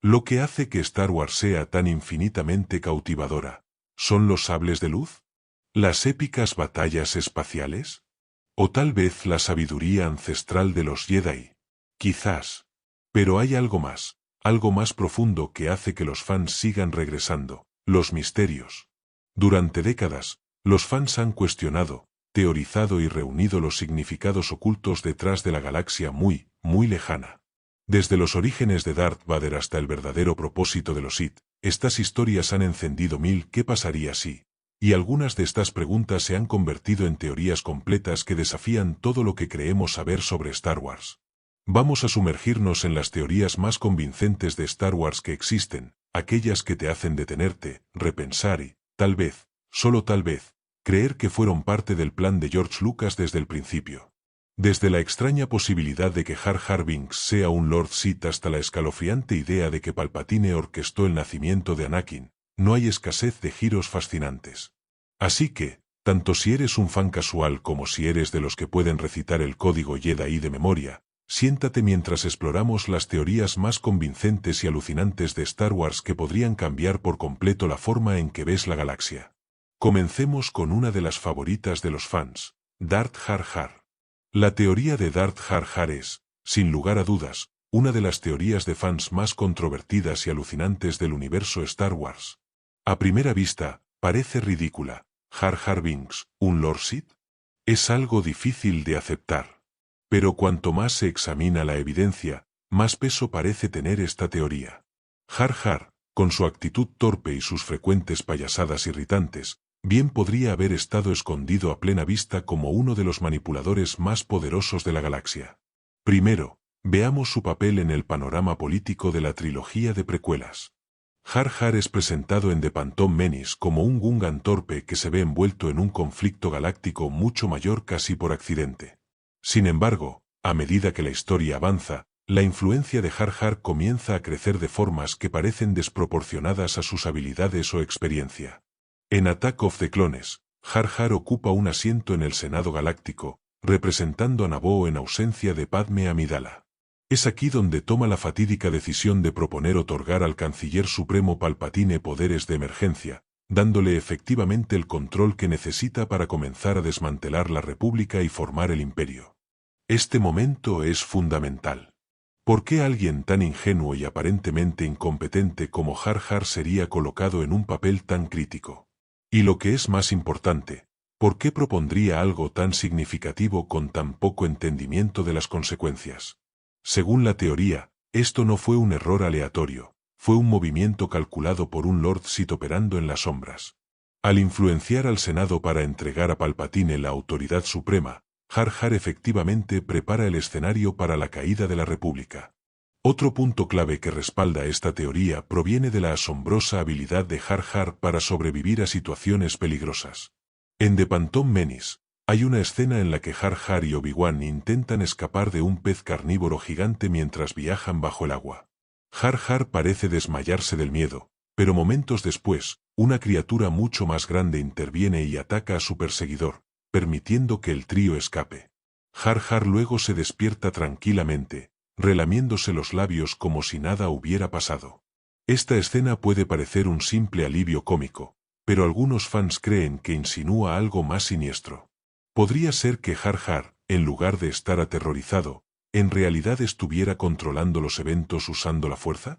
Lo que hace que Star Wars sea tan infinitamente cautivadora, ¿son los sables de luz? ¿Las épicas batallas espaciales? ¿O tal vez la sabiduría ancestral de los Jedi? Quizás. Pero hay algo más profundo que hace que los fans sigan regresando: los misterios. Durante décadas, los fans han cuestionado, teorizado y reunido los significados ocultos detrás de la galaxia muy, muy lejana. Desde los orígenes de Darth Vader hasta el verdadero propósito de los Sith, estas historias han encendido mil ¿qué pasaría si? Y algunas de estas preguntas se han convertido en teorías completas que desafían todo lo que creemos saber sobre Star Wars. Vamos a sumergirnos en las teorías más convincentes de Star Wars que existen, aquellas que te hacen detenerte, repensar y, tal vez, solo tal vez, creer que fueron parte del plan de George Lucas desde el principio. Desde la extraña posibilidad de que Jar Jar Binks sea un Lord Sith hasta la escalofriante idea de que Palpatine orquestó el nacimiento de Anakin, no hay escasez de giros fascinantes. Así que, tanto si eres un fan casual como si eres de los que pueden recitar el código Jedi de memoria, siéntate mientras exploramos las teorías más convincentes y alucinantes de Star Wars que podrían cambiar por completo la forma en que ves la galaxia. Comencemos con una de las favoritas de los fans, Darth Jar Jar. La teoría de Darth Jar Jar es, sin lugar a dudas, una de las teorías de fans más controvertidas y alucinantes del universo Star Wars. A primera vista, parece ridícula. ¿Jar Jar Binks, un Lord Sith? Es algo difícil de aceptar. Pero cuanto más se examina la evidencia, más peso parece tener esta teoría. Jar Jar, con su actitud torpe y sus frecuentes payasadas irritantes, bien podría haber estado escondido a plena vista como uno de los manipuladores más poderosos de la galaxia. Primero, veamos su papel en el panorama político de la trilogía de precuelas. Jar Jar es presentado en The Phantom Menace como un Gungan torpe que se ve envuelto en un conflicto galáctico mucho mayor casi por accidente. Sin embargo, a medida que la historia avanza, la influencia de Jar Jar comienza a crecer de formas que parecen desproporcionadas a sus habilidades o experiencia. En Attack of the Clones, Jar Jar ocupa un asiento en el Senado Galáctico, representando a Naboo en ausencia de Padme Amidala. Es aquí donde toma la fatídica decisión de proponer otorgar al Canciller Supremo Palpatine poderes de emergencia, dándole efectivamente el control que necesita para comenzar a desmantelar la República y formar el Imperio. Este momento es fundamental. ¿Por qué alguien tan ingenuo y aparentemente incompetente como Jar Jar sería colocado en un papel tan crítico? Y lo que es más importante, ¿por qué propondría algo tan significativo con tan poco entendimiento de las consecuencias? Según la teoría, esto no fue un error aleatorio, fue un movimiento calculado por un Lord Sith operando en las sombras. Al influenciar al Senado para entregar a Palpatine la autoridad suprema, Jar Jar efectivamente prepara el escenario para la caída de la República. Otro punto clave que respalda esta teoría proviene de la asombrosa habilidad de Jar Jar para sobrevivir a situaciones peligrosas. En The Phantom Menace, hay una escena en la que Jar Jar y Obi-Wan intentan escapar de un pez carnívoro gigante mientras viajan bajo el agua. Jar Jar parece desmayarse del miedo, pero momentos después, una criatura mucho más grande interviene y ataca a su perseguidor, permitiendo que el trío escape. Jar Jar luego se despierta tranquilamente, relamiéndose los labios como si nada hubiera pasado. Esta escena puede parecer un simple alivio cómico, pero algunos fans creen que insinúa algo más siniestro. ¿Podría ser que Jar Jar, en lugar de estar aterrorizado, en realidad estuviera controlando los eventos usando la fuerza?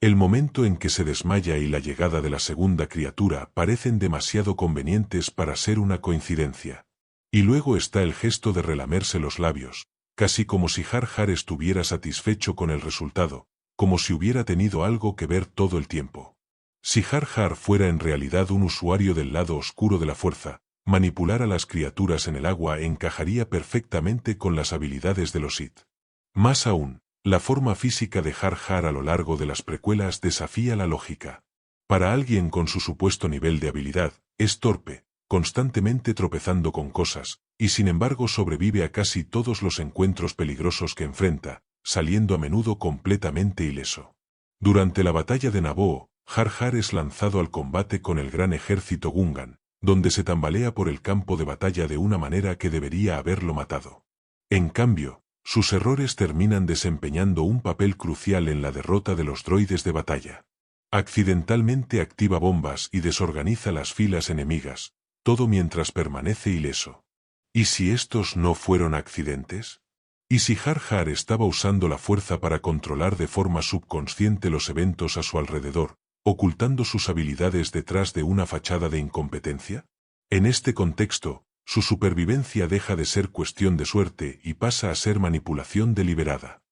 El momento en que se desmaya y la llegada de la segunda criatura parecen demasiado convenientes para ser una coincidencia. Y luego está el gesto de relamerse los labios, casi como si Jar Jar estuviera satisfecho con el resultado, como si hubiera tenido algo que ver todo el tiempo. Si Jar Jar fuera en realidad un usuario del lado oscuro de la fuerza, manipular a las criaturas en el agua encajaría perfectamente con las habilidades de los Sith. Más aún, la forma física de Jar Jar a lo largo de las precuelas desafía la lógica. Para alguien con su supuesto nivel de habilidad, es torpe, constantemente tropezando con cosas, y sin embargo sobrevive a casi todos los encuentros peligrosos que enfrenta, saliendo a menudo completamente ileso. Durante la batalla de Naboo, Jar Jar es lanzado al combate con el gran ejército Gungan, donde se tambalea por el campo de batalla de una manera que debería haberlo matado. En cambio, Sus errores terminan desempeñando un papel crucial en la derrota de los droides de batalla. Accidentalmente activa bombas y desorganiza las filas enemigas, todo mientras permanece ileso. ¿Y si estos no fueron accidentes? ¿Y si Har Har estaba usando la fuerza para controlar de forma subconsciente los eventos a su alrededor, ocultando sus habilidades detrás de una fachada de incompetencia? En este contexto, su supervivencia deja de ser cuestión de suerte y pasa a ser manipulación deliberada.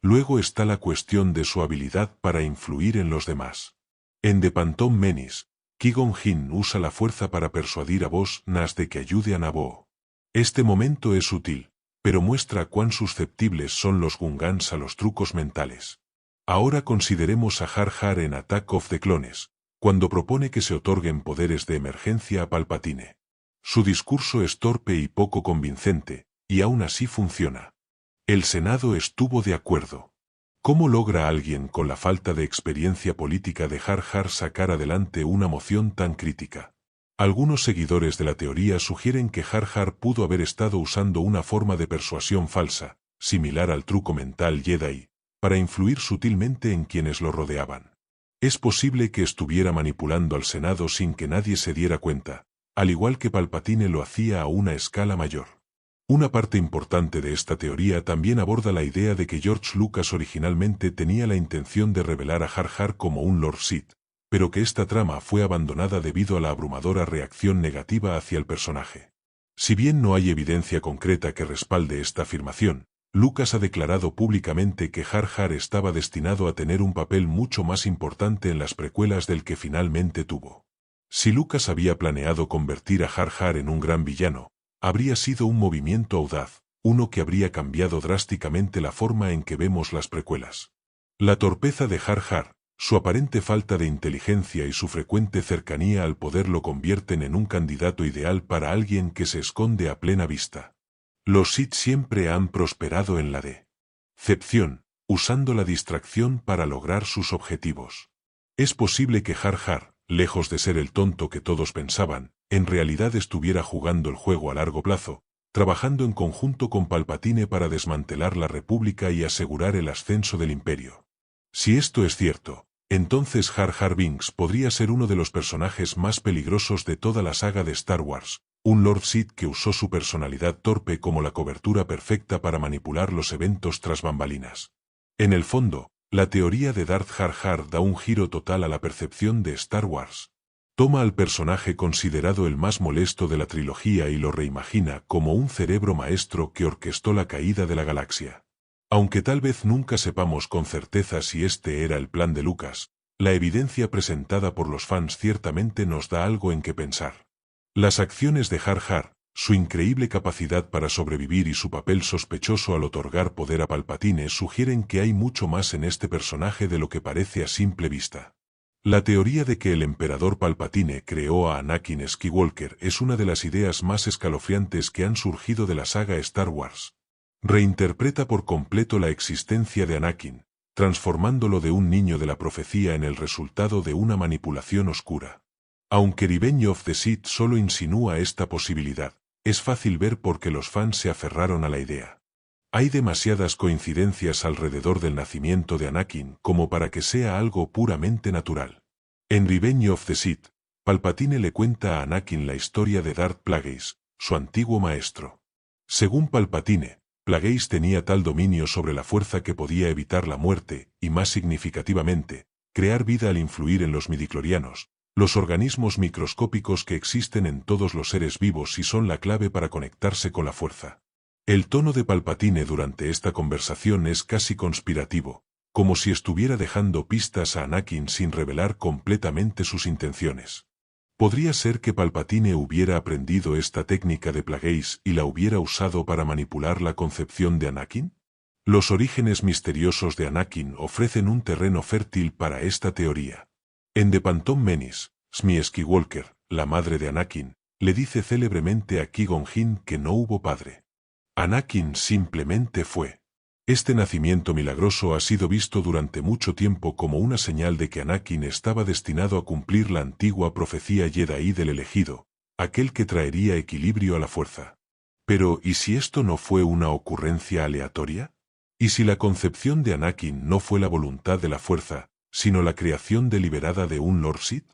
Luego está la cuestión de su habilidad para influir en los demás. En The Phantom Menace, Qui-Gon Jinn usa la fuerza para persuadir a Boss Nass de que ayude a Naboo. Este momento es sutil, pero muestra cuán susceptibles son los Gungans a los trucos mentales. Ahora consideremos a Har Har en Attack of the Clones, cuando propone que se otorguen poderes de emergencia a Palpatine. Su discurso es torpe y poco convincente, y aún así funciona. El Senado estuvo de acuerdo. ¿Cómo logra alguien con la falta de experiencia política de Har Har sacar adelante una moción tan crítica? Algunos seguidores de la teoría sugieren que Har Har pudo haber estado usando una forma de persuasión falsa, similar al truco mental Jedi, para influir sutilmente en quienes lo rodeaban. Es posible que estuviera manipulando al Senado sin que nadie se diera cuenta, al igual que Palpatine lo hacía a una escala mayor. Una parte importante de esta teoría también aborda la idea de que George Lucas originalmente tenía la intención de revelar a Har Har como un Lord Sith, pero que esta trama fue abandonada debido a la abrumadora reacción negativa hacia el personaje. Si bien no hay evidencia concreta que respalde esta afirmación, Lucas ha declarado públicamente que Har Har estaba destinado a tener un papel mucho más importante en las precuelas del que finalmente tuvo. Si Lucas había planeado convertir a Har Har en un gran villano, habría sido un movimiento audaz, uno que habría cambiado drásticamente la forma en que vemos las precuelas. La torpeza de Har Har, su aparente falta de inteligencia y su frecuente cercanía al poder lo convierten en un candidato ideal para alguien que se esconde a plena vista. Los Sith siempre han prosperado en la decepción, usando la distracción para lograr sus objetivos. Es posible que Har Har, lejos de ser el tonto que todos pensaban, en realidad estuviera jugando el juego a largo plazo, trabajando en conjunto con Palpatine para desmantelar la República y asegurar el ascenso del Imperio. Si esto es cierto, entonces Jar Jar Binks podría ser uno de los personajes más peligrosos de toda la saga de Star Wars, un Lord Sith que usó su personalidad torpe como la cobertura perfecta para manipular los eventos tras bambalinas. En el fondo, la teoría de Darth Jar Jar da un giro total a la percepción de Star Wars. Toma al personaje considerado el más molesto de la trilogía y lo reimagina como un cerebro maestro que orquestó la caída de la galaxia. Aunque tal vez nunca sepamos con certeza si este era el plan de Lucas, la evidencia presentada por los fans ciertamente nos da algo en qué pensar. Las acciones de Jar Jar, su increíble capacidad para sobrevivir y su papel sospechoso al otorgar poder a Palpatine sugieren que hay mucho más en este personaje de lo que parece a simple vista. La teoría de que el emperador Palpatine creó a Anakin Skywalker es una de las ideas más escalofriantes que han surgido de la saga Star Wars. Reinterpreta por completo la existencia de Anakin, transformándolo de un niño de la profecía en el resultado de una manipulación oscura. Aunque Revenge of the Sith solo insinúa esta posibilidad, es fácil ver por qué los fans se aferraron a la idea. Hay demasiadas coincidencias alrededor del nacimiento de Anakin como para que sea algo puramente natural. En Revenge of the Sith, Palpatine le cuenta a Anakin la historia de Darth Plagueis, su antiguo maestro. Según Palpatine, Plagueis tenía tal dominio sobre la fuerza que podía evitar la muerte y, más significativamente, crear vida al influir en los midichlorianos, los organismos microscópicos que existen en todos los seres vivos y son la clave para conectarse con la fuerza. El tono de Palpatine durante esta conversación es casi conspirativo, como si estuviera dejando pistas a Anakin sin revelar completamente sus intenciones. ¿Podría ser que Palpatine hubiera aprendido esta técnica de Plagueis y la hubiera usado para manipular la concepción de Anakin? Los orígenes misteriosos de Anakin ofrecen un terreno fértil para esta teoría. En The Phantom Menace, Shmi Skywalker, la madre de Anakin, le dice célebremente a Qui-Gon Jinn que no hubo padre. Anakin simplemente fue. Este nacimiento milagroso ha sido visto durante mucho tiempo como una señal de que Anakin estaba destinado a cumplir la antigua profecía Jedi del elegido, aquel que traería equilibrio a la fuerza. Pero, ¿y si esto no fue una ocurrencia aleatoria? ¿Y si la concepción de Anakin no fue la voluntad de la fuerza, sino la creación deliberada de un Lord Sith?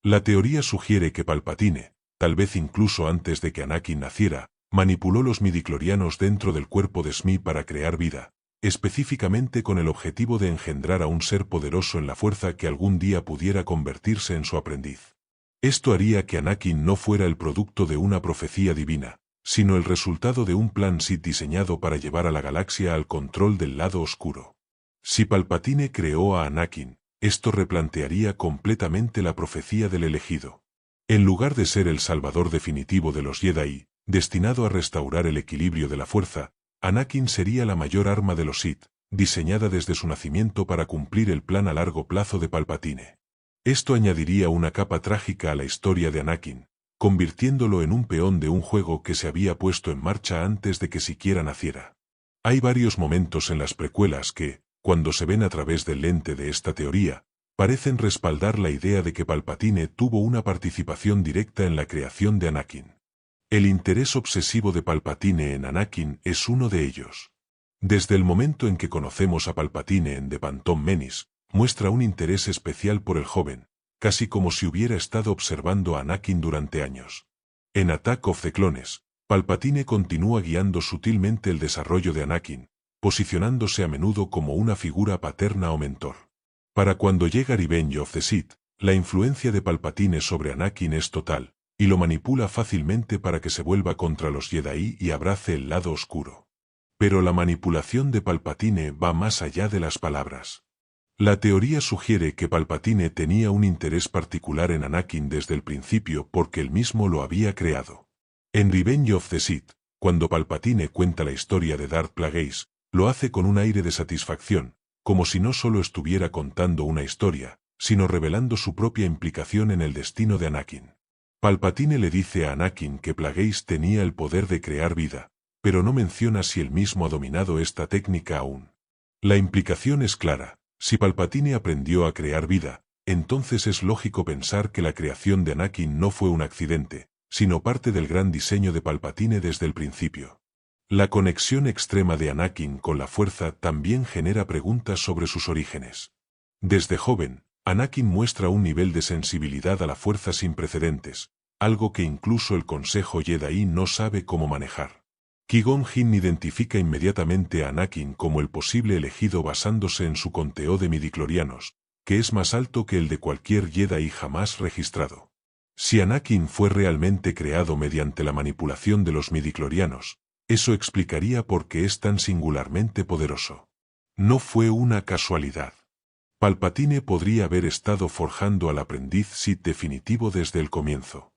La teoría sugiere que Palpatine, tal vez incluso antes de que Anakin naciera, manipuló los midichlorianos dentro del cuerpo de Shmi para crear vida, específicamente con el objetivo de engendrar a un ser poderoso en la fuerza que algún día pudiera convertirse en su aprendiz. Esto haría que Anakin no fuera el producto de una profecía divina, sino el resultado de un plan Sith diseñado para llevar a la galaxia al control del lado oscuro. Si Palpatine creó a Anakin, esto replantearía completamente la profecía del elegido. En lugar de ser el salvador definitivo de los Jedi, destinado a restaurar el equilibrio de la fuerza, Anakin sería la mayor arma de los Sith, diseñada desde su nacimiento para cumplir el plan a largo plazo de Palpatine. Esto añadiría una capa trágica a la historia de Anakin, convirtiéndolo en un peón de un juego que se había puesto en marcha antes de que siquiera naciera. Hay varios momentos en las precuelas que, cuando se ven a través del lente de esta teoría, parecen respaldar la idea de que Palpatine tuvo una participación directa en la creación de Anakin. El interés obsesivo de Palpatine en Anakin es uno de ellos. Desde el momento en que conocemos a Palpatine en The Phantom Menace, muestra un interés especial por el joven, casi como si hubiera estado observando a Anakin durante años. En Attack of the Clones, Palpatine continúa guiando sutilmente el desarrollo de Anakin, posicionándose a menudo como una figura paterna o mentor. Para cuando llega Revenge of the Sith, la influencia de Palpatine sobre Anakin es total, y lo manipula fácilmente para que se vuelva contra los Jedi y abrace el lado oscuro. Pero la manipulación de Palpatine va más allá de las palabras. La teoría sugiere que Palpatine tenía un interés particular en Anakin desde el principio porque él mismo lo había creado. En Revenge of the Sith, cuando Palpatine cuenta la historia de Darth Plagueis, lo hace con un aire de satisfacción, como si no solo estuviera contando una historia, sino revelando su propia implicación en el destino de Anakin. Palpatine le dice a Anakin que Plagueis tenía el poder de crear vida, pero no menciona si él mismo ha dominado esta técnica aún. La implicación es clara. Si Palpatine aprendió a crear vida, entonces es lógico pensar que la creación de Anakin no fue un accidente, sino parte del gran diseño de Palpatine desde el principio. La conexión extrema de Anakin con la fuerza también genera preguntas sobre sus orígenes. Desde joven, Anakin muestra un nivel de sensibilidad a la fuerza sin precedentes, algo que incluso el Consejo Jedi no sabe cómo manejar. Qui-Gon Jinn identifica inmediatamente a Anakin como el posible elegido basándose en su conteo de midichlorianos, que es más alto que el de cualquier Jedi jamás registrado. Si Anakin fue realmente creado mediante la manipulación de los midichlorianos, eso explicaría por qué es tan singularmente poderoso. No fue una casualidad. Palpatine podría haber estado forjando al aprendiz Sith definitivo desde el comienzo.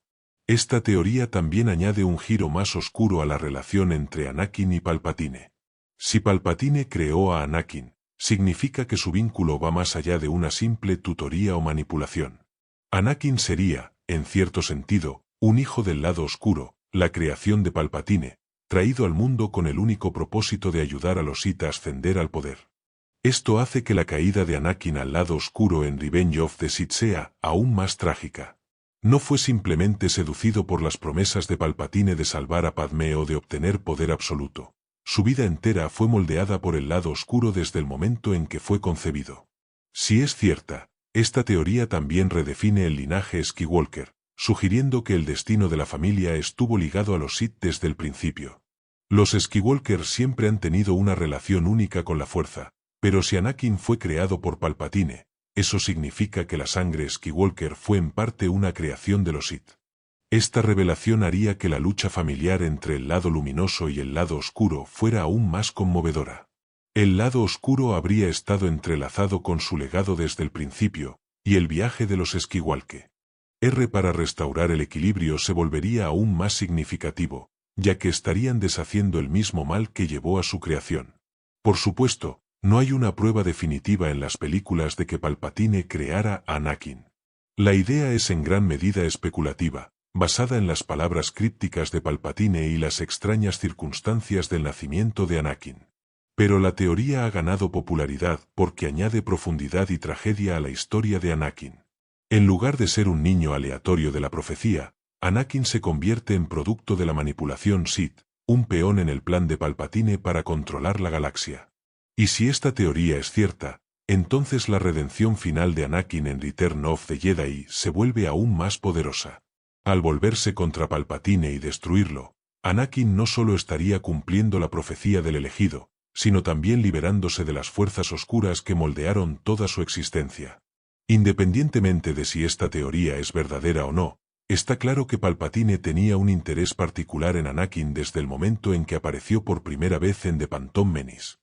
Esta teoría también añade un giro más oscuro a la relación entre Anakin y Palpatine. Si Palpatine creó a Anakin, significa que su vínculo va más allá de una simple tutoría o manipulación. Anakin sería, en cierto sentido, un hijo del lado oscuro, la creación de Palpatine, traído al mundo con el único propósito de ayudar a los Sith a ascender al poder. Esto hace que la caída de Anakin al lado oscuro en Revenge of the Sith sea aún más trágica. No fue simplemente seducido por las promesas de Palpatine de salvar a Padmé o de obtener poder absoluto. Su vida entera fue moldeada por el lado oscuro desde el momento en que fue concebido. Si es cierta, esta teoría también redefine el linaje Skywalker, sugiriendo que el destino de la familia estuvo ligado a los Sith desde el principio. Los Skywalker siempre han tenido una relación única con la fuerza, pero si Anakin fue creado por Palpatine, eso significa que la sangre Skywalker fue en parte una creación de los Sith. Esta revelación haría que la lucha familiar entre el lado luminoso y el lado oscuro fuera aún más conmovedora. El lado oscuro habría estado entrelazado con su legado desde el principio, y el viaje de los Skywalker para restaurar el equilibrio se volvería aún más significativo, ya que estarían deshaciendo el mismo mal que llevó a su creación. Por supuesto, no hay una prueba definitiva en las películas de que Palpatine creara a Anakin. La idea es en gran medida especulativa, basada en las palabras crípticas de Palpatine y las extrañas circunstancias del nacimiento de Anakin. Pero la teoría ha ganado popularidad porque añade profundidad y tragedia a la historia de Anakin. En lugar de ser un niño aleatorio de la profecía, Anakin se convierte en producto de la manipulación Sith, un peón en el plan de Palpatine para controlar la galaxia. Y si esta teoría es cierta, entonces la redención final de Anakin en Return of the Jedi se vuelve aún más poderosa. Al volverse contra Palpatine y destruirlo, Anakin no solo estaría cumpliendo la profecía del elegido, sino también liberándose de las fuerzas oscuras que moldearon toda su existencia. Independientemente de si esta teoría es verdadera o no, está claro que Palpatine tenía un interés particular en Anakin desde el momento en que apareció por primera vez en The Phantom Menace.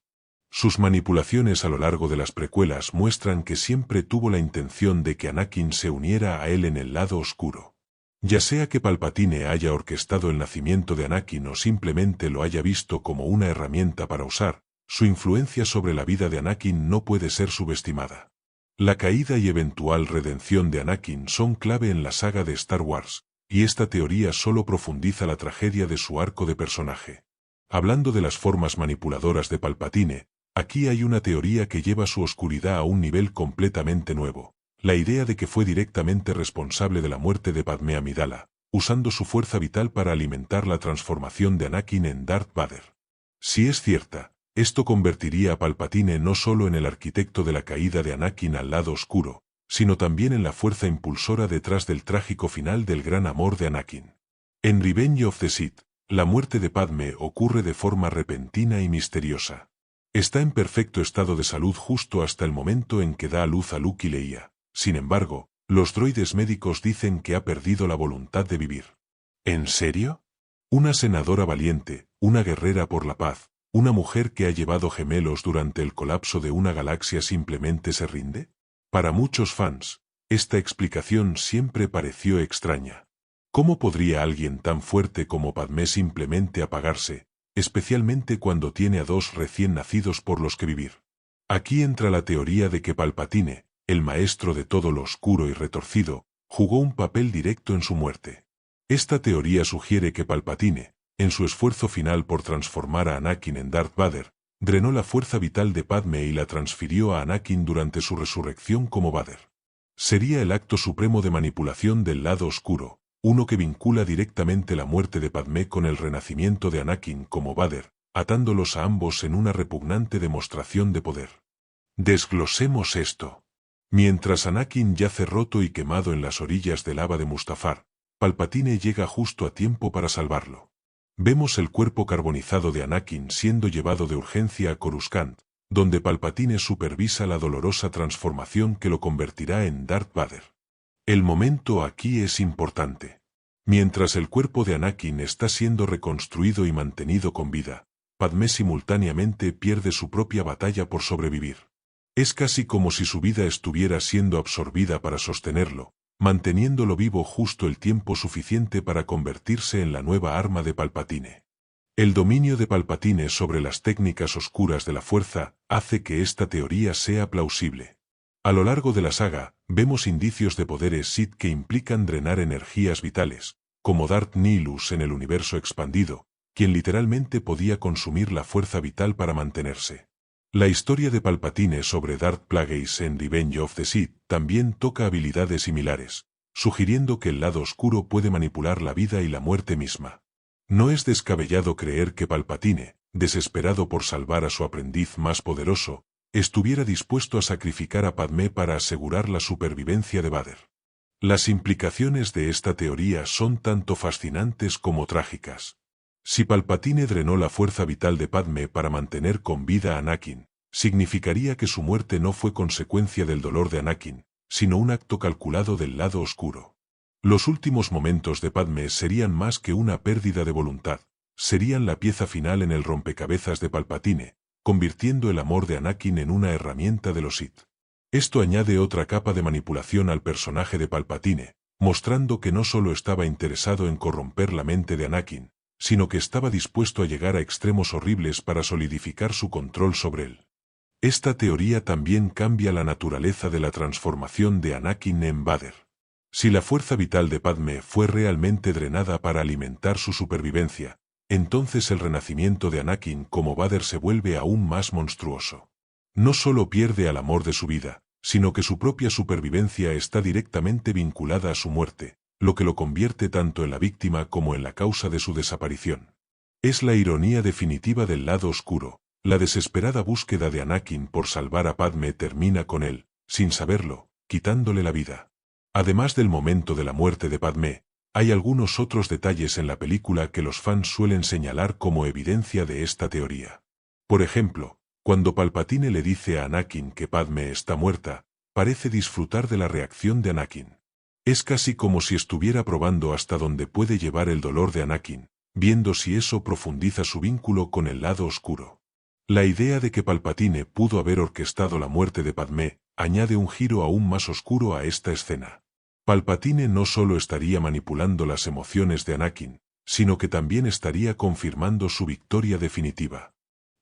Sus manipulaciones a lo largo de las precuelas muestran que siempre tuvo la intención de que Anakin se uniera a él en el lado oscuro. Ya sea que Palpatine haya orquestado el nacimiento de Anakin o simplemente lo haya visto como una herramienta para usar, su influencia sobre la vida de Anakin no puede ser subestimada. La caída y eventual redención de Anakin son clave en la saga de Star Wars, y esta teoría solo profundiza la tragedia de su arco de personaje. Hablando de las formas manipuladoras de Palpatine, aquí hay una teoría que lleva su oscuridad a un nivel completamente nuevo. La idea de que fue directamente responsable de la muerte de Padmé Amidala, usando su fuerza vital para alimentar la transformación de Anakin en Darth Vader. Si es cierta, esto convertiría a Palpatine no solo en el arquitecto de la caída de Anakin al lado oscuro, sino también en la fuerza impulsora detrás del trágico final del gran amor de Anakin. En Revenge of the Sith, la muerte de Padmé ocurre de forma repentina y misteriosa. Está en perfecto estado de salud justo hasta el momento en que da a luz a Luke y Leia. Sin embargo, los droides médicos dicen que ha perdido la voluntad de vivir. ¿En serio? Una senadora valiente, una guerrera por la paz, una mujer que ha llevado gemelos durante el colapso de una galaxia simplemente se rinde? Para muchos fans, esta explicación siempre pareció extraña. ¿Cómo podría alguien tan fuerte como Padmé simplemente apagarse, especialmente cuando tiene a dos recién nacidos por los que vivir? Aquí entra la teoría de que Palpatine, el maestro de todo lo oscuro y retorcido, jugó un papel directo en su muerte. Esta teoría sugiere que Palpatine, en su esfuerzo final por transformar a Anakin en Darth Vader, drenó la fuerza vital de Padmé y la transfirió a Anakin durante su resurrección como Vader. Sería el acto supremo de manipulación del lado oscuro, uno que vincula directamente la muerte de Padmé con el renacimiento de Anakin como Vader, atándolos a ambos en una repugnante demostración de poder. Desglosemos esto. Mientras Anakin yace roto y quemado en las orillas del lava de Mustafar, Palpatine llega justo a tiempo para salvarlo. Vemos el cuerpo carbonizado de Anakin siendo llevado de urgencia a Coruscant, donde Palpatine supervisa la dolorosa transformación que lo convertirá en Darth Vader. El momento aquí es importante. Mientras el cuerpo de Anakin está siendo reconstruido y mantenido con vida, Padmé simultáneamente pierde su propia batalla por sobrevivir. Es casi como si su vida estuviera siendo absorbida para sostenerlo, manteniéndolo vivo justo el tiempo suficiente para convertirse en la nueva arma de Palpatine. El dominio de Palpatine sobre las técnicas oscuras de la fuerza hace que esta teoría sea plausible. A lo largo de la saga, vemos indicios de poderes Sith que implican drenar energías vitales, como Darth Nihilus en el universo expandido, quien literalmente podía consumir la fuerza vital para mantenerse. La historia de Palpatine sobre Darth Plagueis en Revenge of the Sith también toca habilidades similares, sugiriendo que el lado oscuro puede manipular la vida y la muerte misma. No es descabellado creer que Palpatine, desesperado por salvar a su aprendiz más poderoso, estuviera dispuesto a sacrificar a Padmé para asegurar la supervivencia de Vader. Las implicaciones de esta teoría son tanto fascinantes como trágicas. Si Palpatine drenó la fuerza vital de Padmé para mantener con vida a Anakin, significaría que su muerte no fue consecuencia del dolor de Anakin, sino un acto calculado del lado oscuro. Los últimos momentos de Padmé serían más que una pérdida de voluntad, serían la pieza final en el rompecabezas de Palpatine, convirtiendo el amor de Anakin en una herramienta de los Sith. Esto añade otra capa de manipulación al personaje de Palpatine, mostrando que no solo estaba interesado en corromper la mente de Anakin, sino que estaba dispuesto a llegar a extremos horribles para solidificar su control sobre él. Esta teoría también cambia la naturaleza de la transformación de Anakin en Vader. Si la fuerza vital de Padmé fue realmente drenada para alimentar su supervivencia, entonces el renacimiento de Anakin como Vader se vuelve aún más monstruoso. No solo pierde al amor de su vida, sino que su propia supervivencia está directamente vinculada a su muerte, lo que lo convierte tanto en la víctima como en la causa de su desaparición. Es la ironía definitiva del lado oscuro. La desesperada búsqueda de Anakin por salvar a Padme termina con él, sin saberlo, quitándole la vida. Además del momento de la muerte de Padme, hay algunos otros detalles en la película que los fans suelen señalar como evidencia de esta teoría. Por ejemplo, cuando Palpatine le dice a Anakin que Padme está muerta, parece disfrutar de la reacción de Anakin. Es casi como si estuviera probando hasta dónde puede llevar el dolor de Anakin, viendo si eso profundiza su vínculo con el lado oscuro. La idea de que Palpatine pudo haber orquestado la muerte de Padme añade un giro aún más oscuro a esta escena. Palpatine no solo estaría manipulando las emociones de Anakin, sino que también estaría confirmando su victoria definitiva.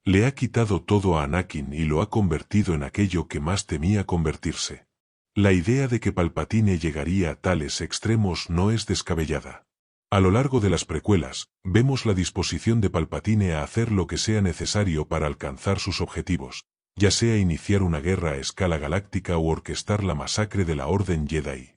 Le ha quitado todo a Anakin y lo ha convertido en aquello que más temía convertirse. La idea de que Palpatine llegaría a tales extremos no es descabellada. A lo largo de las precuelas, vemos la disposición de Palpatine a hacer lo que sea necesario para alcanzar sus objetivos, ya sea iniciar una guerra a escala galáctica o orquestar la masacre de la Orden Jedi.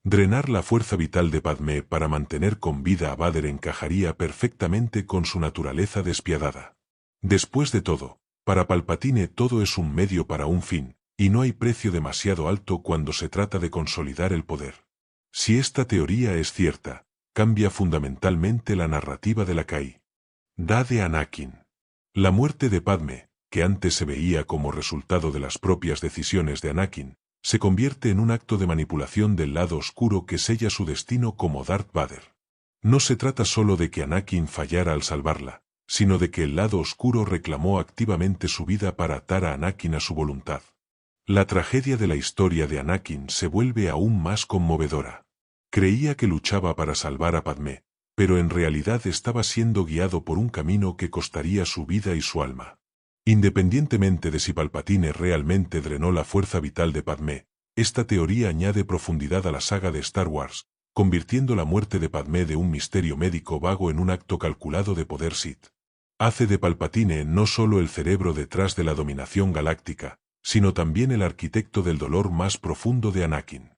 Drenar la fuerza vital de Padme para mantener con vida a Vader encajaría perfectamente con su naturaleza despiadada. Después de todo, para Palpatine todo es un medio para un fin, y no hay precio demasiado alto cuando se trata de consolidar el poder. Si esta teoría es cierta, cambia fundamentalmente la narrativa de la Kai. Da de Anakin. La muerte de Padme, que antes se veía como resultado de las propias decisiones de Anakin, se convierte en un acto de manipulación del lado oscuro que sella su destino como Darth Vader. No se trata solo de que Anakin fallara al salvarla, sino de que el lado oscuro reclamó activamente su vida para atar a Anakin a su voluntad. La tragedia de la historia de Anakin se vuelve aún más conmovedora. Creía que luchaba para salvar a Padme, pero en realidad estaba siendo guiado por un camino que costaría su vida y su alma. Independientemente de si Palpatine realmente drenó la fuerza vital de Padme, esta teoría añade profundidad a la saga de Star Wars, convirtiendo la muerte de Padme de un misterio médico vago en un acto calculado de poder Sith. Hace de Palpatine no solo el cerebro detrás de la dominación galáctica, sino también el arquitecto del dolor más profundo de Anakin.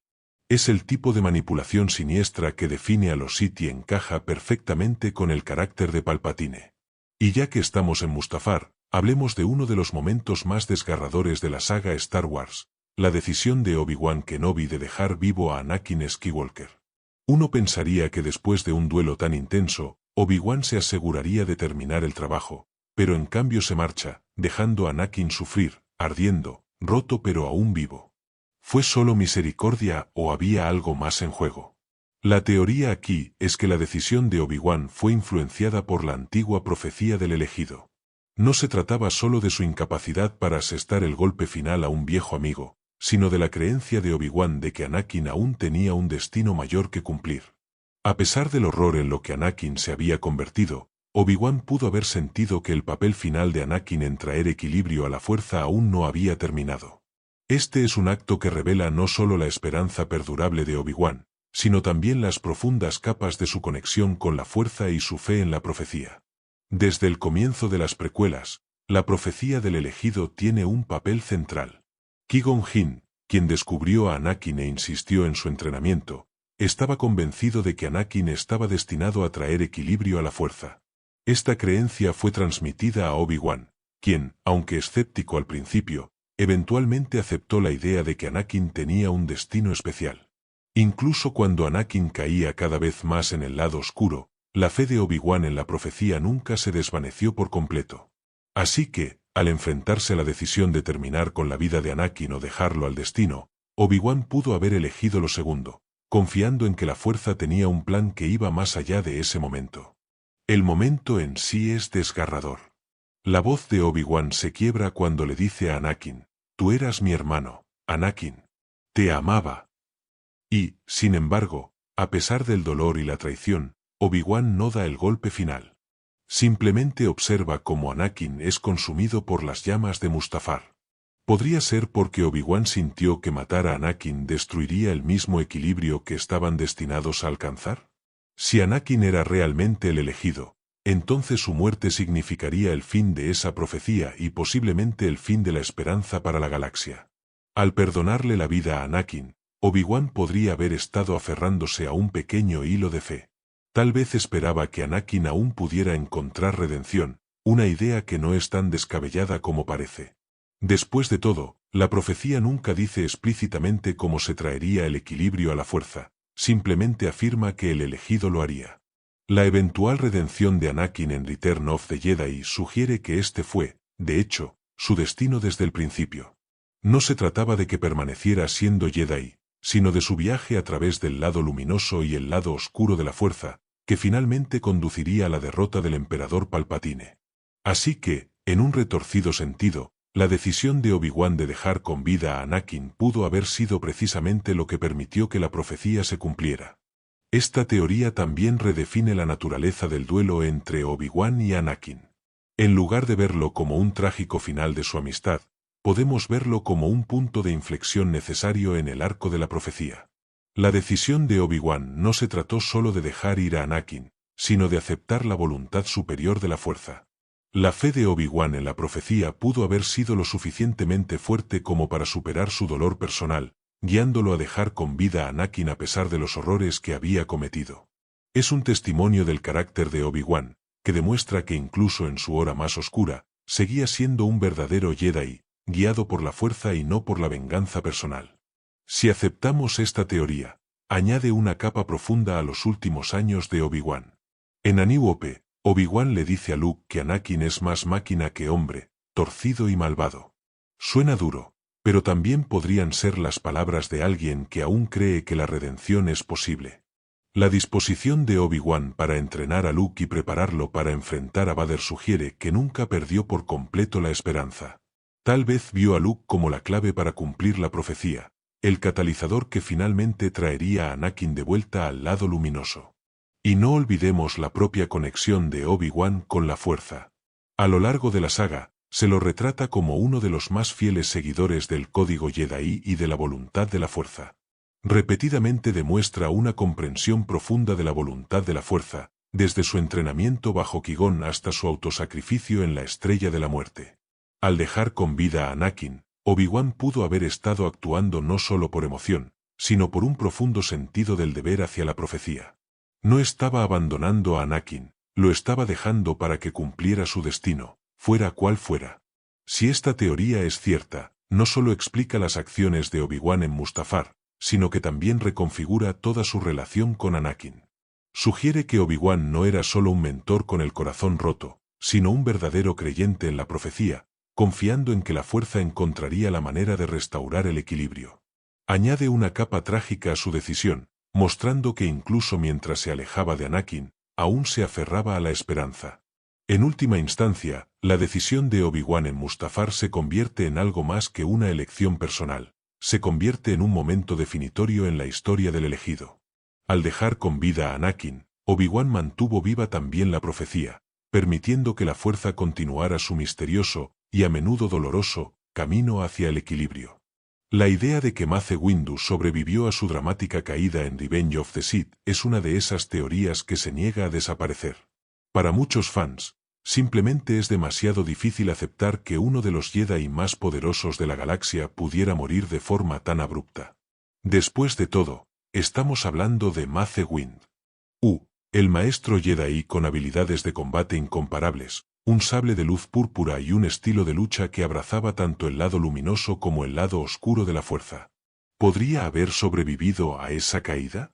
Es el tipo de manipulación siniestra que define a los Sith y encaja perfectamente con el carácter de Palpatine. Y ya que estamos en Mustafar, hablemos de uno de los momentos más desgarradores de la saga Star Wars, la decisión de Obi-Wan Kenobi de dejar vivo a Anakin Skywalker. Uno pensaría que después de un duelo tan intenso, Obi-Wan se aseguraría de terminar el trabajo, pero en cambio se marcha, dejando a Anakin sufrir, ardiendo, roto pero aún vivo. ¿Fue solo misericordia o había algo más en juego? La teoría aquí es que la decisión de Obi-Wan fue influenciada por la antigua profecía del elegido. No se trataba solo de su incapacidad para asestar el golpe final a un viejo amigo, sino de la creencia de Obi-Wan de que Anakin aún tenía un destino mayor que cumplir. A pesar del horror en lo que Anakin se había convertido, Obi-Wan pudo haber sentido que el papel final de Anakin en traer equilibrio a la fuerza aún no había terminado. Este es un acto que revela no solo la esperanza perdurable de Obi-Wan, sino también las profundas capas de su conexión con la fuerza y su fe en la profecía. Desde el comienzo de las precuelas, la profecía del elegido tiene un papel central. Qui-Gon Jinn, quien descubrió a Anakin e insistió en su entrenamiento, estaba convencido de que Anakin estaba destinado a traer equilibrio a la fuerza. Esta creencia fue transmitida a Obi-Wan, quien, aunque escéptico al principio, eventualmente aceptó la idea de que Anakin tenía un destino especial. Incluso cuando Anakin caía cada vez más en el lado oscuro, la fe de Obi-Wan en la profecía nunca se desvaneció por completo. Así que, al enfrentarse a la decisión de terminar con la vida de Anakin o dejarlo al destino, Obi-Wan pudo haber elegido lo segundo, confiando en que la fuerza tenía un plan que iba más allá de ese momento. El momento en sí es desgarrador. La voz de Obi-Wan se quiebra cuando le dice a Anakin: «Tú eras mi hermano, Anakin. Te amaba». Y, sin embargo, a pesar del dolor y la traición, Obi-Wan no da el golpe final. Simplemente observa cómo Anakin es consumido por las llamas de Mustafar. ¿Podría ser porque Obi-Wan sintió que matar a Anakin destruiría el mismo equilibrio que estaban destinados a alcanzar? Si Anakin era realmente el elegido, entonces su muerte significaría el fin de esa profecía y posiblemente el fin de la esperanza para la galaxia. Al perdonarle la vida a Anakin, Obi-Wan podría haber estado aferrándose a un pequeño hilo de fe. Tal vez esperaba que Anakin aún pudiera encontrar redención, una idea que no es tan descabellada como parece. Después de todo, la profecía nunca dice explícitamente cómo se traería el equilibrio a la fuerza, simplemente afirma que el elegido lo haría. La eventual redención de Anakin en Return of the Jedi sugiere que este fue, de hecho, su destino desde el principio. No se trataba de que permaneciera siendo Jedi, sino de su viaje a través del lado luminoso y el lado oscuro de la fuerza, que finalmente conduciría a la derrota del emperador Palpatine. Así que, en un retorcido sentido, la decisión de Obi-Wan de dejar con vida a Anakin pudo haber sido precisamente lo que permitió que la profecía se cumpliera. Esta teoría también redefine la naturaleza del duelo entre Obi-Wan y Anakin. En lugar de verlo como un trágico final de su amistad, podemos verlo como un punto de inflexión necesario en el arco de la profecía. La decisión de Obi-Wan no se trató solo de dejar ir a Anakin, sino de aceptar la voluntad superior de la fuerza. La fe de Obi-Wan en la profecía pudo haber sido lo suficientemente fuerte como para superar su dolor personal, guiándolo a dejar con vida a Anakin a pesar de los horrores que había cometido. Es un testimonio del carácter de Obi-Wan, que demuestra que incluso en su hora más oscura, seguía siendo un verdadero Jedi, guiado por la fuerza y no por la venganza personal. Si aceptamos esta teoría, añade una capa profunda a los últimos años de Obi-Wan. En A New Hope, Obi-Wan le dice a Luke que Anakin es más máquina que hombre, torcido y malvado. Suena duro, pero también podrían ser las palabras de alguien que aún cree que la redención es posible. La disposición de Obi-Wan para entrenar a Luke y prepararlo para enfrentar a Vader sugiere que nunca perdió por completo la esperanza. Tal vez vio a Luke como la clave para cumplir la profecía, el catalizador que finalmente traería a Anakin de vuelta al lado luminoso. Y no olvidemos la propia conexión de Obi-Wan con la fuerza. A lo largo de la saga, se lo retrata como uno de los más fieles seguidores del código Jedi y de la voluntad de la fuerza. Repetidamente demuestra una comprensión profunda de la voluntad de la fuerza, desde su entrenamiento bajo Qui-Gon hasta su autosacrificio en la Estrella de la Muerte. Al dejar con vida a Anakin, Obi-Wan pudo haber estado actuando no solo por emoción, sino por un profundo sentido del deber hacia la profecía. No estaba abandonando a Anakin, lo estaba dejando para que cumpliera su destino, fuera cual fuera. Si esta teoría es cierta, no solo explica las acciones de Obi-Wan en Mustafar, sino que también reconfigura toda su relación con Anakin. Sugiere que Obi-Wan no era solo un mentor con el corazón roto, sino un verdadero creyente en la profecía, confiando en que la fuerza encontraría la manera de restaurar el equilibrio. Añade una capa trágica a su decisión, mostrando que incluso mientras se alejaba de Anakin, aún se aferraba a la esperanza. En última instancia, la decisión de Obi-Wan en Mustafar se convierte en algo más que una elección personal, se convierte en un momento definitorio en la historia del elegido. Al dejar con vida a Anakin, Obi-Wan mantuvo viva también la profecía, permitiendo que la fuerza continuara su misterioso, y a menudo doloroso, camino hacia el equilibrio. La idea de que Mace Windu sobrevivió a su dramática caída en Revenge of the Sith es una de esas teorías que se niega a desaparecer. Para muchos fans, simplemente es demasiado difícil aceptar que uno de los Jedi más poderosos de la galaxia pudiera morir de forma tan abrupta. Después de todo, estamos hablando de Mace Windu. El maestro Jedi con habilidades de combate incomparables, un sable de luz púrpura y un estilo de lucha que abrazaba tanto el lado luminoso como el lado oscuro de la fuerza. ¿Podría haber sobrevivido a esa caída?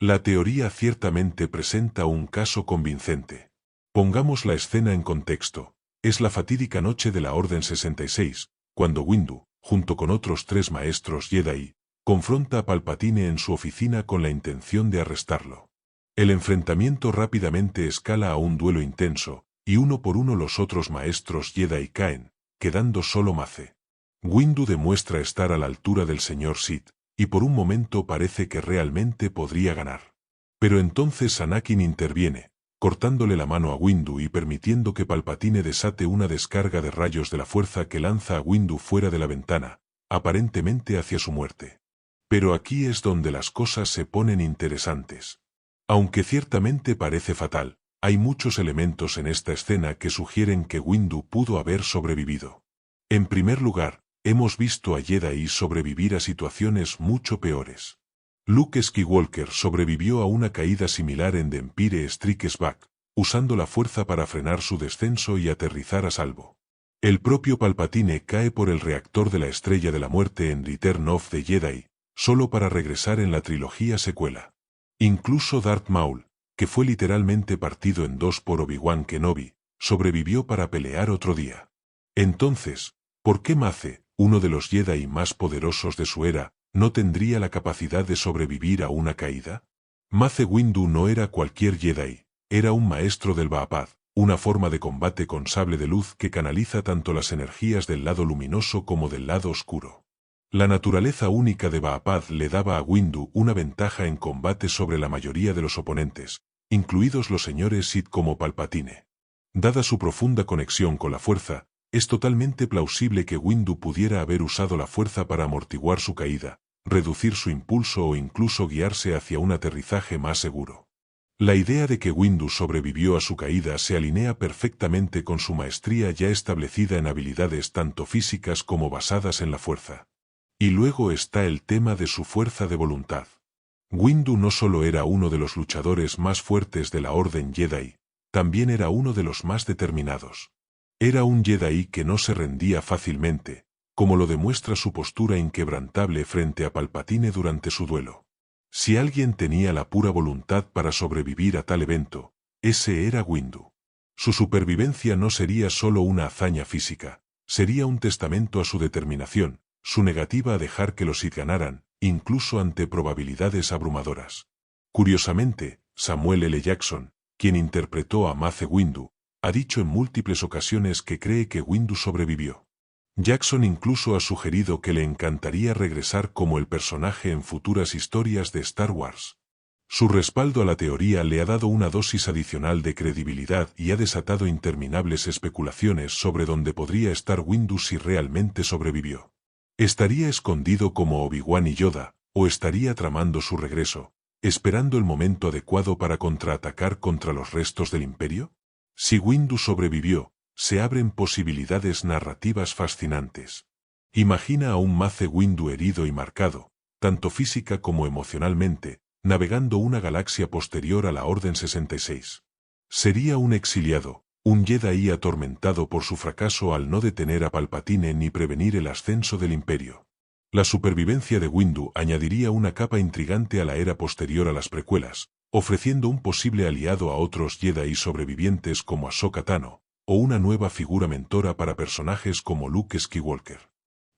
La teoría ciertamente presenta un caso convincente. Pongamos la escena en contexto. Es la fatídica noche de la Orden 66, cuando Windu, junto con otros 3 maestros Jedi, confronta a Palpatine en su oficina con la intención de arrestarlo. El enfrentamiento rápidamente escala a un duelo intenso, y uno por uno los otros maestros Jedi caen, quedando solo Mace. Windu demuestra estar a la altura del señor Sith, y por un momento parece que realmente podría ganar. Pero entonces Anakin interviene, cortándole la mano a Windu y permitiendo que Palpatine desate una descarga de rayos de la fuerza que lanza a Windu fuera de la ventana, aparentemente hacia su muerte. Pero aquí es donde las cosas se ponen interesantes. Aunque ciertamente parece fatal, hay muchos elementos en esta escena que sugieren que Windu pudo haber sobrevivido. En primer lugar, hemos visto a Jedi sobrevivir a situaciones mucho peores. Luke Skywalker sobrevivió a una caída similar en The Empire Strikes Back, usando la fuerza para frenar su descenso y aterrizar a salvo. El propio Palpatine cae por el reactor de la Estrella de la Muerte en Return of the Jedi, solo para regresar en la trilogía secuela. Incluso Darth Maul, que fue literalmente partido en dos por Obi-Wan Kenobi, sobrevivió para pelear otro día. Entonces, ¿por qué Mace, uno de los Jedi más poderosos de su era, no tendría la capacidad de sobrevivir a una caída? Mace Windu no era cualquier Jedi, era un maestro del Baapad, una forma de combate con sable de luz que canaliza tanto las energías del lado luminoso como del lado oscuro. La naturaleza única de Baapad le daba a Windu una ventaja en combate sobre la mayoría de los oponentes, incluidos los señores Sith como Palpatine. Dada su profunda conexión con la fuerza, es totalmente plausible que Windu pudiera haber usado la fuerza para amortiguar su caída, reducir su impulso o incluso guiarse hacia un aterrizaje más seguro. La idea de que Windu sobrevivió a su caída se alinea perfectamente con su maestría ya establecida en habilidades tanto físicas como basadas en la fuerza. Y luego está el tema de su fuerza de voluntad. Windu no solo era uno de los luchadores más fuertes de la Orden Jedi, también era uno de los más determinados. Era un Jedi que no se rendía fácilmente, como lo demuestra su postura inquebrantable frente a Palpatine durante su duelo. Si alguien tenía la pura voluntad para sobrevivir a tal evento, ese era Windu. Su supervivencia no sería solo una hazaña física, sería un testamento a su determinación, su negativa a dejar que los Sith ganaran, incluso ante probabilidades abrumadoras. Curiosamente, Samuel L. Jackson, quien interpretó a Mace Windu, ha dicho en múltiples ocasiones que cree que Windu sobrevivió. Jackson incluso ha sugerido que le encantaría regresar como el personaje en futuras historias de Star Wars. Su respaldo a la teoría le ha dado una dosis adicional de credibilidad y ha desatado interminables especulaciones sobre dónde podría estar Windu si realmente sobrevivió. ¿Estaría escondido como Obi-Wan y Yoda, o estaría tramando su regreso, esperando el momento adecuado para contraatacar contra los restos del Imperio? Si Windu sobrevivió, se abren posibilidades narrativas fascinantes. Imagina a un Mace Windu herido y marcado, tanto física como emocionalmente, navegando una galaxia posterior a la Orden 66. Sería un exiliado, un Jedi atormentado por su fracaso al no detener a Palpatine ni prevenir el ascenso del Imperio. La supervivencia de Windu añadiría una capa intrigante a la era posterior a las precuelas, ofreciendo un posible aliado a otros Jedi sobrevivientes como Ahsoka Tano, o una nueva figura mentora para personajes como Luke Skywalker.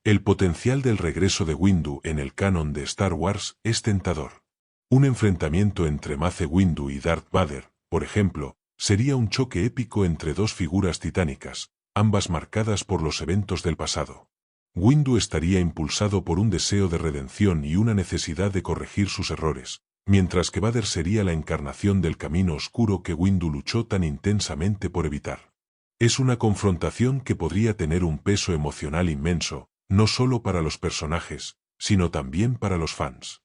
El potencial del regreso de Windu en el canon de Star Wars es tentador. Un enfrentamiento entre Mace Windu y Darth Vader, por ejemplo, sería un choque épico entre dos figuras titánicas, ambas marcadas por los eventos del pasado. Windu estaría impulsado por un deseo de redención y una necesidad de corregir sus errores, mientras que Vader sería la encarnación del camino oscuro que Windu luchó tan intensamente por evitar. Es una confrontación que podría tener un peso emocional inmenso, no solo para los personajes, sino también para los fans.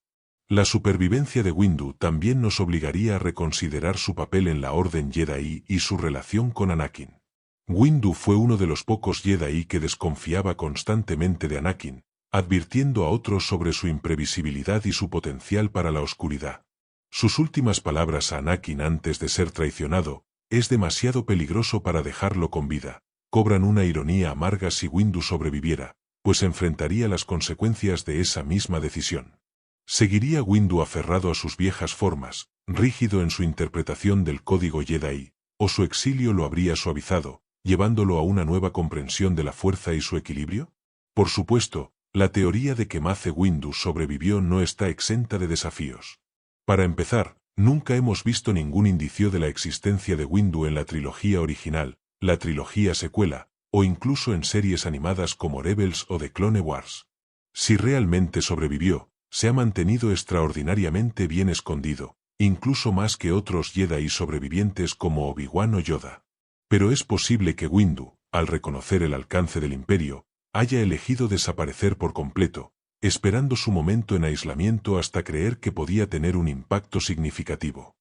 La supervivencia de Windu también nos obligaría a reconsiderar su papel en la Orden Jedi y su relación con Anakin. Windu fue uno de los pocos Jedi que desconfiaba constantemente de Anakin, advirtiendo a otros sobre su imprevisibilidad y su potencial para la oscuridad. Sus últimas palabras a Anakin antes de ser traicionado: "Es demasiado peligroso para dejarlo con vida", cobran una ironía amarga si Windu sobreviviera, pues enfrentaría las consecuencias de esa misma decisión. ¿Seguiría Windu aferrado a sus viejas formas, rígido en su interpretación del código Jedi, o su exilio lo habría suavizado, llevándolo a una nueva comprensión de la fuerza y su equilibrio? Por supuesto, la teoría de que Mace Windu sobrevivió no está exenta de desafíos. Para empezar, nunca hemos visto ningún indicio de la existencia de Windu en la trilogía original, la trilogía secuela, o incluso en series animadas como Rebels o The Clone Wars. Si realmente sobrevivió, se ha mantenido extraordinariamente bien escondido, incluso más que otros Jedi sobrevivientes como Obi-Wan o Yoda. Pero es posible que Windu, al reconocer el alcance del Imperio, haya elegido desaparecer por completo, esperando su momento en aislamiento hasta creer que podía tener un impacto significativo.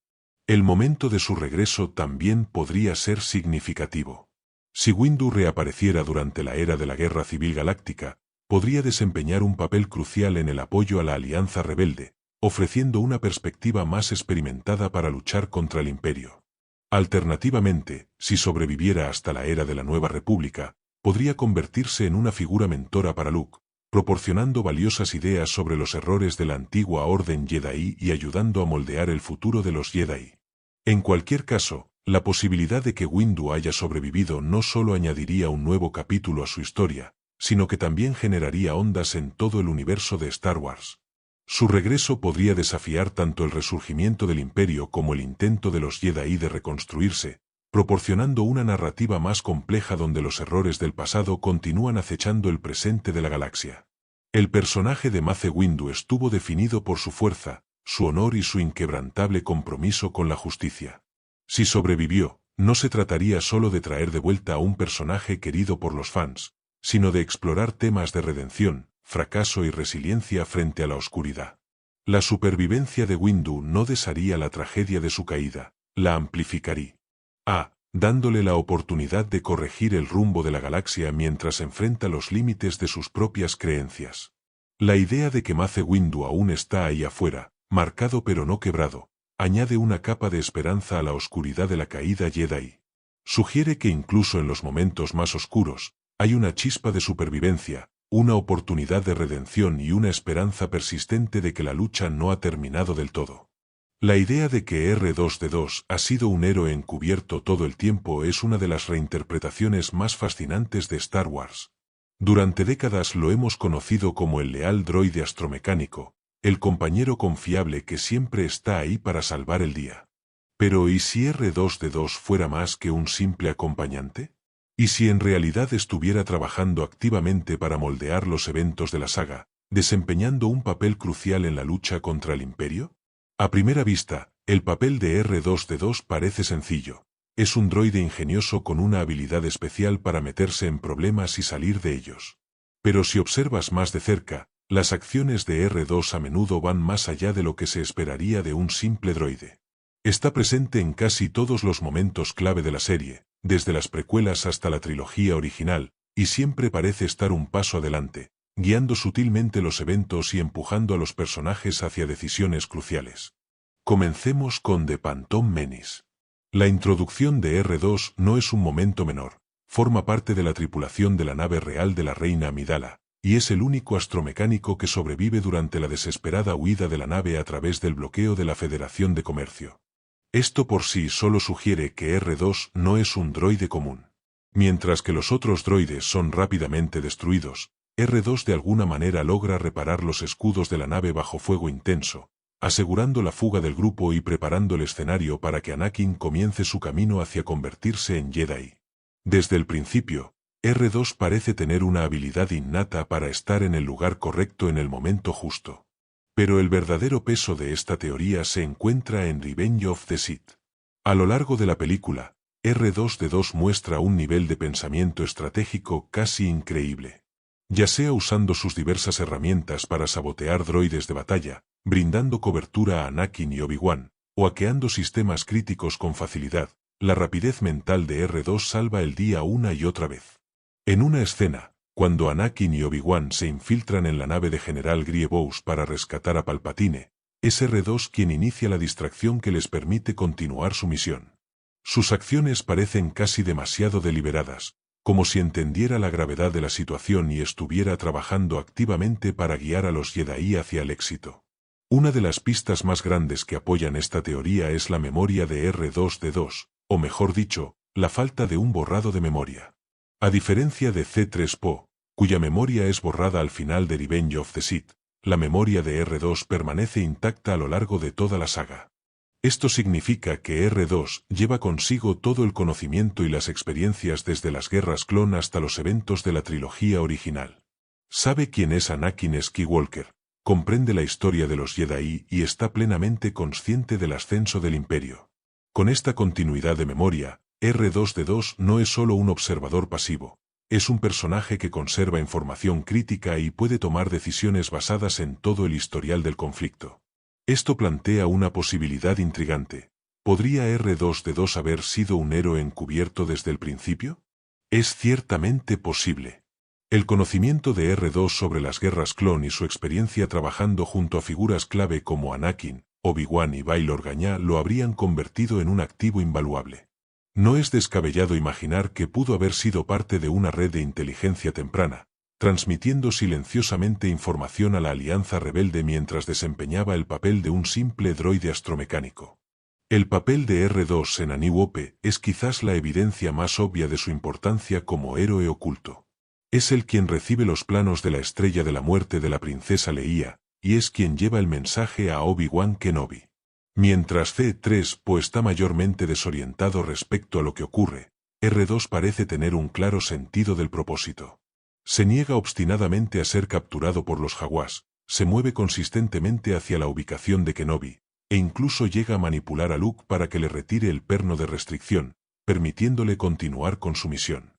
El momento de su regreso también podría ser significativo. Si Windu reapareciera durante la era de la Guerra Civil Galáctica, podría desempeñar un papel crucial en el apoyo a la Alianza Rebelde, ofreciendo una perspectiva más experimentada para luchar contra el Imperio. Alternativamente, si sobreviviera hasta la era de la Nueva República, podría convertirse en una figura mentora para Luke, proporcionando valiosas ideas sobre los errores de la antigua Orden Jedi y ayudando a moldear el futuro de los Jedi. En cualquier caso, la posibilidad de que Windu haya sobrevivido no solo añadiría un nuevo capítulo a su historia, sino que también generaría ondas en todo el universo de Star Wars. Su regreso podría desafiar tanto el resurgimiento del Imperio como el intento de los Jedi de reconstruirse, proporcionando una narrativa más compleja donde los errores del pasado continúan acechando el presente de la galaxia. El personaje de Mace Windu estuvo definido por su fuerza, su honor y su inquebrantable compromiso con la justicia. Si sobrevivió, no se trataría solo de traer de vuelta a un personaje querido por los fans, sino de explorar temas de redención, fracaso y resiliencia frente a la oscuridad. La supervivencia de Windu no desharía la tragedia de su caída, la amplificaría. Dándole la oportunidad de corregir el rumbo de la galaxia mientras enfrenta los límites de sus propias creencias. La idea de que Mace Windu aún está ahí afuera, marcado pero no quebrado, añade una capa de esperanza a la oscuridad de la caída Jedi. Sugiere que incluso en los momentos más oscuros, hay una chispa de supervivencia, una oportunidad de redención y una esperanza persistente de que la lucha no ha terminado del todo. La idea de que R2D2 ha sido un héroe encubierto todo el tiempo es una de las reinterpretaciones más fascinantes de Star Wars. Durante décadas lo hemos conocido como el leal droide astromecánico, el compañero confiable que siempre está ahí para salvar el día. Pero ¿y si R2D2 fuera más que un simple acompañante? ¿Y si en realidad estuviera trabajando activamente para moldear los eventos de la saga, desempeñando un papel crucial en la lucha contra el Imperio? A primera vista, el papel de R2D2 parece sencillo. Es un droide ingenioso con una habilidad especial para meterse en problemas y salir de ellos. Pero si observas más de cerca, las acciones de R2 a menudo van más allá de lo que se esperaría de un simple droide. Está presente en casi todos los momentos clave de la serie, desde las precuelas hasta la trilogía original, y siempre parece estar un paso adelante, guiando sutilmente los eventos y empujando a los personajes hacia decisiones cruciales. Comencemos con The Phantom Menace. La introducción de R2 no es un momento menor, forma parte de la tripulación de la nave real de la reina Amidala, y es el único astromecánico que sobrevive durante la desesperada huida de la nave a través del bloqueo de la Federación de Comercio. Esto por sí solo sugiere que R2 no es un droide común. Mientras que los otros droides son rápidamente destruidos, R2 de alguna manera logra reparar los escudos de la nave bajo fuego intenso, asegurando la fuga del grupo y preparando el escenario para que Anakin comience su camino hacia convertirse en Jedi. Desde el principio, R2 parece tener una habilidad innata para estar en el lugar correcto en el momento justo. Pero el verdadero peso de esta teoría se encuentra en Revenge of the Sith. A lo largo de la película, R2D2 muestra un nivel de pensamiento estratégico casi increíble. Ya sea usando sus diversas herramientas para sabotear droides de batalla, brindando cobertura a Anakin y Obi-Wan, o hackeando sistemas críticos con facilidad, la rapidez mental de R2 salva el día una y otra vez. En una escena, cuando Anakin y Obi-Wan se infiltran en la nave de General Grievous para rescatar a Palpatine, es R2 quien inicia la distracción que les permite continuar su misión. Sus acciones parecen casi demasiado deliberadas, como si entendiera la gravedad de la situación y estuviera trabajando activamente para guiar a los Jedi hacia el éxito. Una de las pistas más grandes que apoyan esta teoría es la memoria de R2D2, o mejor dicho, la falta de un borrado de memoria. A diferencia de C-3PO, cuya memoria es borrada al final de Revenge of the Sith, la memoria de R2 permanece intacta a lo largo de toda la saga. Esto significa que R2 lleva consigo todo el conocimiento y las experiencias desde las guerras clon hasta los eventos de la trilogía original. Sabe quién es Anakin Skywalker, comprende la historia de los Jedi y está plenamente consciente del ascenso del Imperio. Con esta continuidad de memoria, R2D2 no es solo un observador pasivo, es un personaje que conserva información crítica y puede tomar decisiones basadas en todo el historial del conflicto. Esto plantea una posibilidad intrigante. ¿Podría R2D2 haber sido un héroe encubierto desde el principio? Es ciertamente posible. El conocimiento de R2 sobre las guerras clon y su experiencia trabajando junto a figuras clave como Anakin, Obi-Wan y Bail Organa lo habrían convertido en un activo invaluable. No es descabellado imaginar que pudo haber sido parte de una red de inteligencia temprana, transmitiendo silenciosamente información a la Alianza Rebelde mientras desempeñaba el papel de un simple droide astromecánico. El papel de R2 en A New Hope es quizás la evidencia más obvia de su importancia como héroe oculto. Es el quien recibe los planos de la Estrella de la Muerte de la princesa Leia, y es quien lleva el mensaje a Obi-Wan Kenobi. Mientras C-3PO está mayormente desorientado respecto a lo que ocurre, R2 parece tener un claro sentido del propósito. Se niega obstinadamente a ser capturado por los jaguars, se mueve consistentemente hacia la ubicación de Kenobi, e incluso llega a manipular a Luke para que le retire el perno de restricción, permitiéndole continuar con su misión.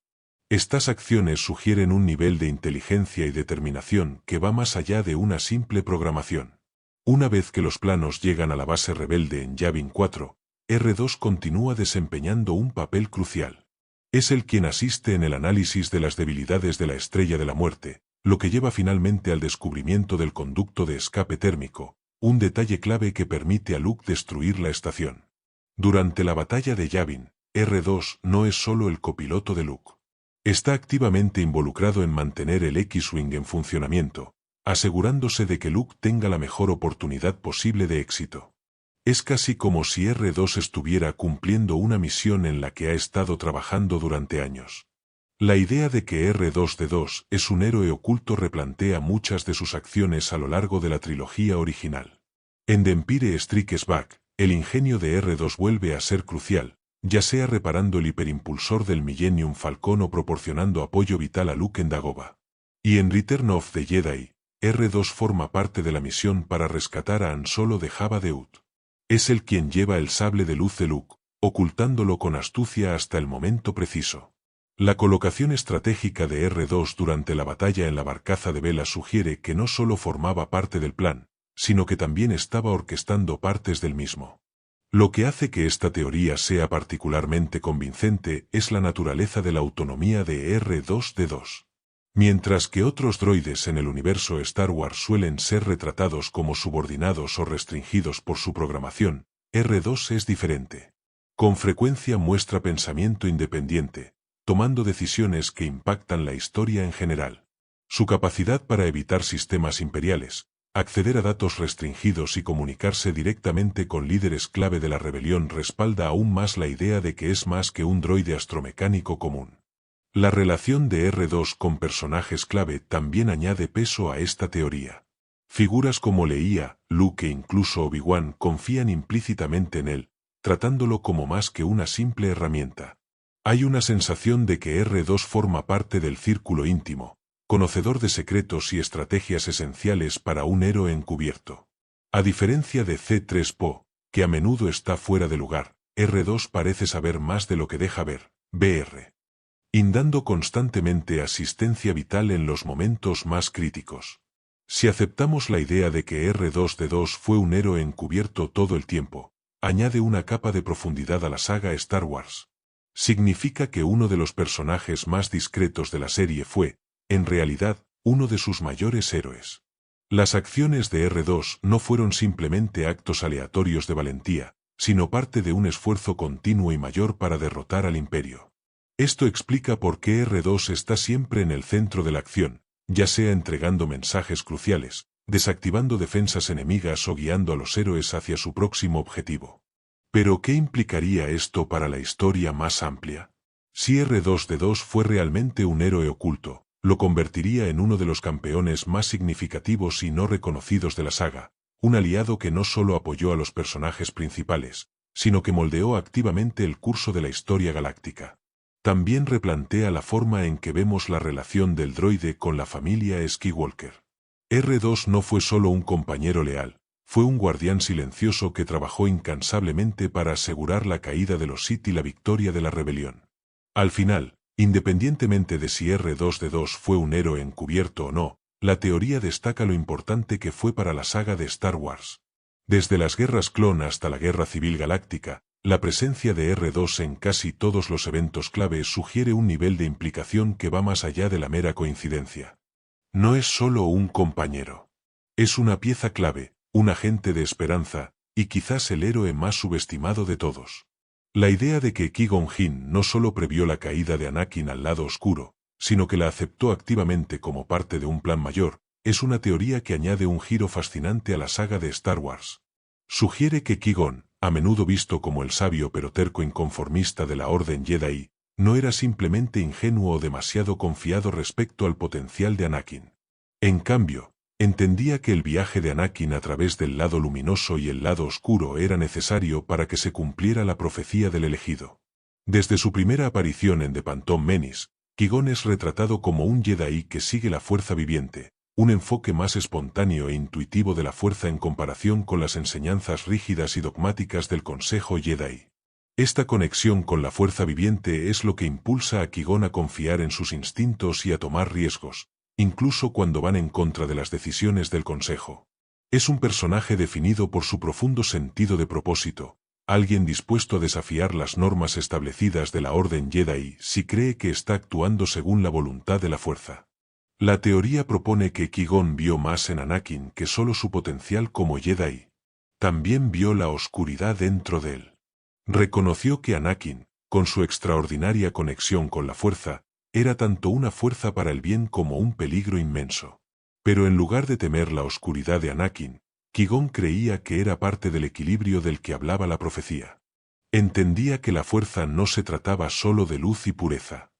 Estas acciones sugieren un nivel de inteligencia y determinación que va más allá de una simple programación. Una vez que los planos llegan a la base rebelde en Yavin 4, R2 continúa desempeñando un papel crucial. Es el quien asiste en el análisis de las debilidades de la Estrella de la Muerte, lo que lleva finalmente al descubrimiento del conducto de escape térmico, un detalle clave que permite a Luke destruir la estación. Durante la batalla de Yavin, R2 no es solo el copiloto de Luke. Está activamente involucrado en mantener el X-Wing en funcionamiento, asegurándose de que Luke tenga la mejor oportunidad posible de éxito. Es casi como si R2 estuviera cumpliendo una misión en la que ha estado trabajando durante años. La idea de que R2-D2 es un héroe oculto replantea muchas de sus acciones a lo largo de la trilogía original. En The Empire Strikes Back, el ingenio de R2 vuelve a ser crucial, ya sea reparando el hiperimpulsor del Millennium Falcon o proporcionando apoyo vital a Luke en Dagobah. Y en Return of the Jedi, R2 forma parte de la misión para rescatar a Han Solo de Jabba the Hutt. Es el quien lleva el sable de luz de Luke, ocultándolo con astucia hasta el momento preciso. La colocación estratégica de R2 durante la batalla en la barcaza de Bela sugiere que no solo formaba parte del plan, sino que también estaba orquestando partes del mismo. Lo que hace que esta teoría sea particularmente convincente es la naturaleza de la autonomía de R2-D2. Mientras que otros droides en el universo Star Wars suelen ser retratados como subordinados o restringidos por su programación, R2 es diferente. Con frecuencia muestra pensamiento independiente, tomando decisiones que impactan la historia en general. Su capacidad para evitar sistemas imperiales, acceder a datos restringidos y comunicarse directamente con líderes clave de la rebelión respalda aún más la idea de que es más que un droide astromecánico común. La relación de R2 con personajes clave también añade peso a esta teoría. Figuras como Leia, Luke e incluso Obi-Wan confían implícitamente en él, tratándolo como más que una simple herramienta. Hay una sensación de que R2 forma parte del círculo íntimo, conocedor de secretos y estrategias esenciales para un héroe encubierto. A diferencia de C-3PO, que a menudo está fuera de lugar, R2 parece saber más de lo que deja ver, Br. Dando constantemente asistencia vital en los momentos más críticos. Si aceptamos la idea de que R2-D2 fue un héroe encubierto todo el tiempo, añade una capa de profundidad a la saga Star Wars. Significa que uno de los personajes más discretos de la serie fue, en realidad, uno de sus mayores héroes. Las acciones de R2 no fueron simplemente actos aleatorios de valentía, sino parte de un esfuerzo continuo y mayor para derrotar al Imperio. Esto explica por qué R2 está siempre en el centro de la acción, ya sea entregando mensajes cruciales, desactivando defensas enemigas o guiando a los héroes hacia su próximo objetivo. Pero ¿qué implicaría esto para la historia más amplia? Si R2-D2 fue realmente un héroe oculto, lo convertiría en uno de los campeones más significativos y no reconocidos de la saga, un aliado que no solo apoyó a los personajes principales, sino que moldeó activamente el curso de la historia galáctica. También replantea la forma en que vemos la relación del droide con la familia Skywalker. R2 no fue solo un compañero leal, fue un guardián silencioso que trabajó incansablemente para asegurar la caída de los Sith y la victoria de la rebelión. Al final, independientemente de si R2-D2 fue un héroe encubierto o no, la teoría destaca lo importante que fue para la saga de Star Wars. Desde las guerras clon hasta la Guerra Civil Galáctica, La presencia de R2 en casi todos los eventos clave sugiere un nivel de implicación que va más allá de la mera coincidencia. No es solo un compañero. Es una pieza clave, un agente de esperanza, y quizás el héroe más subestimado de todos. La idea de que Qui-Gon Jinn no solo previó la caída de Anakin al lado oscuro, sino que la aceptó activamente como parte de un plan mayor, es una teoría que añade un giro fascinante a la saga de Star Wars. Sugiere que Qui-Gon, a menudo visto como el sabio pero terco inconformista de la Orden Jedi, no era simplemente ingenuo o demasiado confiado respecto al potencial de Anakin. En cambio, entendía que el viaje de Anakin a través del lado luminoso y el lado oscuro era necesario para que se cumpliera la profecía del elegido. Desde su primera aparición en The Phantom Menace, Qui-Gon es retratado como un Jedi que sigue la fuerza viviente, un enfoque más espontáneo e intuitivo de la fuerza en comparación con las enseñanzas rígidas y dogmáticas del Consejo Jedi. Esta conexión con la fuerza viviente es lo que impulsa a Qui-Gon a confiar en sus instintos y a tomar riesgos, incluso cuando van en contra de las decisiones del Consejo. Es un personaje definido por su profundo sentido de propósito, alguien dispuesto a desafiar las normas establecidas de la Orden Jedi si cree que está actuando según la voluntad de la fuerza. La teoría propone que Qui-Gon vio más en Anakin que solo su potencial como Jedi. También vio la oscuridad dentro de él. Reconoció que Anakin, con su extraordinaria conexión con la fuerza, era tanto una fuerza para el bien como un peligro inmenso. Pero en lugar de temer la oscuridad de Anakin, Qui-Gon creía que era parte del equilibrio del que hablaba la profecía. Entendía que la fuerza no se trataba solo de luz y pureza.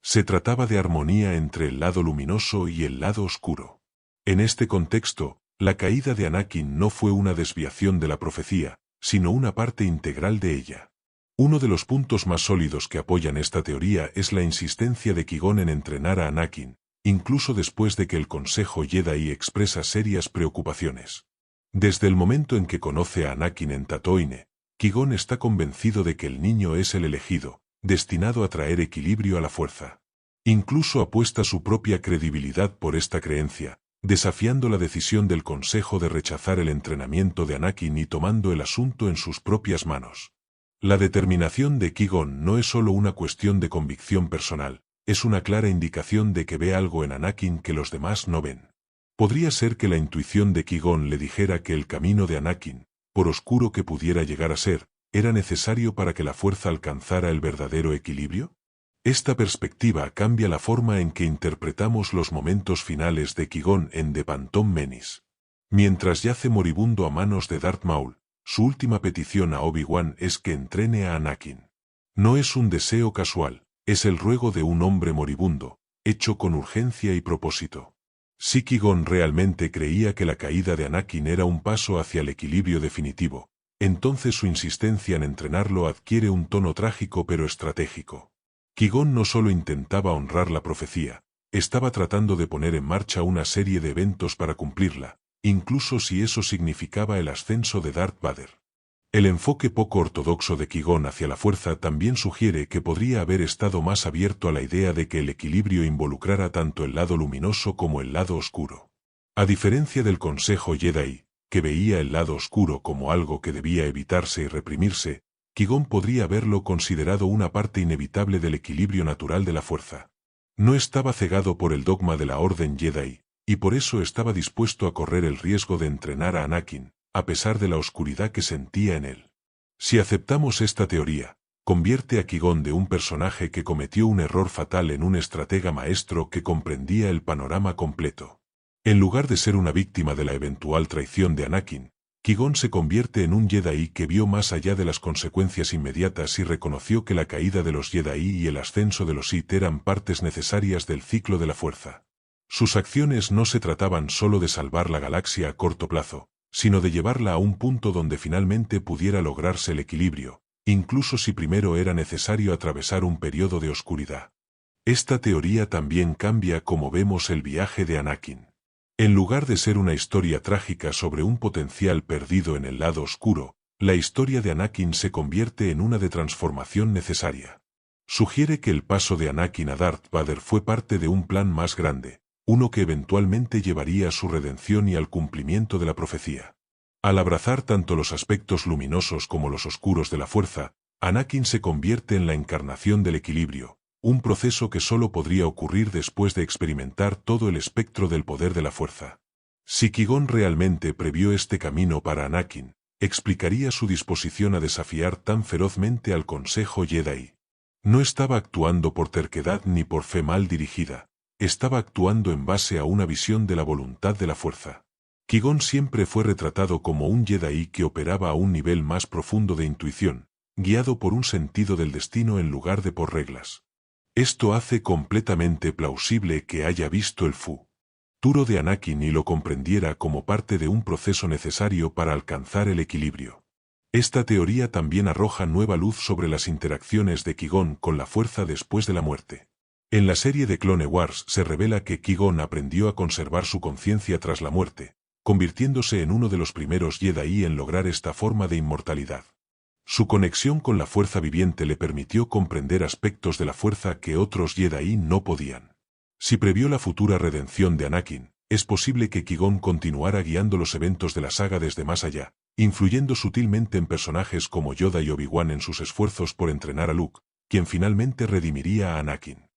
Se trataba de armonía entre el lado luminoso y el lado oscuro. En este contexto, la caída de Anakin no fue una desviación de la profecía, sino una parte integral de ella. Uno de los puntos más sólidos que apoyan esta teoría es la insistencia de Qui-Gon en entrenar a Anakin, incluso después de que el Consejo Jedi expresa serias preocupaciones. Desde el momento en que conoce a Anakin en Tatooine, Qui-Gon está convencido de que el niño es el elegido, destinado a traer equilibrio a la fuerza. Incluso apuesta su propia credibilidad por esta creencia, desafiando la decisión del Consejo de rechazar el entrenamiento de Anakin y tomando el asunto en sus propias manos. La determinación de Qui-Gon no es solo una cuestión de convicción personal, es una clara indicación de que ve algo en Anakin que los demás no ven. Podría ser que la intuición de Qui-Gon le dijera que el camino de Anakin, por oscuro que pudiera llegar a ser, ¿era necesario para que la fuerza alcanzara el verdadero equilibrio? Esta perspectiva cambia la forma en que interpretamos los momentos finales de Qui-Gon en The Phantom Menace. Mientras yace moribundo a manos de Darth Maul, su última petición a Obi-Wan es que entrene a Anakin. No es un deseo casual, es el ruego de un hombre moribundo, hecho con urgencia y propósito. Si Qui-Gon realmente creía que la caída de Anakin era un paso hacia el equilibrio definitivo, entonces su insistencia en entrenarlo adquiere un tono trágico pero estratégico. Qui-Gon no solo intentaba honrar la profecía, estaba tratando de poner en marcha una serie de eventos para cumplirla, incluso si eso significaba el ascenso de Darth Vader. El enfoque poco ortodoxo de Qui-Gon hacia la fuerza también sugiere que podría haber estado más abierto a la idea de que el equilibrio involucrara tanto el lado luminoso como el lado oscuro. A diferencia del Consejo Jedi, que veía el lado oscuro como algo que debía evitarse y reprimirse, Qui-Gon podría haberlo considerado una parte inevitable del equilibrio natural de la fuerza. No estaba cegado por el dogma de la Orden Jedi, y por eso estaba dispuesto a correr el riesgo de entrenar a Anakin, a pesar de la oscuridad que sentía en él. Si aceptamos esta teoría, convierte a Qui-Gon de un personaje que cometió un error fatal en un estratega maestro que comprendía el panorama completo. En lugar de ser una víctima de la eventual traición de Anakin, Qui-Gon se convierte en un Jedi que vio más allá de las consecuencias inmediatas y reconoció que la caída de los Jedi y el ascenso de los Sith eran partes necesarias del ciclo de la fuerza. Sus acciones no se trataban solo de salvar la galaxia a corto plazo, sino de llevarla a un punto donde finalmente pudiera lograrse el equilibrio, incluso si primero era necesario atravesar un periodo de oscuridad. Esta teoría también cambia cómo vemos el viaje de Anakin. En lugar de ser una historia trágica sobre un potencial perdido en el lado oscuro, la historia de Anakin se convierte en una de transformación necesaria. Sugiere que el paso de Anakin a Darth Vader fue parte de un plan más grande, uno que eventualmente llevaría a su redención y al cumplimiento de la profecía. Al abrazar tanto los aspectos luminosos como los oscuros de la fuerza, Anakin se convierte en la encarnación del equilibrio, un proceso que solo podría ocurrir después de experimentar todo el espectro del poder de la fuerza. Si Qui-Gon realmente previó este camino para Anakin, explicaría su disposición a desafiar tan ferozmente al Consejo Jedi. No estaba actuando por terquedad ni por fe mal dirigida, estaba actuando en base a una visión de la voluntad de la fuerza. Qui-Gon siempre fue retratado como un Jedi que operaba a un nivel más profundo de intuición, guiado por un sentido del destino en lugar de por reglas. Esto hace completamente plausible que haya visto el futuro de Anakin y lo comprendiera como parte de un proceso necesario para alcanzar el equilibrio. Esta teoría también arroja nueva luz sobre las interacciones de Qui-Gon con la fuerza después de la muerte. En la serie de Clone Wars se revela que Qui-Gon aprendió a conservar su conciencia tras la muerte, convirtiéndose en uno de los primeros Jedi en lograr esta forma de inmortalidad. Su conexión con la fuerza viviente le permitió comprender aspectos de la fuerza que otros Jedi no podían. Si previó la futura redención de Anakin, es posible que Qui-Gon continuara guiando los eventos de la saga desde más allá, influyendo sutilmente en personajes como Yoda y Obi-Wan en sus esfuerzos por entrenar a Luke, quien finalmente redimiría a Anakin.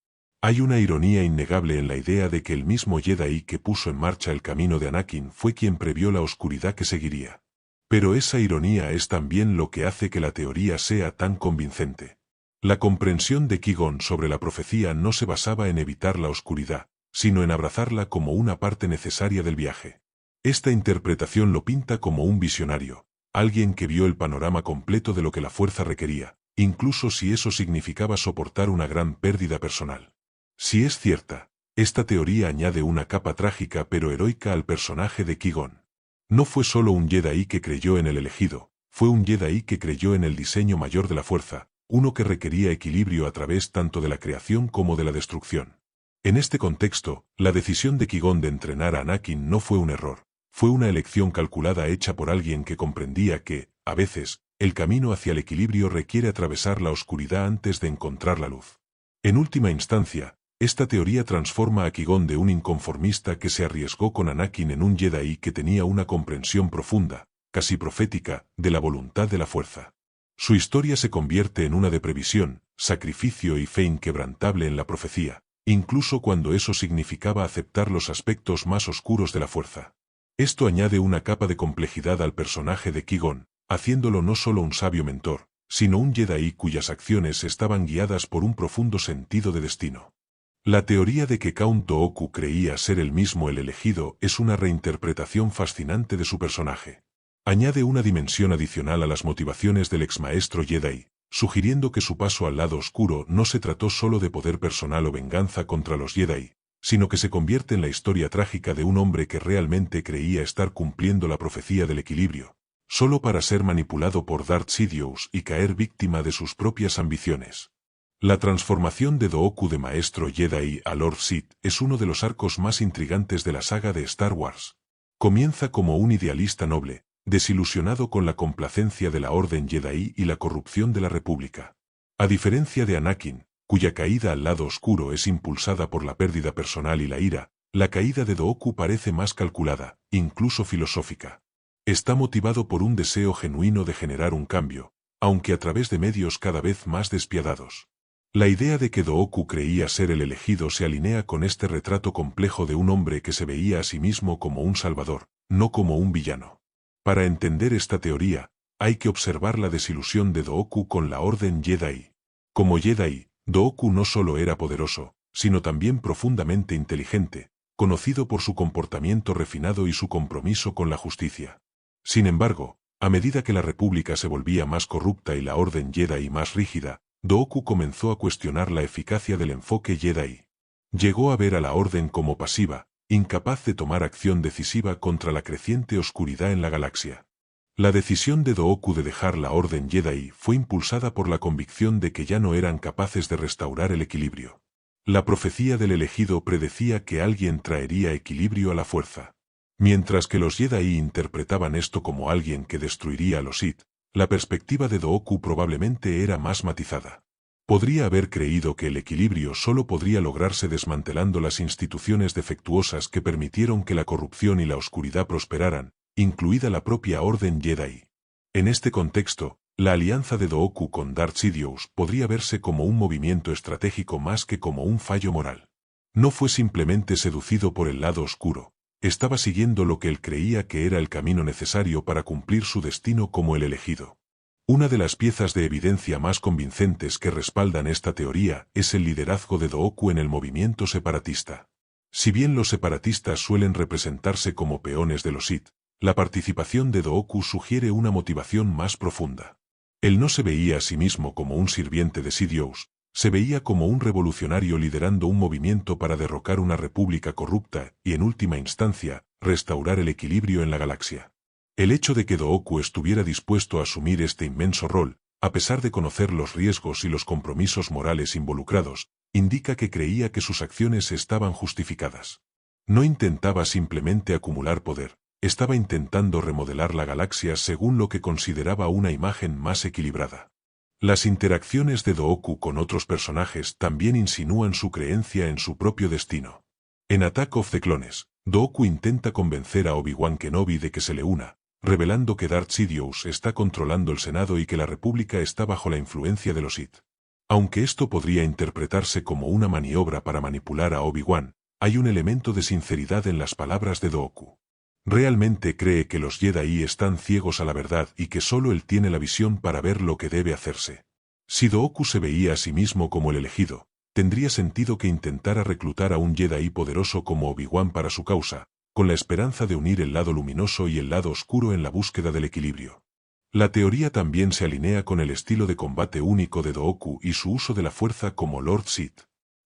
Hay una ironía innegable en la idea de que el mismo Jedi que puso en marcha el camino de Anakin fue quien previó la oscuridad que seguiría. Pero esa ironía es también lo que hace que la teoría sea tan convincente. La comprensión de Qui-Gon sobre la profecía no se basaba en evitar la oscuridad, sino en abrazarla como una parte necesaria del viaje. Esta interpretación lo pinta como un visionario, alguien que vio el panorama completo de lo que la fuerza requería, incluso si eso significaba soportar una gran pérdida personal. Si es cierta, esta teoría añade una capa trágica pero heroica al personaje de Qui-Gon. No fue solo un Jedi que creyó en el elegido, fue un Jedi que creyó en el diseño mayor de la fuerza, uno que requería equilibrio a través tanto de la creación como de la destrucción. En este contexto, la decisión de Qui-Gon de entrenar a Anakin no fue un error, fue una elección calculada hecha por alguien que comprendía que, a veces, el camino hacia el equilibrio requiere atravesar la oscuridad antes de encontrar la luz. En última instancia, esta teoría transforma a Qui-Gon de un inconformista que se arriesgó con Anakin en un Jedi que tenía una comprensión profunda, casi profética, de la voluntad de la fuerza. Su historia se convierte en una de previsión, sacrificio y fe inquebrantable en la profecía, incluso cuando eso significaba aceptar los aspectos más oscuros de la fuerza. Esto añade una capa de complejidad al personaje de Qui-Gon, haciéndolo no solo un sabio mentor, sino un Jedi cuyas acciones estaban guiadas por un profundo sentido de destino. La teoría de que Count Dooku creía ser él mismo el elegido es una reinterpretación fascinante de su personaje. Añade una dimensión adicional a las motivaciones del exmaestro Jedi, sugiriendo que su paso al lado oscuro no se trató solo de poder personal o venganza contra los Jedi, sino que se convierte en la historia trágica de un hombre que realmente creía estar cumpliendo la profecía del equilibrio, solo para ser manipulado por Darth Sidious y caer víctima de sus propias ambiciones. La transformación de Dooku de maestro Jedi a Lord Sith es uno de los arcos más intrigantes de la saga de Star Wars. Comienza como un idealista noble, desilusionado con la complacencia de la Orden Jedi y la corrupción de la República. A diferencia de Anakin, cuya caída al lado oscuro es impulsada por la pérdida personal y la ira, la caída de Dooku parece más calculada, incluso filosófica. Está motivado por un deseo genuino de generar un cambio, aunque a través de medios cada vez más despiadados. La idea de que Dooku creía ser el elegido se alinea con este retrato complejo de un hombre que se veía a sí mismo como un salvador, no como un villano. Para entender esta teoría, hay que observar la desilusión de Dooku con la Orden Jedi. Como Jedi, Dooku no solo era poderoso, sino también profundamente inteligente, conocido por su comportamiento refinado y su compromiso con la justicia. Sin embargo, a medida que la República se volvía más corrupta y la Orden Jedi más rígida, Dooku comenzó a cuestionar la eficacia del enfoque Jedi. Llegó a ver a la Orden como pasiva, incapaz de tomar acción decisiva contra la creciente oscuridad en la galaxia. La decisión de Dooku de dejar la Orden Jedi fue impulsada por la convicción de que ya no eran capaces de restaurar el equilibrio. La profecía del elegido predecía que alguien traería equilibrio a la fuerza. Mientras que los Jedi interpretaban esto como alguien que destruiría a los Sith, la perspectiva de Dooku probablemente era más matizada. Podría haber creído que el equilibrio solo podría lograrse desmantelando las instituciones defectuosas que permitieron que la corrupción y la oscuridad prosperaran, incluida la propia Orden Jedi. En este contexto, la alianza de Dooku con Darth Sidious podría verse como un movimiento estratégico más que como un fallo moral. No fue simplemente seducido por el lado oscuro, estaba siguiendo lo que él creía que era el camino necesario para cumplir su destino como el elegido. Una de las piezas de evidencia más convincentes que respaldan esta teoría es el liderazgo de Dooku en el movimiento separatista. Si bien los separatistas suelen representarse como peones de los Sith, la participación de Dooku sugiere una motivación más profunda. Él no se veía a sí mismo como un sirviente de Sidious, se veía como un revolucionario liderando un movimiento para derrocar una república corrupta y, en última instancia, restaurar el equilibrio en la galaxia. El hecho de que Dooku estuviera dispuesto a asumir este inmenso rol, a pesar de conocer los riesgos y los compromisos morales involucrados, indica que creía que sus acciones estaban justificadas. No intentaba simplemente acumular poder, estaba intentando remodelar la galaxia según lo que consideraba una imagen más equilibrada. Las interacciones de Dooku con otros personajes también insinúan su creencia en su propio destino. En Attack of the Clones, Dooku intenta convencer a Obi-Wan Kenobi de que se le una, revelando que Darth Sidious está controlando el Senado y que la República está bajo la influencia de los Sith. Aunque esto podría interpretarse como una maniobra para manipular a Obi-Wan, hay un elemento de sinceridad en las palabras de Dooku. Realmente cree que los Jedi están ciegos a la verdad y que solo él tiene la visión para ver lo que debe hacerse. Si Dooku se veía a sí mismo como el elegido, tendría sentido que intentara reclutar a un Jedi poderoso como Obi-Wan para su causa, con la esperanza de unir el lado luminoso y el lado oscuro en la búsqueda del equilibrio. La teoría también se alinea con el estilo de combate único de Dooku y su uso de la fuerza como Lord Sith.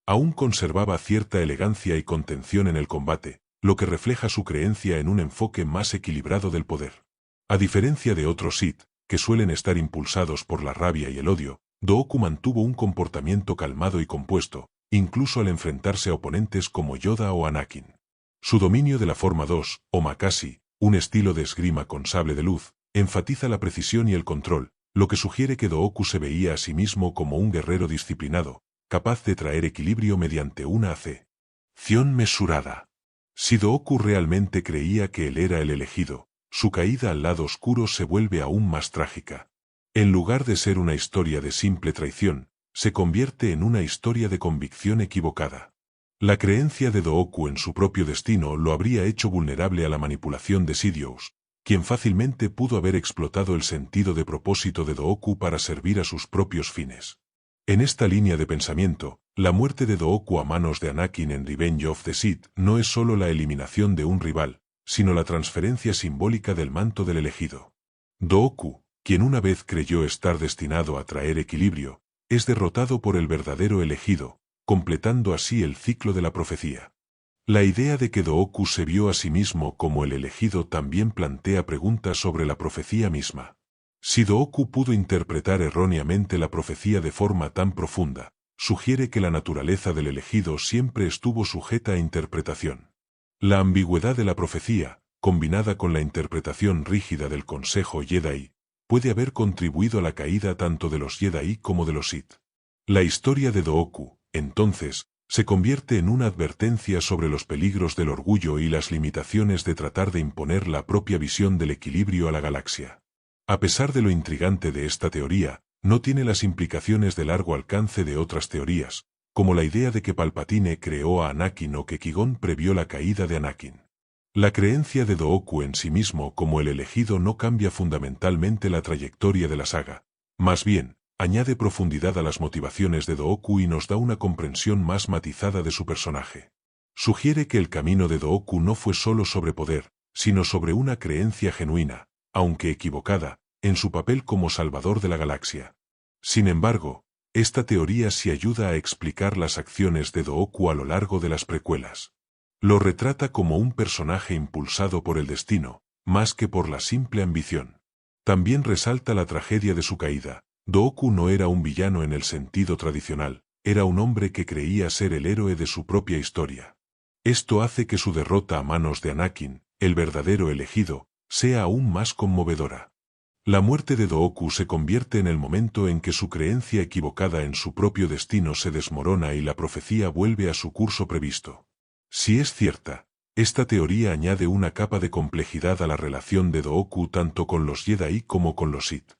Aún conservaba cierta elegancia y contención en el combate, lo que refleja su creencia en un enfoque más equilibrado del poder. A diferencia de otros Sith, que suelen estar impulsados por la rabia y el odio, Dooku mantuvo un comportamiento calmado y compuesto, incluso al enfrentarse a oponentes como Yoda o Anakin. Su dominio de la forma 2, o Makasi, un estilo de esgrima con sable de luz, enfatiza la precisión y el control, lo que sugiere que Dooku se veía a sí mismo como un guerrero disciplinado, capaz de traer equilibrio mediante una acción mesurada. Si Dooku realmente creía que él era el elegido, su caída al lado oscuro se vuelve aún más trágica. En lugar de ser una historia de simple traición, se convierte en una historia de convicción equivocada. La creencia de Dooku en su propio destino lo habría hecho vulnerable a la manipulación de Sidious, quien fácilmente pudo haber explotado el sentido de propósito de Dooku para servir a sus propios fines. En esta línea de pensamiento, la muerte de Dooku a manos de Anakin en Revenge of the Sith no es solo la eliminación de un rival, sino la transferencia simbólica del manto del elegido. Dooku, quien una vez creyó estar destinado a traer equilibrio, es derrotado por el verdadero elegido, completando así el ciclo de la profecía. La idea de que Dooku se vio a sí mismo como el elegido también plantea preguntas sobre la profecía misma. Si Dooku pudo interpretar erróneamente la profecía de forma tan profunda, sugiere que la naturaleza del elegido siempre estuvo sujeta a interpretación. La ambigüedad de la profecía, combinada con la interpretación rígida del Consejo Jedi, puede haber contribuido a la caída tanto de los Jedi como de los Sith. La historia de Dooku, entonces, se convierte en una advertencia sobre los peligros del orgullo y las limitaciones de tratar de imponer la propia visión del equilibrio a la galaxia. A pesar de lo intrigante de esta teoría, no tiene las implicaciones de largo alcance de otras teorías, como la idea de que Palpatine creó a Anakin o que Qui-Gon previó la caída de Anakin. La creencia de Dooku en sí mismo como el elegido no cambia fundamentalmente la trayectoria de la saga, más bien, añade profundidad a las motivaciones de Dooku y nos da una comprensión más matizada de su personaje. Sugiere que el camino de Dooku no fue solo sobre poder, sino sobre una creencia genuina, aunque equivocada, en su papel como salvador de la galaxia. Sin embargo, esta teoría sí ayuda a explicar las acciones de Dooku a lo largo de las precuelas. Lo retrata como un personaje impulsado por el destino, más que por la simple ambición. También resalta la tragedia de su caída. Dooku no era un villano en el sentido tradicional, era un hombre que creía ser el héroe de su propia historia. Esto hace que su derrota a manos de Anakin, el verdadero elegido, sea aún más conmovedora. La muerte de Dooku se convierte en el momento en que su creencia equivocada en su propio destino se desmorona y la profecía vuelve a su curso previsto. Si es cierta, Esta teoría añade una capa de complejidad a la relación de Dooku tanto con los Jedi como con los Sith.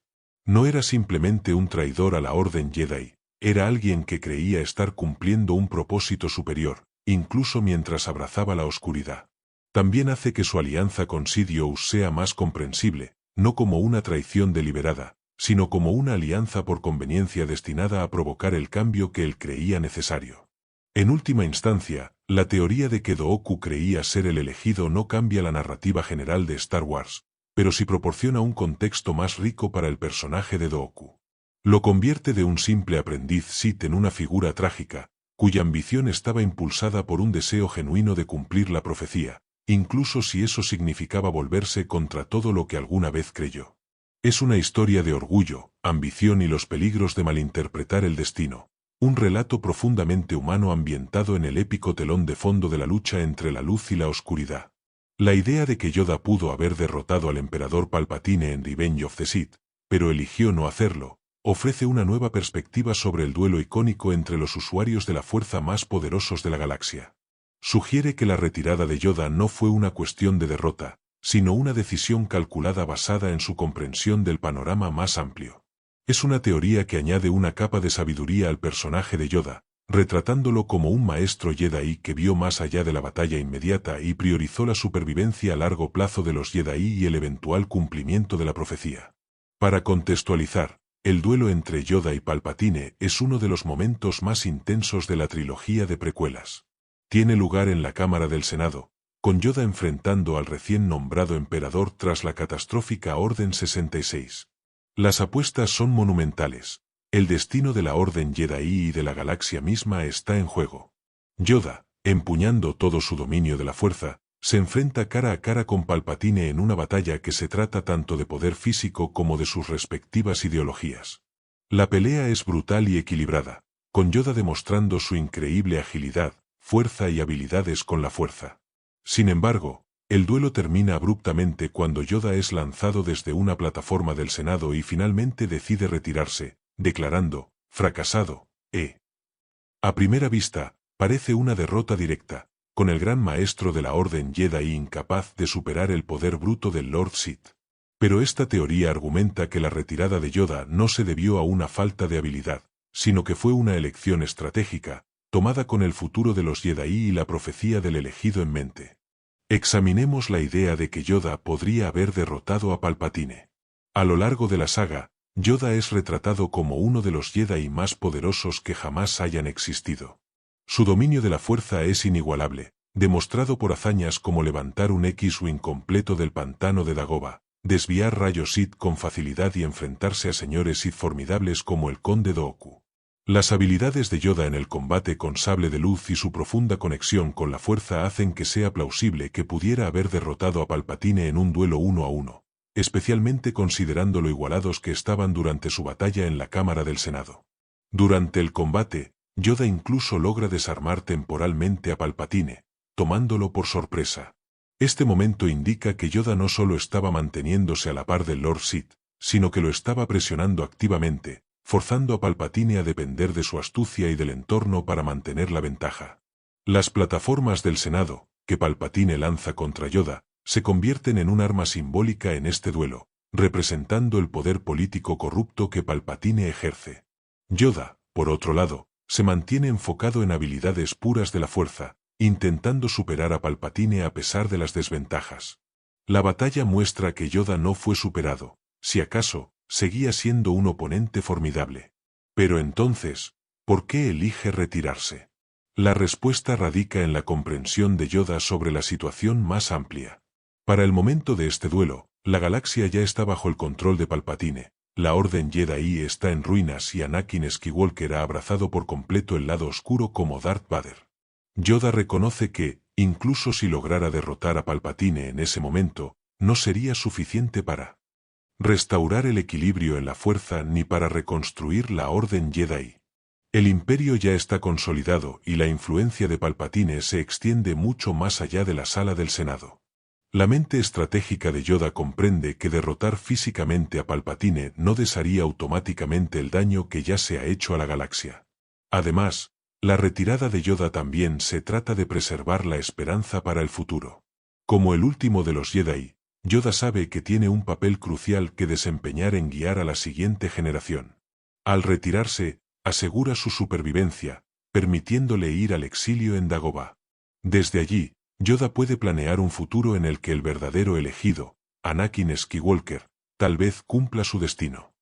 No era simplemente un traidor a la Orden Jedi, era alguien que creía estar cumpliendo un propósito superior, incluso mientras abrazaba la oscuridad. También hace que su alianza con Sidious sea más comprensible, no como una traición deliberada, sino como una alianza por conveniencia destinada a provocar el cambio que él creía necesario. En última instancia, la teoría de que Dooku creía ser el elegido no cambia la narrativa general de Star Wars, pero sí proporciona un contexto más rico para el personaje de Dooku. Lo convierte de un simple aprendiz Sith en una figura trágica, cuya ambición estaba impulsada por un deseo genuino de cumplir la profecía, incluso si eso significaba volverse contra todo lo que alguna vez creyó. Es una historia de orgullo, ambición y los peligros de malinterpretar el destino. Un relato profundamente humano ambientado en el épico telón de fondo de la lucha entre la luz y la oscuridad. La idea de que Yoda pudo haber derrotado al emperador Palpatine en Revenge of the Sith, pero eligió no hacerlo, ofrece una nueva perspectiva sobre el duelo icónico entre los usuarios de la fuerza más poderosos de la galaxia. Sugiere que la retirada de Yoda no fue una cuestión de derrota, sino una decisión calculada basada en su comprensión del panorama más amplio. Es una teoría que añade una capa de sabiduría al personaje de Yoda, retratándolo como un maestro Jedi que vio más allá de la batalla inmediata y priorizó la supervivencia a largo plazo de los Jedi y el eventual cumplimiento de la profecía. Para contextualizar, el duelo entre Yoda y Palpatine es uno de los momentos más intensos de la trilogía de precuelas. Tiene lugar en la Cámara del Senado, con Yoda enfrentando al recién nombrado emperador tras la catastrófica Orden 66. Las apuestas son monumentales. El destino de la Orden Jedi y de la galaxia misma está en juego. Yoda, empuñando todo su dominio de la fuerza, se enfrenta cara a cara con Palpatine en una batalla que se trata tanto de poder físico como de sus respectivas ideologías. La pelea es brutal y equilibrada, con Yoda demostrando su increíble agilidad, fuerza y habilidades con la fuerza. Sin embargo, el duelo termina abruptamente cuando Yoda es lanzado desde una plataforma del Senado y finalmente decide retirarse, declarando, fracasado, A primera vista, parece una derrota directa, con el gran maestro de la Orden Jedi incapaz de superar el poder bruto del Lord Sith. Pero esta teoría argumenta que la retirada de Yoda no se debió a una falta de habilidad, sino que fue una elección estratégica, tomada con el futuro de los Jedi y la profecía del elegido en mente. Examinemos la idea de que Yoda podría haber derrotado a Palpatine. A lo largo de la saga, Yoda es retratado como uno de los Jedi más poderosos que jamás hayan existido. Su dominio de la fuerza es inigualable, demostrado por hazañas como levantar un X-Wing completo del pantano de Dagobah, desviar rayos Sith con facilidad y enfrentarse a señores Sith formidables como el Conde Dooku. Las habilidades de Yoda en el combate con sable de luz y su profunda conexión con la fuerza hacen que sea plausible que pudiera haber derrotado a Palpatine en un duelo 1 a 1, especialmente considerando lo igualados que estaban durante su batalla en la Cámara del Senado. Durante el combate, Yoda incluso logra desarmar temporalmente a Palpatine, tomándolo por sorpresa. Este momento indica que Yoda no solo estaba manteniéndose a la par del Lord Sith, sino que lo estaba presionando activamente, forzando a Palpatine a depender de su astucia y del entorno para mantener la ventaja. Las plataformas del Senado, que Palpatine lanza contra Yoda, se convierten en un arma simbólica en este duelo, representando el poder político corrupto que Palpatine ejerce. Yoda, por otro lado, se mantiene enfocado en habilidades puras de la fuerza, intentando superar a Palpatine a pesar de las desventajas. La batalla muestra que Yoda no fue superado, si acaso, seguía siendo un oponente formidable. Pero entonces, ¿por qué elige retirarse? La respuesta radica en la comprensión de Yoda sobre la situación más amplia. Para el momento de este duelo, la galaxia ya está bajo el control de Palpatine, la Orden Jedi está en ruinas y Anakin Skywalker ha abrazado por completo el lado oscuro como Darth Vader. Yoda reconoce que, incluso si lograra derrotar a Palpatine en ese momento, no sería suficiente para restaurar el equilibrio en la fuerza ni para reconstruir la Orden Jedi. El imperio ya está consolidado y la influencia de Palpatine se extiende mucho más allá de la sala del Senado. La mente estratégica de Yoda comprende que derrotar físicamente a Palpatine no desharía automáticamente el daño que ya se ha hecho a la galaxia. Además, La retirada de Yoda también se trata de preservar la esperanza para el futuro. Como el último de los Jedi, Yoda sabe que tiene un papel crucial que desempeñar en guiar a la siguiente generación. Al retirarse, asegura su supervivencia, permitiéndole ir al exilio en Dagobah. Desde allí, Yoda puede planear un futuro en el que el verdadero elegido, Anakin Skywalker, tal vez cumpla su destino.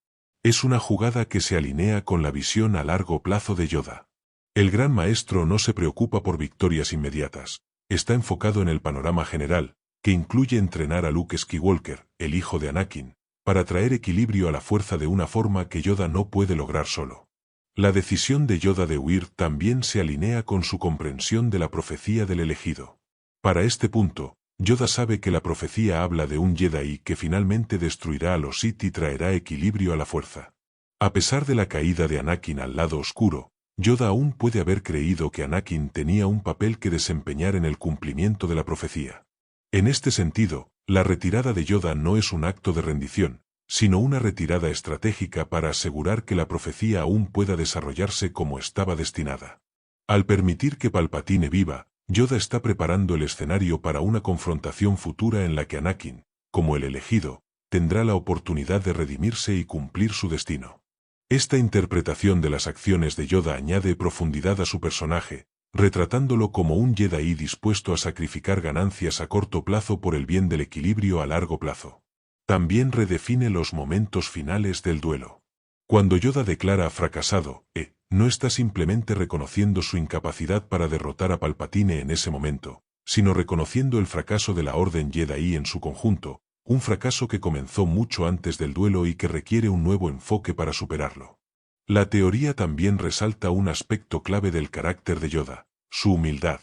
Es una jugada que se alinea con la visión a largo plazo de Yoda. El gran maestro no se preocupa por victorias inmediatas, está enfocado en el panorama general, que incluye entrenar a Luke Skywalker, el hijo de Anakin, para traer equilibrio a la fuerza de una forma que Yoda no puede lograr solo. La decisión de Yoda de huir también se alinea con su comprensión de la profecía del elegido. Para este punto, Yoda sabe que la profecía habla de un Jedi que finalmente destruirá a los Sith y traerá equilibrio a la fuerza. A pesar de la caída de Anakin al lado oscuro, Yoda aún puede haber creído que Anakin tenía un papel que desempeñar en el cumplimiento de la profecía. En este sentido, la retirada de Yoda no es un acto de rendición, sino una retirada estratégica para asegurar que la profecía aún pueda desarrollarse como estaba destinada. Al permitir que Palpatine viva, Yoda está preparando el escenario para una confrontación futura en la que Anakin, como el elegido, tendrá la oportunidad de redimirse y cumplir su destino. Esta interpretación de las acciones de Yoda añade profundidad a su personaje, retratándolo como un Jedi dispuesto a sacrificar ganancias a corto plazo por el bien del equilibrio a largo plazo. También redefine los momentos finales del duelo. Cuando Yoda declara fracasado, no está simplemente reconociendo su incapacidad para derrotar a Palpatine en ese momento, sino reconociendo el fracaso de la Orden Jedi en su conjunto, un fracaso que comenzó mucho antes del duelo y que requiere un nuevo enfoque para superarlo. La teoría también resalta un aspecto clave del carácter de Yoda, su humildad.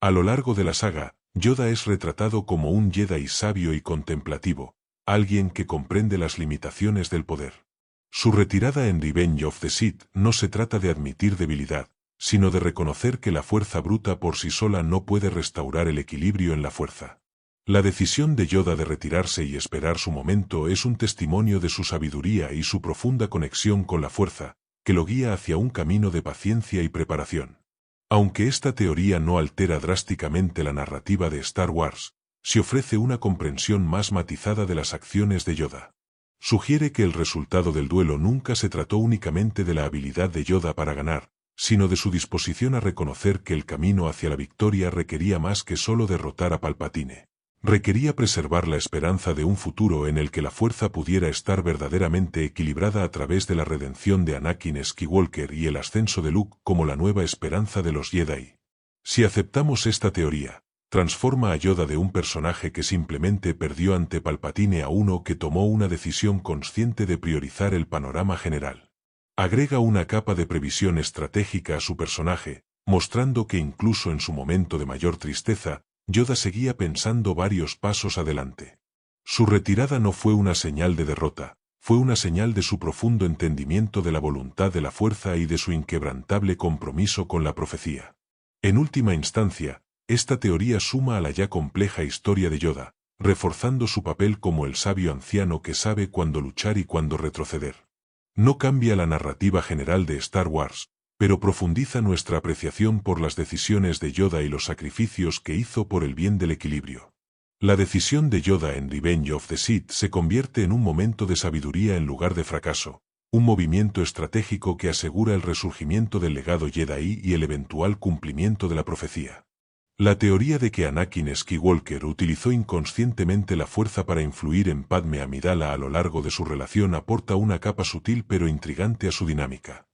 A lo largo de la saga, Yoda es retratado como un Jedi sabio y contemplativo, alguien que comprende las limitaciones del poder. Su retirada en Revenge of the Sith no se trata de admitir debilidad, sino de reconocer que la fuerza bruta por sí sola no puede restaurar el equilibrio en la fuerza. La decisión de Yoda de retirarse y esperar su momento es un testimonio de su sabiduría y su profunda conexión con la fuerza, que lo guía hacia un camino de paciencia y preparación. Aunque esta teoría no altera drásticamente la narrativa de Star Wars, se ofrece una comprensión más matizada de las acciones de Yoda. Sugiere que el resultado del duelo nunca se trató únicamente de la habilidad de Yoda para ganar, sino de su disposición a reconocer que el camino hacia la victoria requería más que solo derrotar a Palpatine. Requería preservar la esperanza de un futuro en el que la fuerza pudiera estar verdaderamente equilibrada a través de la redención de Anakin Skywalker y el ascenso de Luke como la nueva esperanza de los Jedi. Si aceptamos esta teoría, transforma a Yoda de un personaje que simplemente perdió ante Palpatine a uno que tomó una decisión consciente de priorizar el panorama general. Agrega una capa de previsión estratégica a su personaje, mostrando que incluso en su momento de mayor tristeza, Yoda seguía pensando varios pasos adelante. Su retirada no fue una señal de derrota, fue una señal de su profundo entendimiento de la voluntad de la fuerza y de su inquebrantable compromiso con la profecía. En última instancia, esta teoría suma a la ya compleja historia de Yoda, reforzando su papel como el sabio anciano que sabe cuándo luchar y cuándo retroceder. No cambia la narrativa general de Star Wars, pero profundiza nuestra apreciación por las decisiones de Yoda y los sacrificios que hizo por el bien del equilibrio. La decisión de Yoda en Revenge of the Sith se convierte en un momento de sabiduría en lugar de fracaso, un movimiento estratégico que asegura el resurgimiento del legado Jedi y el eventual cumplimiento de la profecía. La teoría de que Anakin Skywalker utilizó inconscientemente la fuerza para influir en Padme Amidala a lo largo de su relación aporta una capa sutil pero intrigante a su dinámica.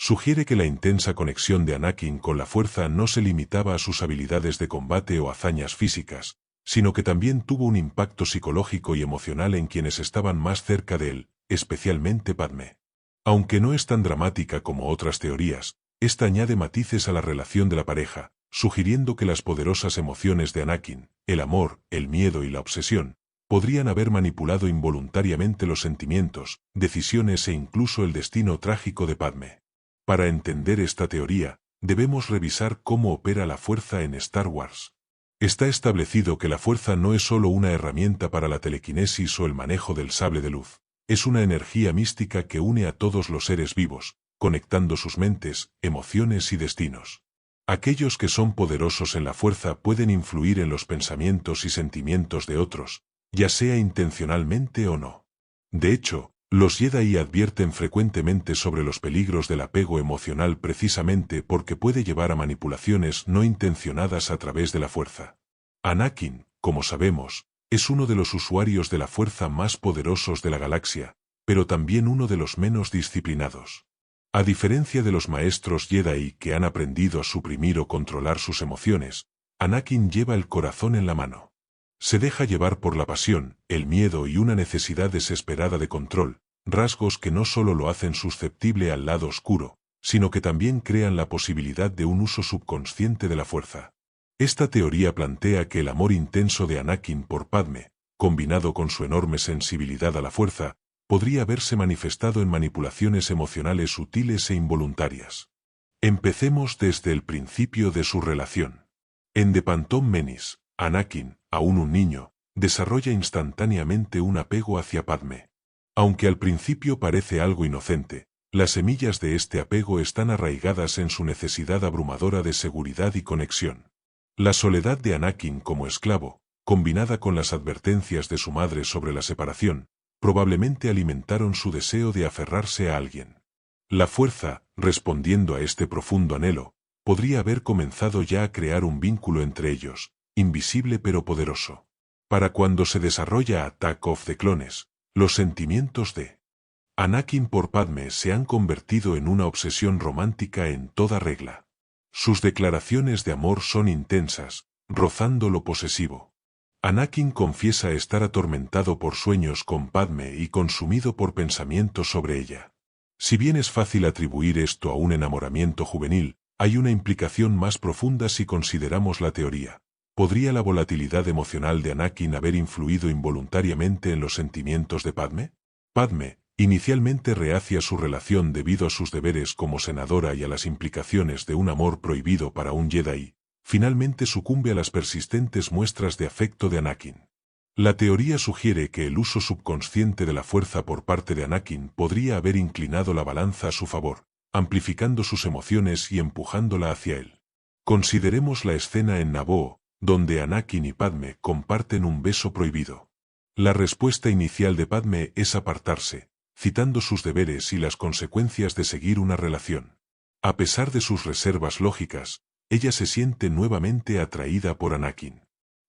Sugiere que la intensa conexión de Anakin con la fuerza no se limitaba a sus habilidades de combate o hazañas físicas, sino que también tuvo un impacto psicológico y emocional en quienes estaban más cerca de él, especialmente Padme. Aunque no es tan dramática como otras teorías, esta añade matices a la relación de la pareja, sugiriendo que las poderosas emociones de Anakin, el amor, el miedo y la obsesión, podrían haber manipulado involuntariamente los sentimientos, decisiones e incluso el destino trágico de Padme. Para entender esta teoría, debemos revisar cómo opera la fuerza en Star Wars. Está establecido que la fuerza no es solo una herramienta para la telequinesis o el manejo del sable de luz, es una energía mística que une a todos los seres vivos, conectando sus mentes, emociones y destinos. Aquellos que son poderosos en la fuerza pueden influir en los pensamientos y sentimientos de otros, ya sea intencionalmente o no. De hecho, los Jedi advierten frecuentemente sobre los peligros del apego emocional precisamente porque puede llevar a manipulaciones no intencionadas a través de la fuerza. Anakin, como sabemos, es uno de los usuarios de la fuerza más poderosos de la galaxia, pero también uno de los menos disciplinados. A diferencia de los maestros Jedi que han aprendido a suprimir o controlar sus emociones, Anakin lleva el corazón en la mano. Se deja llevar por la pasión, el miedo y una necesidad desesperada de control, rasgos que no solo lo hacen susceptible al lado oscuro, sino que también crean la posibilidad de un uso subconsciente de la fuerza. Esta teoría plantea que el amor intenso de Anakin por Padme, combinado con su enorme sensibilidad a la fuerza, podría haberse manifestado en manipulaciones emocionales sutiles e involuntarias. Empecemos desde el principio de su relación. En The Phantom Menace, Anakin, aún un niño, desarrolla instantáneamente un apego hacia Padme. Aunque al principio parece algo inocente, las semillas de este apego están arraigadas en su necesidad abrumadora de seguridad y conexión. La soledad de Anakin como esclavo, combinada con las advertencias de su madre sobre la separación, probablemente alimentaron su deseo de aferrarse a alguien. La fuerza, respondiendo a este profundo anhelo, podría haber comenzado ya a crear un vínculo entre ellos, invisible pero poderoso. Para cuando se desarrolla Attack of the Clones, los sentimientos de Anakin por Padme se han convertido en una obsesión romántica en toda regla. Sus declaraciones de amor son intensas, rozando lo posesivo. Anakin confiesa estar atormentado por sueños con Padme y consumido por pensamientos sobre ella. Si bien es fácil atribuir esto a un enamoramiento juvenil, hay una implicación más profunda si consideramos la teoría. ¿Podría la volatilidad emocional de Anakin haber influido involuntariamente en los sentimientos de Padme? Padme, inicialmente reacia a su relación debido a sus deberes como senadora y a las implicaciones de un amor prohibido para un Jedi, finalmente sucumbe a las persistentes muestras de afecto de Anakin. La teoría sugiere que el uso subconsciente de la fuerza por parte de Anakin podría haber inclinado la balanza a su favor, amplificando sus emociones y empujándola hacia él. Consideremos la escena en Naboo, donde Anakin y Padme comparten un beso prohibido. La respuesta inicial de Padme es apartarse, citando sus deberes y las consecuencias de seguir una relación. A pesar de sus reservas lógicas, ella se siente nuevamente atraída por Anakin.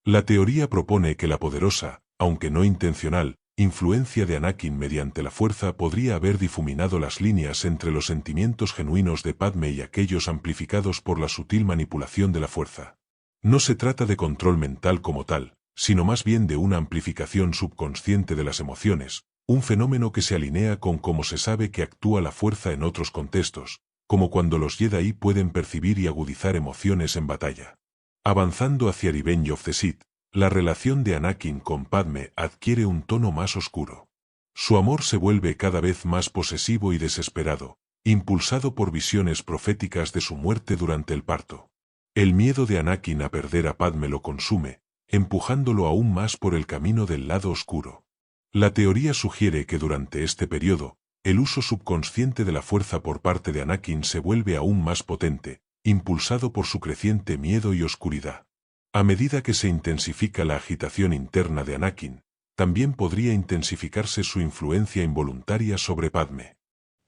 La teoría propone que la poderosa, aunque no intencional, influencia de Anakin mediante la fuerza podría haber difuminado las líneas entre los sentimientos genuinos de Padme y aquellos amplificados por la sutil manipulación de la fuerza. No se trata de control mental como tal, sino más bien de una amplificación subconsciente de las emociones, un fenómeno que se alinea con cómo se sabe que actúa la fuerza en otros contextos, como cuando los Jedi pueden percibir y agudizar emociones en batalla. Avanzando hacia Revenge of the Sith, la relación de Anakin con Padme adquiere un tono más oscuro. Su amor se vuelve cada vez más posesivo y desesperado, impulsado por visiones proféticas de su muerte durante el parto. El miedo de Anakin a perder a Padme lo consume, empujándolo aún más por el camino del lado oscuro. La teoría sugiere que durante este periodo, el uso subconsciente de la fuerza por parte de Anakin se vuelve aún más potente, impulsado por su creciente miedo y oscuridad. A medida que se intensifica la agitación interna de Anakin, también podría intensificarse su influencia involuntaria sobre Padme.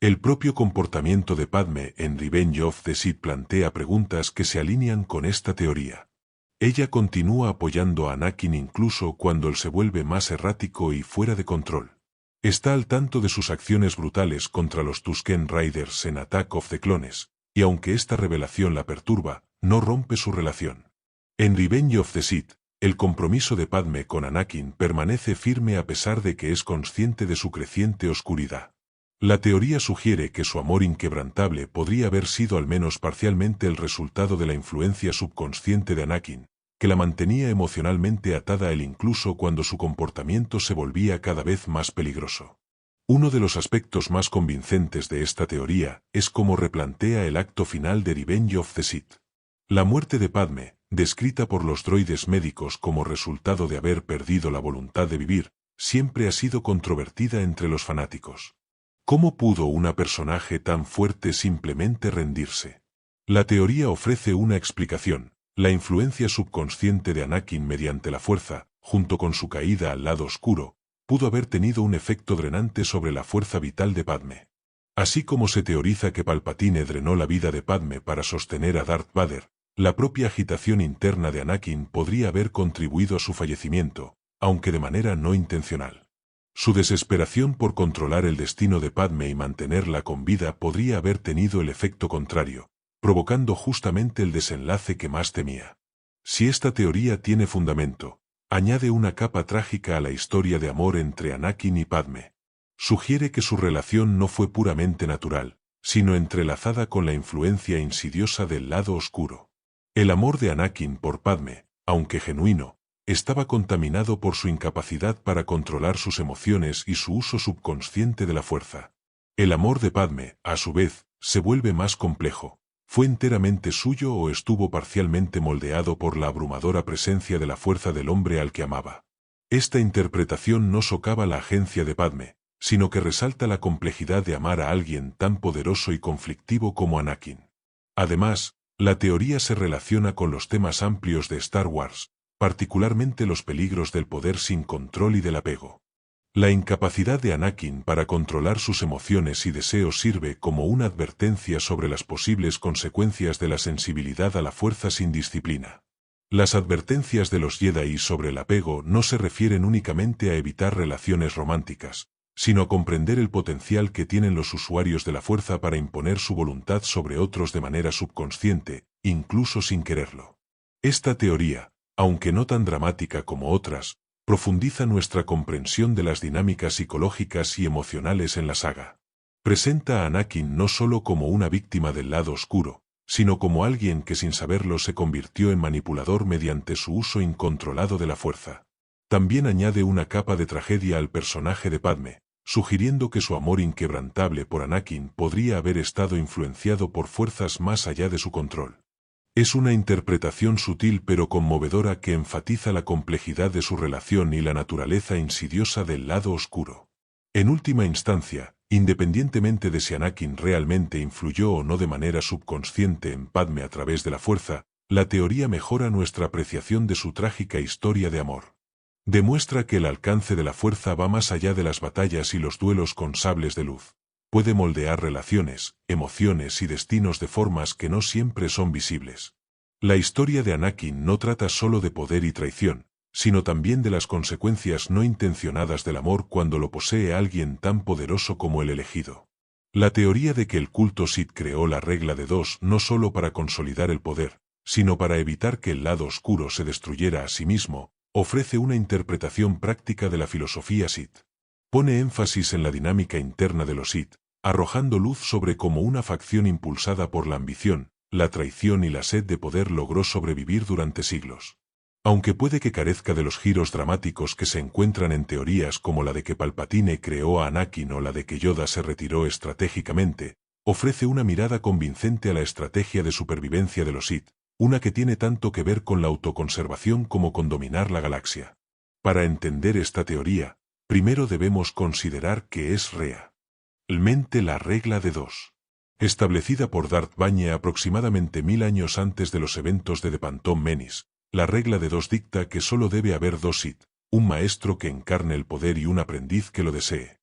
El propio comportamiento de Padme en Revenge of the Sith plantea preguntas que se alinean con esta teoría. Ella continúa apoyando a Anakin incluso cuando él se vuelve más errático y fuera de control. Está al tanto de sus acciones brutales contra los Tusken Raiders en Attack of the Clones, y aunque esta revelación la perturba, no rompe su relación. En Revenge of the Sith, el compromiso de Padme con Anakin permanece firme a pesar de que es consciente de su creciente oscuridad. La teoría sugiere que su amor inquebrantable podría haber sido al menos parcialmente el resultado de la influencia subconsciente de Anakin, que la mantenía emocionalmente atada a él incluso cuando su comportamiento se volvía cada vez más peligroso. Uno de los aspectos más convincentes de esta teoría es cómo replantea el acto final de Revenge of the Sith. La muerte de Padme, descrita por los droides médicos como resultado de haber perdido la voluntad de vivir, siempre ha sido controvertida entre los fanáticos. ¿Cómo pudo una personaje tan fuerte simplemente rendirse? La teoría ofrece una explicación: la influencia subconsciente de Anakin mediante la fuerza, junto con su caída al lado oscuro, pudo haber tenido un efecto drenante sobre la fuerza vital de Padme. Así como se teoriza que Palpatine drenó la vida de Padme para sostener a Darth Vader, la propia agitación interna de Anakin podría haber contribuido a su fallecimiento, aunque de manera no intencional. Su desesperación por controlar el destino de Padme y mantenerla con vida podría haber tenido el efecto contrario, provocando justamente el desenlace que más temía. Si esta teoría tiene fundamento, añade una capa trágica a la historia de amor entre Anakin y Padme. Sugiere que su relación no fue puramente natural, sino entrelazada con la influencia insidiosa del lado oscuro. El amor de Anakin por Padme, aunque genuino, estaba contaminado por su incapacidad para controlar sus emociones y su uso subconsciente de la fuerza. El amor de Padme, a su vez, se vuelve más complejo. ¿Fue enteramente suyo o estuvo parcialmente moldeado por la abrumadora presencia de la fuerza del hombre al que amaba? Esta interpretación no socava la agencia de Padme, sino que resalta la complejidad de amar a alguien tan poderoso y conflictivo como Anakin. Además, la teoría se relaciona con los temas amplios de Star Wars, particularmente los peligros del poder sin control y del apego. La incapacidad de Anakin para controlar sus emociones y deseos sirve como una advertencia sobre las posibles consecuencias de la sensibilidad a la fuerza sin disciplina. Las advertencias de los Jedi sobre el apego no se refieren únicamente a evitar relaciones románticas, sino a comprender el potencial que tienen los usuarios de la fuerza para imponer su voluntad sobre otros de manera subconsciente, incluso sin quererlo. Esta teoría, aunque no tan dramática como otras, profundiza nuestra comprensión de las dinámicas psicológicas y emocionales en la saga. Presenta a Anakin no solo como una víctima del lado oscuro, sino como alguien que sin saberlo se convirtió en manipulador mediante su uso incontrolado de la fuerza. También añade una capa de tragedia al personaje de Padme, sugiriendo que su amor inquebrantable por Anakin podría haber estado influenciado por fuerzas más allá de su control. Es una interpretación sutil pero conmovedora que enfatiza la complejidad de su relación y la naturaleza insidiosa del lado oscuro. En última instancia, independientemente de si Anakin realmente influyó o no de manera subconsciente en Padme a través de la fuerza, la teoría mejora nuestra apreciación de su trágica historia de amor. Demuestra que el alcance de la fuerza va más allá de las batallas y los duelos con sables de luz. Puede moldear relaciones, emociones y destinos de formas que no siempre son visibles. La historia de Anakin no trata solo de poder y traición, sino también de las consecuencias no intencionadas del amor cuando lo posee alguien tan poderoso como el elegido. La teoría de que el culto Sith creó la regla de dos no solo para consolidar el poder, sino para evitar que el lado oscuro se destruyera a sí mismo, ofrece una interpretación práctica de la filosofía Sith. Pone énfasis en la dinámica interna de los Sith, arrojando luz sobre cómo una facción impulsada por la ambición, la traición y la sed de poder logró sobrevivir durante siglos. Aunque puede que carezca de los giros dramáticos que se encuentran en teorías como la de que Palpatine creó a Anakin o la de que Yoda se retiró estratégicamente, ofrece una mirada convincente a la estrategia de supervivencia de los Sith, una que tiene tanto que ver con la autoconservación como con dominar la galaxia. Para entender esta teoría, primero debemos considerar que es realmente la regla de dos. Establecida por Darth Bane aproximadamente 1000 años antes de los eventos de The Phantom Menace, la regla de dos dicta que solo debe haber dos Sith, un maestro que encarne el poder y un aprendiz que lo desee.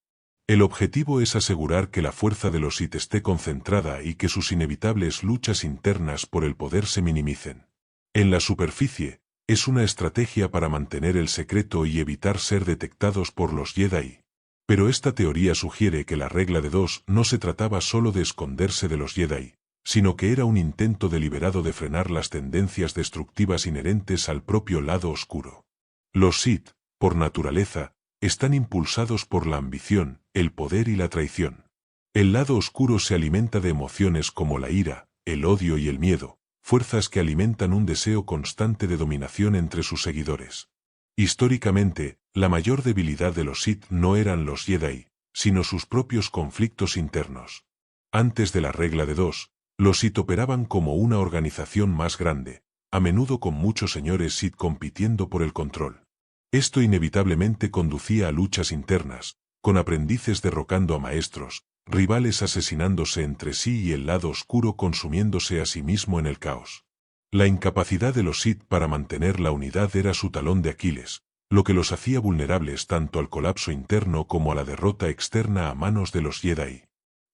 El objetivo es asegurar que la fuerza de los Sith esté concentrada y que sus inevitables luchas internas por el poder se minimicen. En la superficie, es una estrategia para mantener el secreto y evitar ser detectados por los Jedi. Pero esta teoría sugiere que la regla de dos no se trataba solo de esconderse de los Jedi, sino que era un intento deliberado de frenar las tendencias destructivas inherentes al propio lado oscuro. Los Sith, por naturaleza, están impulsados por la ambición, el poder y la traición. El lado oscuro se alimenta de emociones como la ira, el odio y el miedo, fuerzas que alimentan un deseo constante de dominación entre sus seguidores. Históricamente, la mayor debilidad de los Sith no eran los Jedi, sino sus propios conflictos internos. Antes de la regla de dos, los Sith operaban como una organización más grande, a menudo con muchos señores Sith compitiendo por el control. Esto inevitablemente conducía a luchas internas, con aprendices derrocando a maestros, rivales asesinándose entre sí y el lado oscuro consumiéndose a sí mismo en el caos. La incapacidad de los Sith para mantener la unidad era su talón de Aquiles, lo que los hacía vulnerables tanto al colapso interno como a la derrota externa a manos de los Jedi.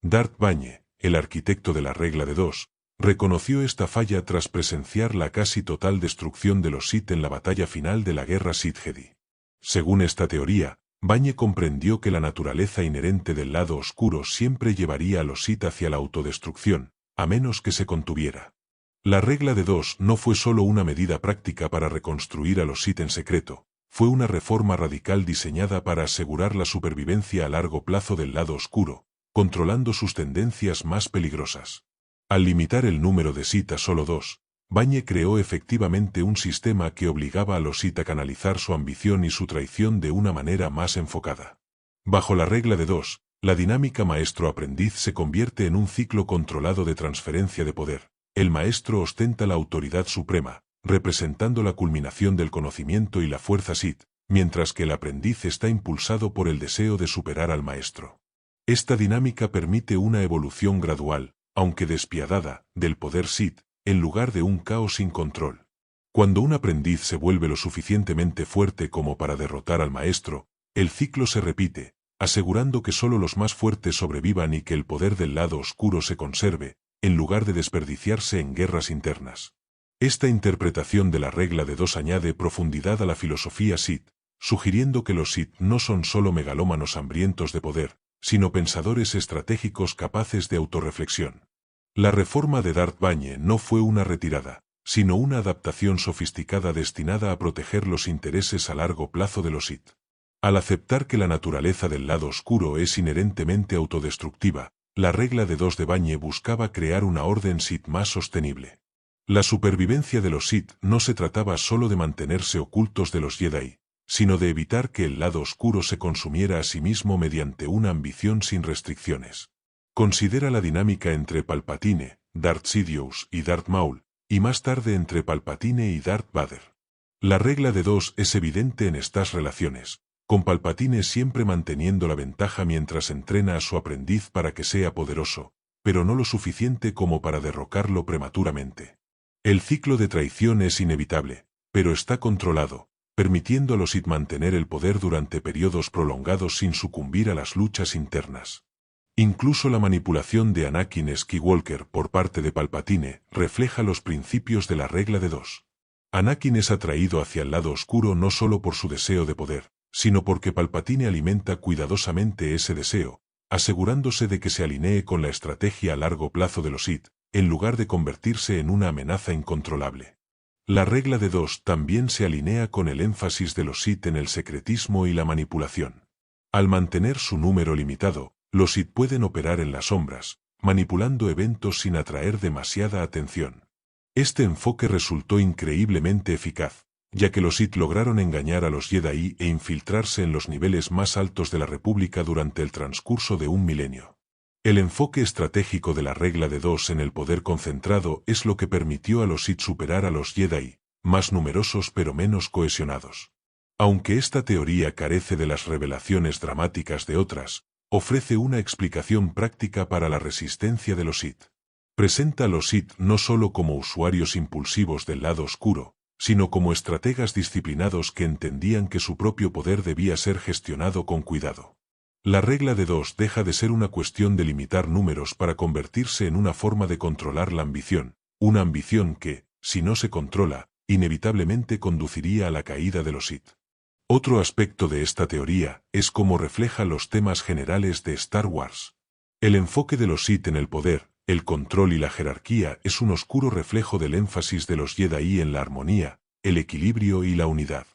Darth Bane, el arquitecto de la regla de dos, reconoció esta falla tras presenciar la casi total destrucción de los Sith en la batalla final de la Guerra Sith-Jedi. Según esta teoría, Bane comprendió que la naturaleza inherente del lado oscuro siempre llevaría a los Sith hacia la autodestrucción, a menos que se contuviera. La regla de dos no fue solo una medida práctica para reconstruir a los Sith en secreto, fue una reforma radical diseñada para asegurar la supervivencia a largo plazo del lado oscuro, controlando sus tendencias más peligrosas. Al limitar el número de Sith a solo 2, Bane creó efectivamente un sistema que obligaba a los Sith a canalizar su ambición y su traición de una manera más enfocada. Bajo la regla de 2, la dinámica maestro-aprendiz se convierte en un ciclo controlado de transferencia de poder. El maestro ostenta la autoridad suprema, representando la culminación del conocimiento y la fuerza Sith, mientras que el aprendiz está impulsado por el deseo de superar al maestro. Esta dinámica permite una evolución gradual, aunque despiadada, del poder Sith, en lugar de un caos sin control. Cuando un aprendiz se vuelve lo suficientemente fuerte como para derrotar al maestro, el ciclo se repite, asegurando que solo los más fuertes sobrevivan y que el poder del lado oscuro se conserve, en lugar de desperdiciarse en guerras internas. Esta interpretación de la regla de dos añade profundidad a la filosofía Sith, sugiriendo que los Sith no son solo megalómanos hambrientos de poder, sino pensadores estratégicos capaces de autorreflexión. La reforma de Darth Bane no fue una retirada, sino una adaptación sofisticada destinada a proteger los intereses a largo plazo de los Sith. Al aceptar que la naturaleza del lado oscuro es inherentemente autodestructiva, la regla de dos de Bane buscaba crear una orden Sith más sostenible. La supervivencia de los Sith no se trataba solo de mantenerse ocultos de los Jedi, sino de evitar que el lado oscuro se consumiera a sí mismo mediante una ambición sin restricciones. Considera la dinámica entre Palpatine, Darth Sidious y Darth Maul, y más tarde entre Palpatine y Darth Vader. La regla de dos es evidente en estas relaciones, con Palpatine siempre manteniendo la ventaja mientras entrena a su aprendiz para que sea poderoso, pero no lo suficiente como para derrocarlo prematuramente. El ciclo de traición es inevitable, pero está controlado, permitiendo a los Sith mantener el poder durante periodos prolongados sin sucumbir a las luchas internas. Incluso la manipulación de Anakin Skywalker por parte de Palpatine refleja los principios de la regla de dos. Anakin es atraído hacia el lado oscuro no solo por su deseo de poder, sino porque Palpatine alimenta cuidadosamente ese deseo, asegurándose de que se alinee con la estrategia a largo plazo de los Sith, en lugar de convertirse en una amenaza incontrolable. La regla de dos también se alinea con el énfasis de los Sith en el secretismo y la manipulación. Al mantener su número limitado, los Sith pueden operar en las sombras, manipulando eventos sin atraer demasiada atención. Este enfoque resultó increíblemente eficaz, ya que los Sith lograron engañar a los Jedi e infiltrarse en los niveles más altos de la República durante el transcurso de un milenio. El enfoque estratégico de la regla de dos en el poder concentrado es lo que permitió a los Sith superar a los Jedi, más numerosos pero menos cohesionados. Aunque esta teoría carece de las revelaciones dramáticas de otras, ofrece una explicación práctica para la resistencia de los Sith. Presenta a los Sith no solo como usuarios impulsivos del lado oscuro, sino como estrategas disciplinados que entendían que su propio poder debía ser gestionado con cuidado. La regla de dos deja de ser una cuestión de limitar números para convertirse en una forma de controlar la ambición, una ambición que, si no se controla, inevitablemente conduciría a la caída de los Sith. Otro aspecto de esta teoría es cómo refleja los temas generales de Star Wars. El enfoque de los Sith en el poder, el control y la jerarquía es un oscuro reflejo del énfasis de los Jedi en la armonía, el equilibrio y la unidad.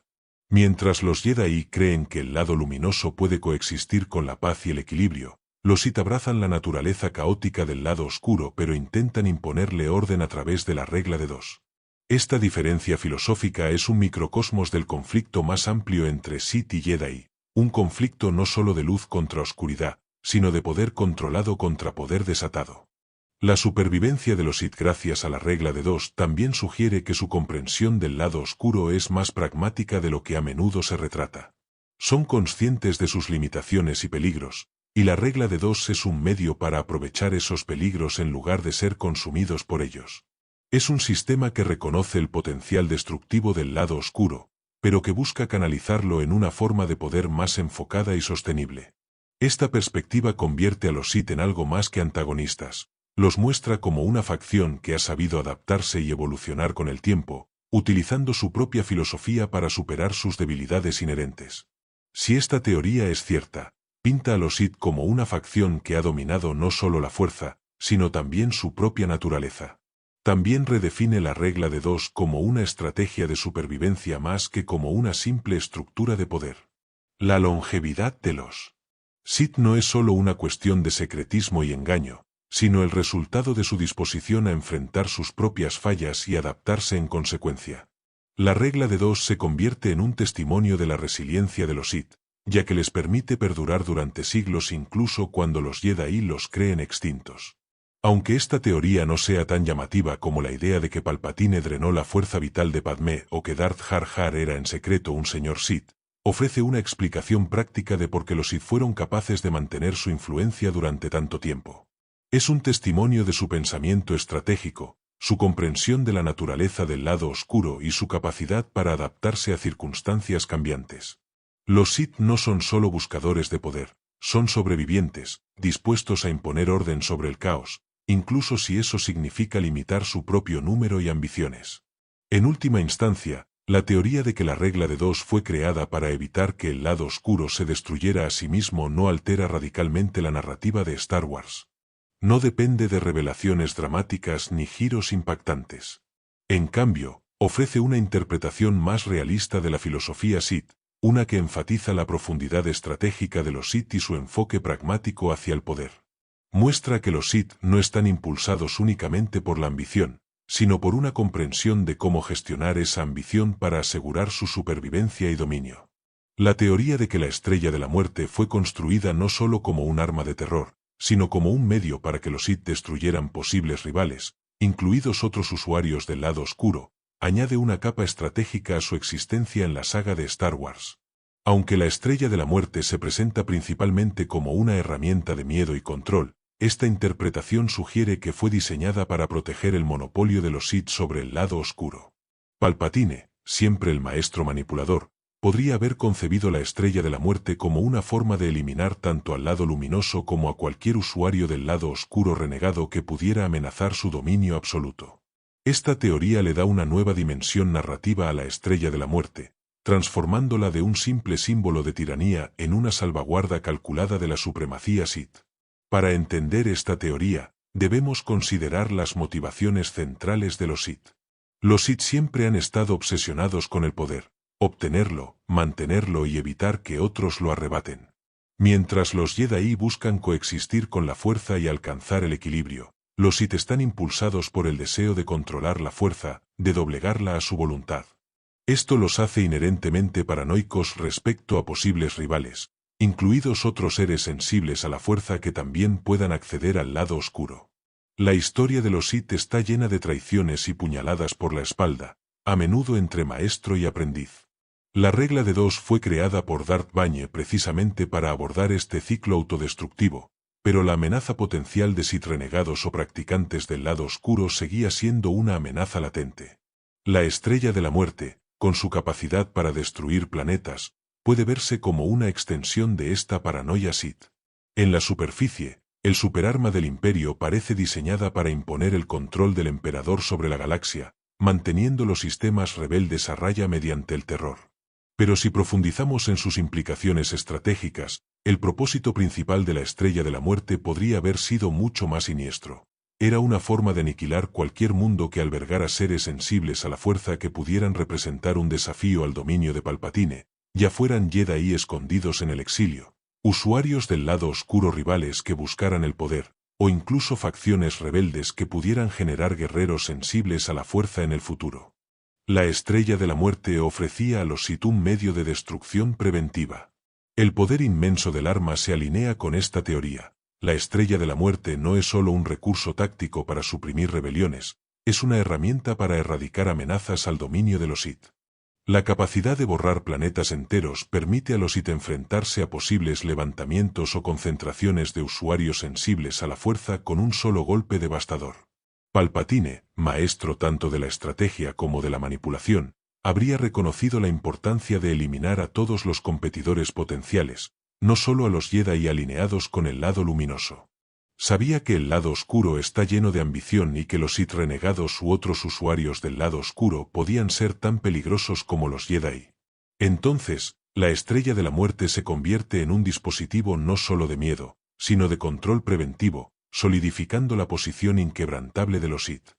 Mientras los Jedi creen que el lado luminoso puede coexistir con la paz y el equilibrio, los Sith abrazan la naturaleza caótica del lado oscuro pero intentan imponerle orden a través de la regla de dos. Esta diferencia filosófica es un microcosmos del conflicto más amplio entre Sith y Jedi, un conflicto no solo de luz contra oscuridad, sino de poder controlado contra poder desatado. La supervivencia de los Sith gracias a la regla de dos también sugiere que su comprensión del lado oscuro es más pragmática de lo que a menudo se retrata. Son conscientes de sus limitaciones y peligros, y la regla de dos es un medio para aprovechar esos peligros en lugar de ser consumidos por ellos. Es un sistema que reconoce el potencial destructivo del lado oscuro, pero que busca canalizarlo en una forma de poder más enfocada y sostenible. Esta perspectiva convierte a los Sith en algo más que antagonistas, los muestra como una facción que ha sabido adaptarse y evolucionar con el tiempo, utilizando su propia filosofía para superar sus debilidades inherentes. Si esta teoría es cierta, pinta a los Sith como una facción que ha dominado no solo la fuerza, sino también su propia naturaleza. También redefine la regla de dos como una estrategia de supervivencia más que como una simple estructura de poder. La longevidad de los Sith no es solo una cuestión de secretismo y engaño, sino el resultado de su disposición a enfrentar sus propias fallas y adaptarse en consecuencia. La regla de dos se convierte en un testimonio de la resiliencia de los Sith, ya que les permite perdurar durante siglos incluso cuando los Jedi los creen extintos. Aunque esta teoría no sea tan llamativa como la idea de que Palpatine drenó la fuerza vital de Padmé o que Darth Jar Jar era en secreto un señor Sith, ofrece una explicación práctica de por qué los Sith fueron capaces de mantener su influencia durante tanto tiempo. Es un testimonio de su pensamiento estratégico, su comprensión de la naturaleza del lado oscuro y su capacidad para adaptarse a circunstancias cambiantes. Los Sith no son solo buscadores de poder, son sobrevivientes, dispuestos a imponer orden sobre el caos, incluso si eso significa limitar su propio número y ambiciones. En última instancia, la teoría de que la regla de dos fue creada para evitar que el lado oscuro se destruyera a sí mismo no altera radicalmente la narrativa de Star Wars. No depende de revelaciones dramáticas ni giros impactantes. En cambio, ofrece una interpretación más realista de la filosofía Sith, una que enfatiza la profundidad estratégica de los Sith y su enfoque pragmático hacia el poder. Muestra que los Sith no están impulsados únicamente por la ambición, sino por una comprensión de cómo gestionar esa ambición para asegurar su supervivencia y dominio. La teoría de que la Estrella de la Muerte fue construida no solo como un arma de terror, sino como un medio para que los Sith destruyeran posibles rivales, incluidos otros usuarios del lado oscuro, añade una capa estratégica a su existencia en la saga de Star Wars. Aunque la Estrella de la Muerte se presenta principalmente como una herramienta de miedo y control, esta interpretación sugiere que fue diseñada para proteger el monopolio de los Sith sobre el lado oscuro. Palpatine, siempre el maestro manipulador, podría haber concebido la Estrella de la Muerte como una forma de eliminar tanto al lado luminoso como a cualquier usuario del lado oscuro renegado que pudiera amenazar su dominio absoluto. Esta teoría le da una nueva dimensión narrativa a la Estrella de la Muerte, transformándola de un simple símbolo de tiranía en una salvaguarda calculada de la supremacía Sith. Para entender esta teoría, debemos considerar las motivaciones centrales de los Sith. Los Sith siempre han estado obsesionados con el poder, obtenerlo, mantenerlo y evitar que otros lo arrebaten. Mientras los Jedi buscan coexistir con la fuerza y alcanzar el equilibrio, los Sith están impulsados por el deseo de controlar la fuerza, de doblegarla a su voluntad. Esto los hace inherentemente paranoicos respecto a posibles rivales, incluidos otros seres sensibles a la fuerza que también puedan acceder al lado oscuro. La historia de los Sith está llena de traiciones y puñaladas por la espalda, a menudo entre maestro y aprendiz. La regla de dos fue creada por Darth Bane precisamente para abordar este ciclo autodestructivo, pero la amenaza potencial de Sith renegados o practicantes del lado oscuro seguía siendo una amenaza latente. La Estrella de la Muerte, con su capacidad para destruir planetas, puede verse como una extensión de esta paranoia Sith. En la superficie, el superarma del Imperio parece diseñada para imponer el control del Emperador sobre la galaxia, manteniendo los sistemas rebeldes a raya mediante el terror. Pero si profundizamos en sus implicaciones estratégicas, el propósito principal de la Estrella de la Muerte podría haber sido mucho más siniestro. Era una forma de aniquilar cualquier mundo que albergara seres sensibles a la fuerza que pudieran representar un desafío al dominio de Palpatine, ya fueran Jedi escondidos en el exilio, usuarios del lado oscuro rivales que buscaran el poder, o incluso facciones rebeldes que pudieran generar guerreros sensibles a la fuerza en el futuro. La Estrella de la Muerte ofrecía a los Sith un medio de destrucción preventiva. El poder inmenso del arma se alinea con esta teoría. La Estrella de la Muerte no es solo un recurso táctico para suprimir rebeliones, es una herramienta para erradicar amenazas al dominio de los Sith. La capacidad de borrar planetas enteros permite a los Sith enfrentarse a posibles levantamientos o concentraciones de usuarios sensibles a la fuerza con un solo golpe devastador. Palpatine, maestro tanto de la estrategia como de la manipulación, habría reconocido la importancia de eliminar a todos los competidores potenciales, no solo a los Jedi alineados con el lado luminoso. Sabía que el lado oscuro está lleno de ambición y que los Sith renegados u otros usuarios del lado oscuro podían ser tan peligrosos como los Jedi. Entonces, la Estrella de la Muerte se convierte en un dispositivo no solo de miedo, sino de control preventivo, solidificando la posición inquebrantable de los Sith.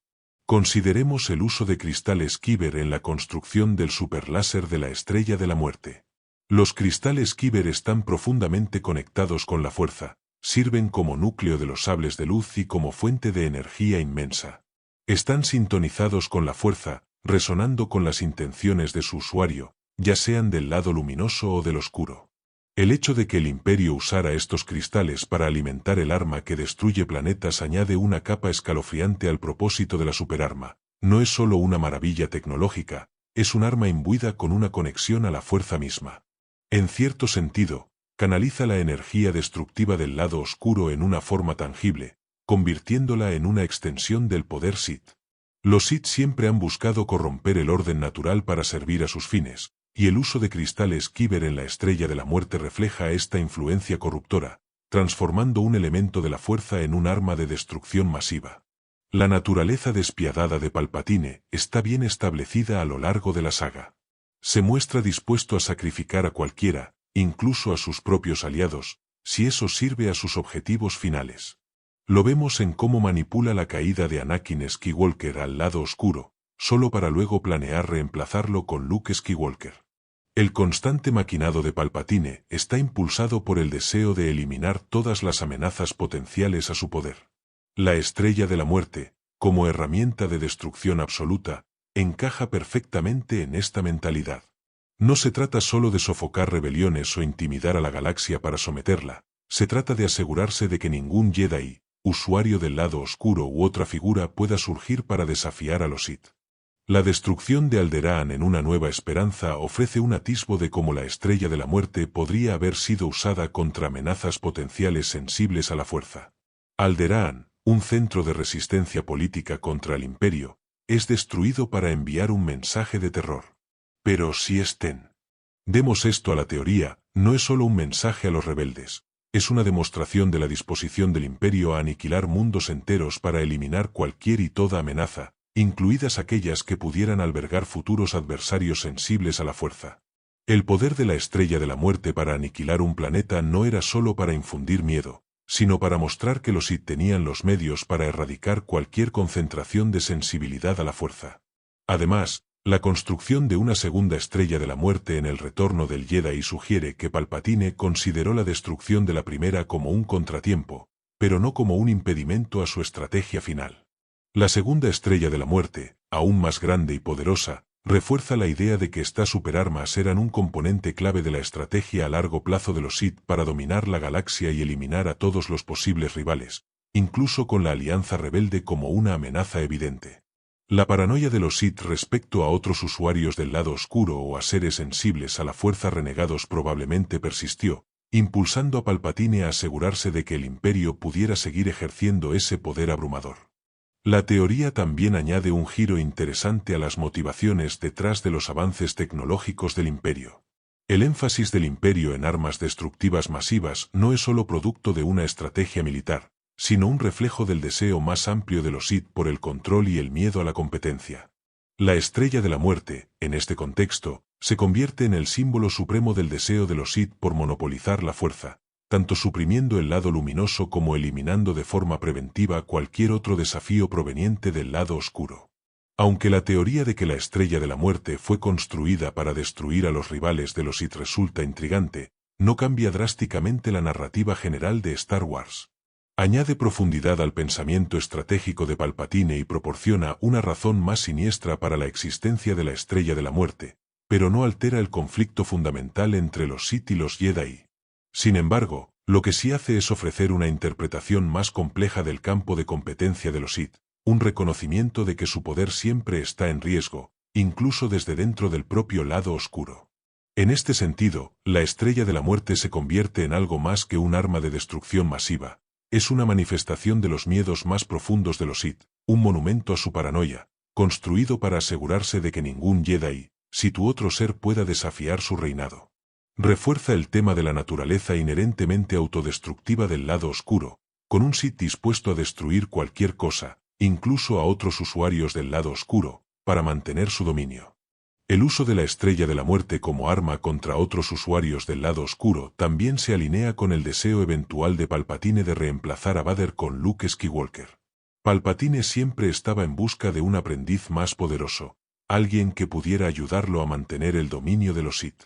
Consideremos el uso de cristales Kyber en la construcción del superláser de la Estrella de la Muerte. Los cristales Kyber están profundamente conectados con la fuerza, sirven como núcleo de los sables de luz y como fuente de energía inmensa. Están sintonizados con la fuerza, resonando con las intenciones de su usuario, ya sean del lado luminoso o del oscuro. El hecho de que el Imperio usara estos cristales para alimentar el arma que destruye planetas añade una capa escalofriante al propósito de la superarma. No es solo una maravilla tecnológica, es un arma imbuida con una conexión a la fuerza misma. En cierto sentido, canaliza la energía destructiva del lado oscuro en una forma tangible, convirtiéndola en una extensión del poder Sith. Los Sith siempre han buscado corromper el orden natural para servir a sus fines, y el uso de cristales Kyber en la Estrella de la Muerte refleja esta influencia corruptora, transformando un elemento de la fuerza en un arma de destrucción masiva. La naturaleza despiadada de Palpatine está bien establecida a lo largo de la saga. Se muestra dispuesto a sacrificar a cualquiera, incluso a sus propios aliados, si eso sirve a sus objetivos finales. Lo vemos en cómo manipula la caída de Anakin Skywalker al lado oscuro, solo para luego planear reemplazarlo con Luke Skywalker. El constante maquinado de Palpatine está impulsado por el deseo de eliminar todas las amenazas potenciales a su poder. La Estrella de la Muerte, como herramienta de destrucción absoluta, encaja perfectamente en esta mentalidad. No se trata solo de sofocar rebeliones o intimidar a la galaxia para someterla, se trata de asegurarse de que ningún Jedi, usuario del lado oscuro u otra figura pueda surgir para desafiar a los Sith. La destrucción de Alderaan en Una Nueva Esperanza ofrece un atisbo de cómo la Estrella de la Muerte podría haber sido usada contra amenazas potenciales sensibles a la fuerza. Alderaan, un centro de resistencia política contra el Imperio, es destruido para enviar un mensaje de terror. Pero si demos esto a la teoría, no es solo un mensaje a los rebeldes, es una demostración de la disposición del Imperio a aniquilar mundos enteros para eliminar cualquier y toda amenaza, incluidas aquellas que pudieran albergar futuros adversarios sensibles a la fuerza. El poder de la Estrella de la Muerte para aniquilar un planeta no era solo para infundir miedo, sino para mostrar que los Sith tenían los medios para erradicar cualquier concentración de sensibilidad a la fuerza. Además, la construcción de una segunda Estrella de la Muerte en El Retorno del Jedi sugiere que Palpatine consideró la destrucción de la primera como un contratiempo, pero no como un impedimento a su estrategia final. La segunda Estrella de la Muerte, aún más grande y poderosa, refuerza la idea de que estas superarmas eran un componente clave de la estrategia a largo plazo de los Sith para dominar la galaxia y eliminar a todos los posibles rivales, incluso con la Alianza Rebelde como una amenaza evidente. La paranoia de los Sith respecto a otros usuarios del lado oscuro o a seres sensibles a la fuerza renegados probablemente persistió, impulsando a Palpatine a asegurarse de que el Imperio pudiera seguir ejerciendo ese poder abrumador. La teoría también añade un giro interesante a las motivaciones detrás de los avances tecnológicos del Imperio. El énfasis del Imperio en armas destructivas masivas no es solo producto de una estrategia militar, sino un reflejo del deseo más amplio de los Sith por el control y el miedo a la competencia. La Estrella de la Muerte, en este contexto, se convierte en el símbolo supremo del deseo de los Sith por monopolizar la fuerza, tanto suprimiendo el lado luminoso como eliminando de forma preventiva cualquier otro desafío proveniente del lado oscuro. Aunque la teoría de que la Estrella de la Muerte fue construida para destruir a los rivales de los Sith resulta intrigante, no cambia drásticamente la narrativa general de Star Wars. Añade profundidad al pensamiento estratégico de Palpatine y proporciona una razón más siniestra para la existencia de la Estrella de la Muerte, pero no altera el conflicto fundamental entre los Sith y los Jedi. Sin embargo, lo que sí hace es ofrecer una interpretación más compleja del campo de competencia de los Sith, un reconocimiento de que su poder siempre está en riesgo, incluso desde dentro del propio lado oscuro. En este sentido, la Estrella de la Muerte se convierte en algo más que un arma de destrucción masiva. Es una manifestación de los miedos más profundos de los Sith, un monumento a su paranoia, construido para asegurarse de que ningún Jedi, Sith u otro ser pueda desafiar su reinado. Refuerza el tema de la naturaleza inherentemente autodestructiva del lado oscuro, con un Sith dispuesto a destruir cualquier cosa, incluso a otros usuarios del lado oscuro, para mantener su dominio. El uso de la Estrella de la Muerte como arma contra otros usuarios del lado oscuro también se alinea con el deseo eventual de Palpatine de reemplazar a Vader con Luke Skywalker. Palpatine siempre estaba en busca de un aprendiz más poderoso, alguien que pudiera ayudarlo a mantener el dominio de los Sith.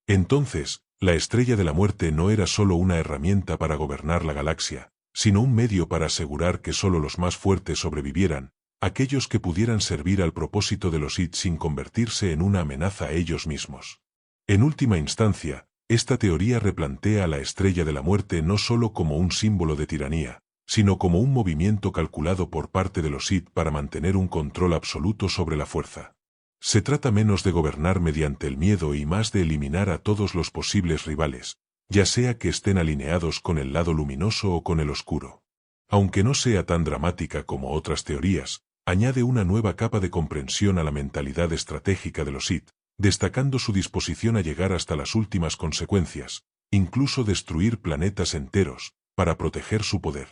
Entonces, la Estrella de la Muerte no era solo una herramienta para gobernar la galaxia, sino un medio para asegurar que solo los más fuertes sobrevivieran, aquellos que pudieran servir al propósito de los Sith sin convertirse en una amenaza a ellos mismos. En última instancia, esta teoría replantea a la Estrella de la Muerte no solo como un símbolo de tiranía, sino como un movimiento calculado por parte de los Sith para mantener un control absoluto sobre la fuerza. Se trata menos de gobernar mediante el miedo y más de eliminar a todos los posibles rivales, ya sea que estén alineados con el lado luminoso o con el oscuro. Aunque no sea tan dramática como otras teorías, añade una nueva capa de comprensión a la mentalidad estratégica de los Sith, destacando su disposición a llegar hasta las últimas consecuencias, incluso destruir planetas enteros, para proteger su poder.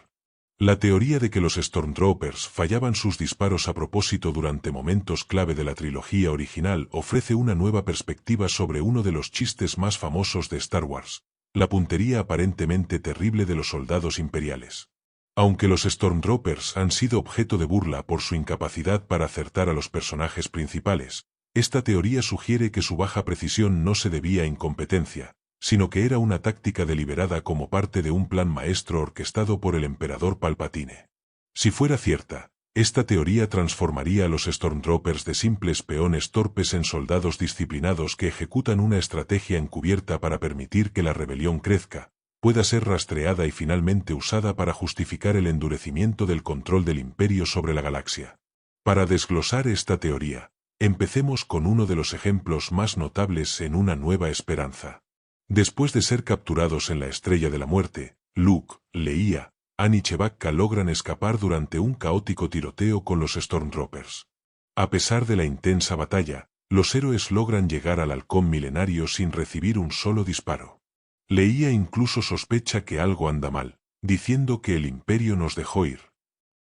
La teoría de que los Stormtroopers fallaban sus disparos a propósito durante momentos clave de la trilogía original ofrece una nueva perspectiva sobre uno de los chistes más famosos de Star Wars, la puntería aparentemente terrible de los soldados imperiales. Aunque los Stormtroopers han sido objeto de burla por su incapacidad para acertar a los personajes principales, esta teoría sugiere que su baja precisión no se debía a incompetencia, sino que era una táctica deliberada como parte de un plan maestro orquestado por el emperador Palpatine. Si fuera cierta, esta teoría transformaría a los Stormtroopers de simples peones torpes en soldados disciplinados que ejecutan una estrategia encubierta para permitir que la rebelión crezca, pueda ser rastreada y finalmente usada para justificar el endurecimiento del control del Imperio sobre la galaxia. Para desglosar esta teoría, empecemos con uno de los ejemplos más notables en Una Nueva Esperanza. Después de ser capturados en la Estrella de la Muerte, Luke, Leia, Han y Chewbacca logran escapar durante un caótico tiroteo con los Stormtroopers. A pesar de la intensa batalla, los héroes logran llegar al halcón milenario sin recibir un solo disparo. Leia incluso sospecha que algo anda mal, diciendo que el Imperio nos dejó ir.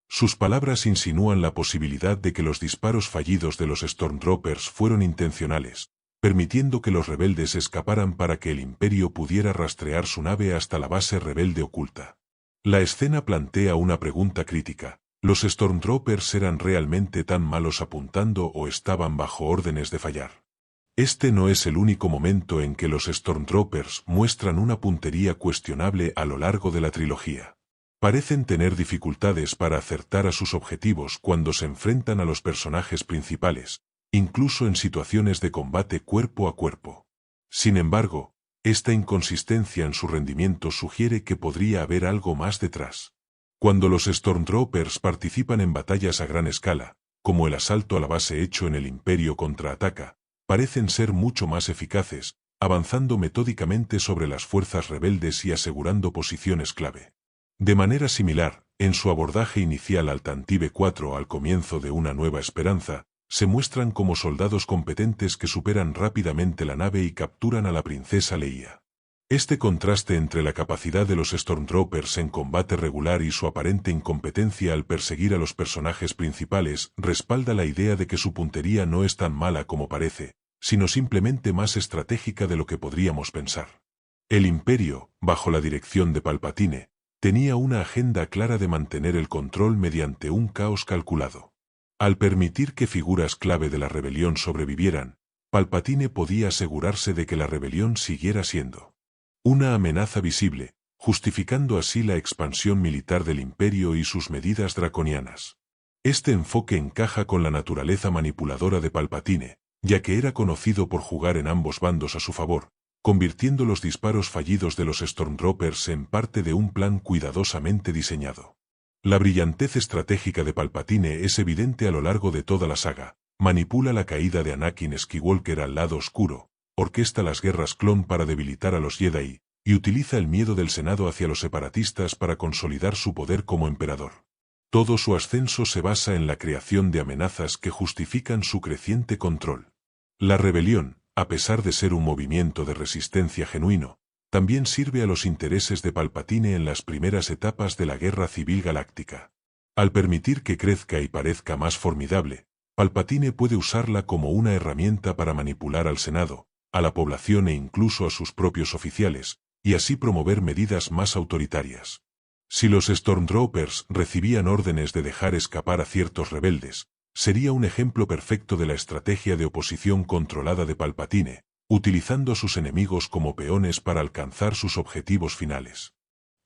Sus palabras insinúan la posibilidad de que los disparos fallidos de los Stormtroopers fueron intencionales, permitiendo que los rebeldes escaparan para que el Imperio pudiera rastrear su nave hasta la base rebelde oculta. La escena plantea una pregunta crítica: ¿los Stormtroopers eran realmente tan malos apuntando o estaban bajo órdenes de fallar? Este no es el único momento en que los Stormtroopers muestran una puntería cuestionable a lo largo de la trilogía. Parecen tener dificultades para acertar a sus objetivos cuando se enfrentan a los personajes principales, incluso en situaciones de combate cuerpo a cuerpo. Sin embargo, esta inconsistencia en su rendimiento sugiere que podría haber algo más detrás. Cuando los Stormtroopers participan en batallas a gran escala, como el asalto a la base hecho en el Imperio contraataca, parecen ser mucho más eficaces, avanzando metódicamente sobre las fuerzas rebeldes y asegurando posiciones clave. De manera similar, en su abordaje inicial al Tantive 4 al comienzo de Una Nueva Esperanza, se muestran como soldados competentes que superan rápidamente la nave y capturan a la princesa Leia. Este contraste entre la capacidad de los Stormtroopers en combate regular y su aparente incompetencia al perseguir a los personajes principales respalda la idea de que su puntería no es tan mala como parece, sino simplemente más estratégica de lo que podríamos pensar. El Imperio, bajo la dirección de Palpatine, tenía una agenda clara de mantener el control mediante un caos calculado. Al permitir que figuras clave de la rebelión sobrevivieran, Palpatine podía asegurarse de que la rebelión siguiera siendo una amenaza visible, justificando así la expansión militar del Imperio y sus medidas draconianas. Este enfoque encaja con la naturaleza manipuladora de Palpatine, ya que era conocido por jugar en ambos bandos a su favor, convirtiendo los disparos fallidos de los Stormtroopers en parte de un plan cuidadosamente diseñado. La brillantez estratégica de Palpatine es evidente a lo largo de toda la saga, manipula la caída de Anakin Skywalker al lado oscuro, orquesta las guerras clon para debilitar a los Jedi, y utiliza el miedo del Senado hacia los separatistas para consolidar su poder como emperador. Todo su ascenso se basa en la creación de amenazas que justifican su creciente control. La rebelión, a pesar de ser un movimiento de resistencia genuino, también sirve a los intereses de Palpatine en las primeras etapas de la Guerra Civil Galáctica. Al permitir que crezca y parezca más formidable, Palpatine puede usarla como una herramienta para manipular al Senado, a la población e incluso a sus propios oficiales, y así promover medidas más autoritarias. Si los Stormtroopers recibían órdenes de dejar escapar a ciertos rebeldes, sería un ejemplo perfecto de la estrategia de oposición controlada de Palpatine, utilizando a sus enemigos como peones para alcanzar sus objetivos finales.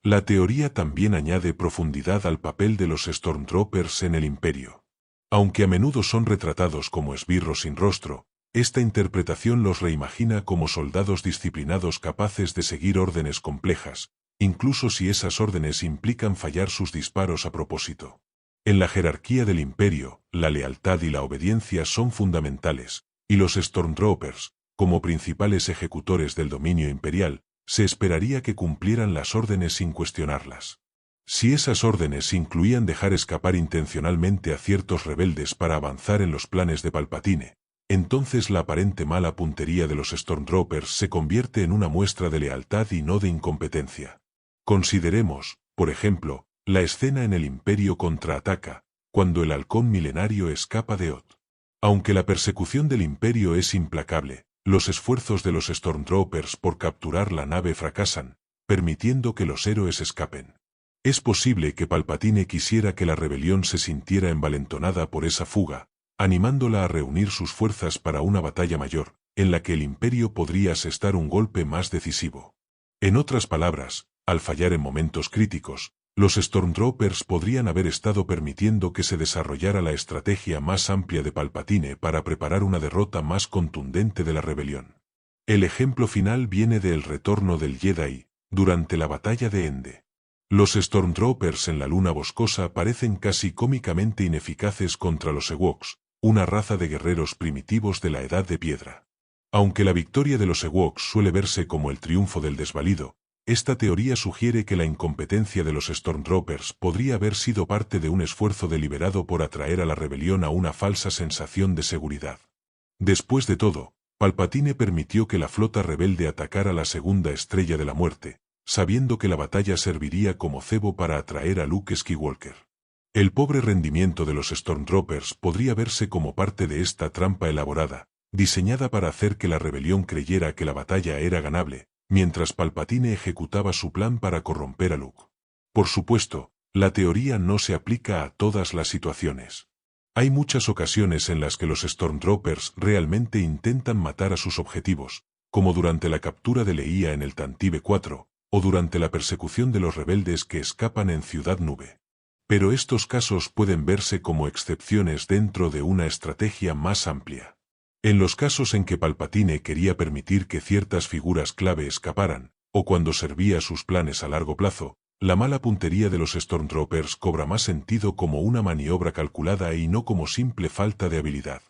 La teoría también añade profundidad al papel de los Stormtroopers en el Imperio. Aunque a menudo son retratados como esbirros sin rostro, esta interpretación los reimagina como soldados disciplinados capaces de seguir órdenes complejas, incluso si esas órdenes implican fallar sus disparos a propósito. En la jerarquía del Imperio, la lealtad y la obediencia son fundamentales, y los Stormtroopers, como principales ejecutores del dominio imperial, se esperaría que cumplieran las órdenes sin cuestionarlas. Si esas órdenes incluían dejar escapar intencionalmente a ciertos rebeldes para avanzar en los planes de Palpatine, entonces la aparente mala puntería de los Stormtroopers se convierte en una muestra de lealtad y no de incompetencia. Consideremos, por ejemplo, la escena en el Imperio contraataca, cuando el halcón milenario escapa de Hoth. Aunque la persecución del Imperio es implacable, los esfuerzos de los Stormtroopers por capturar la nave fracasan, permitiendo que los héroes escapen. Es posible que Palpatine quisiera que la rebelión se sintiera envalentonada por esa fuga, animándola a reunir sus fuerzas para una batalla mayor, en la que el Imperio podría asestar un golpe más decisivo. En otras palabras, al fallar en momentos críticos, los Stormtroopers podrían haber estado permitiendo que se desarrollara la estrategia más amplia de Palpatine para preparar una derrota más contundente de la rebelión. El ejemplo final viene del retorno del Jedi, durante la batalla de Ende. Los Stormtroopers en la luna boscosa parecen casi cómicamente ineficaces contra los Ewoks, una raza de guerreros primitivos de la Edad de Piedra. Aunque la victoria de los Ewoks suele verse como el triunfo del desvalido, esta teoría sugiere que la incompetencia de los Stormtroopers podría haber sido parte de un esfuerzo deliberado por atraer a la rebelión a una falsa sensación de seguridad. Después de todo, Palpatine permitió que la flota rebelde atacara la segunda estrella de la muerte, sabiendo que la batalla serviría como cebo para atraer a Luke Skywalker. El pobre rendimiento de los Stormtroopers podría verse como parte de esta trampa elaborada, diseñada para hacer que la rebelión creyera que la batalla era ganable, mientras Palpatine ejecutaba su plan para corromper a Luke. Por supuesto, la teoría no se aplica a todas las situaciones. Hay muchas ocasiones en las que los Stormtroopers realmente intentan matar a sus objetivos, como durante la captura de Leia en el Tantive 4, o durante la persecución de los rebeldes que escapan en Ciudad Nube. Pero estos casos pueden verse como excepciones dentro de una estrategia más amplia. En los casos en que Palpatine quería permitir que ciertas figuras clave escaparan, o cuando servía sus planes a largo plazo, la mala puntería de los Stormtroopers cobra más sentido como una maniobra calculada y no como simple falta de habilidad.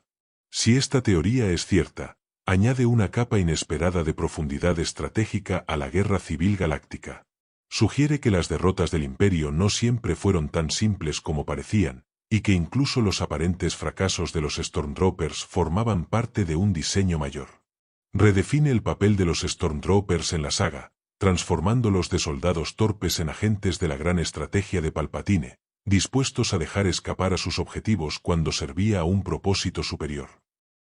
Si esta teoría es cierta, añade una capa inesperada de profundidad estratégica a la Guerra Civil Galáctica. Sugiere que las derrotas del Imperio no siempre fueron tan simples como parecían, y que incluso los aparentes fracasos de los Stormtroopers formaban parte de un diseño mayor. Redefine el papel de los Stormtroopers en la saga, transformándolos de soldados torpes en agentes de la gran estrategia de Palpatine, dispuestos a dejar escapar a sus objetivos cuando servía a un propósito superior.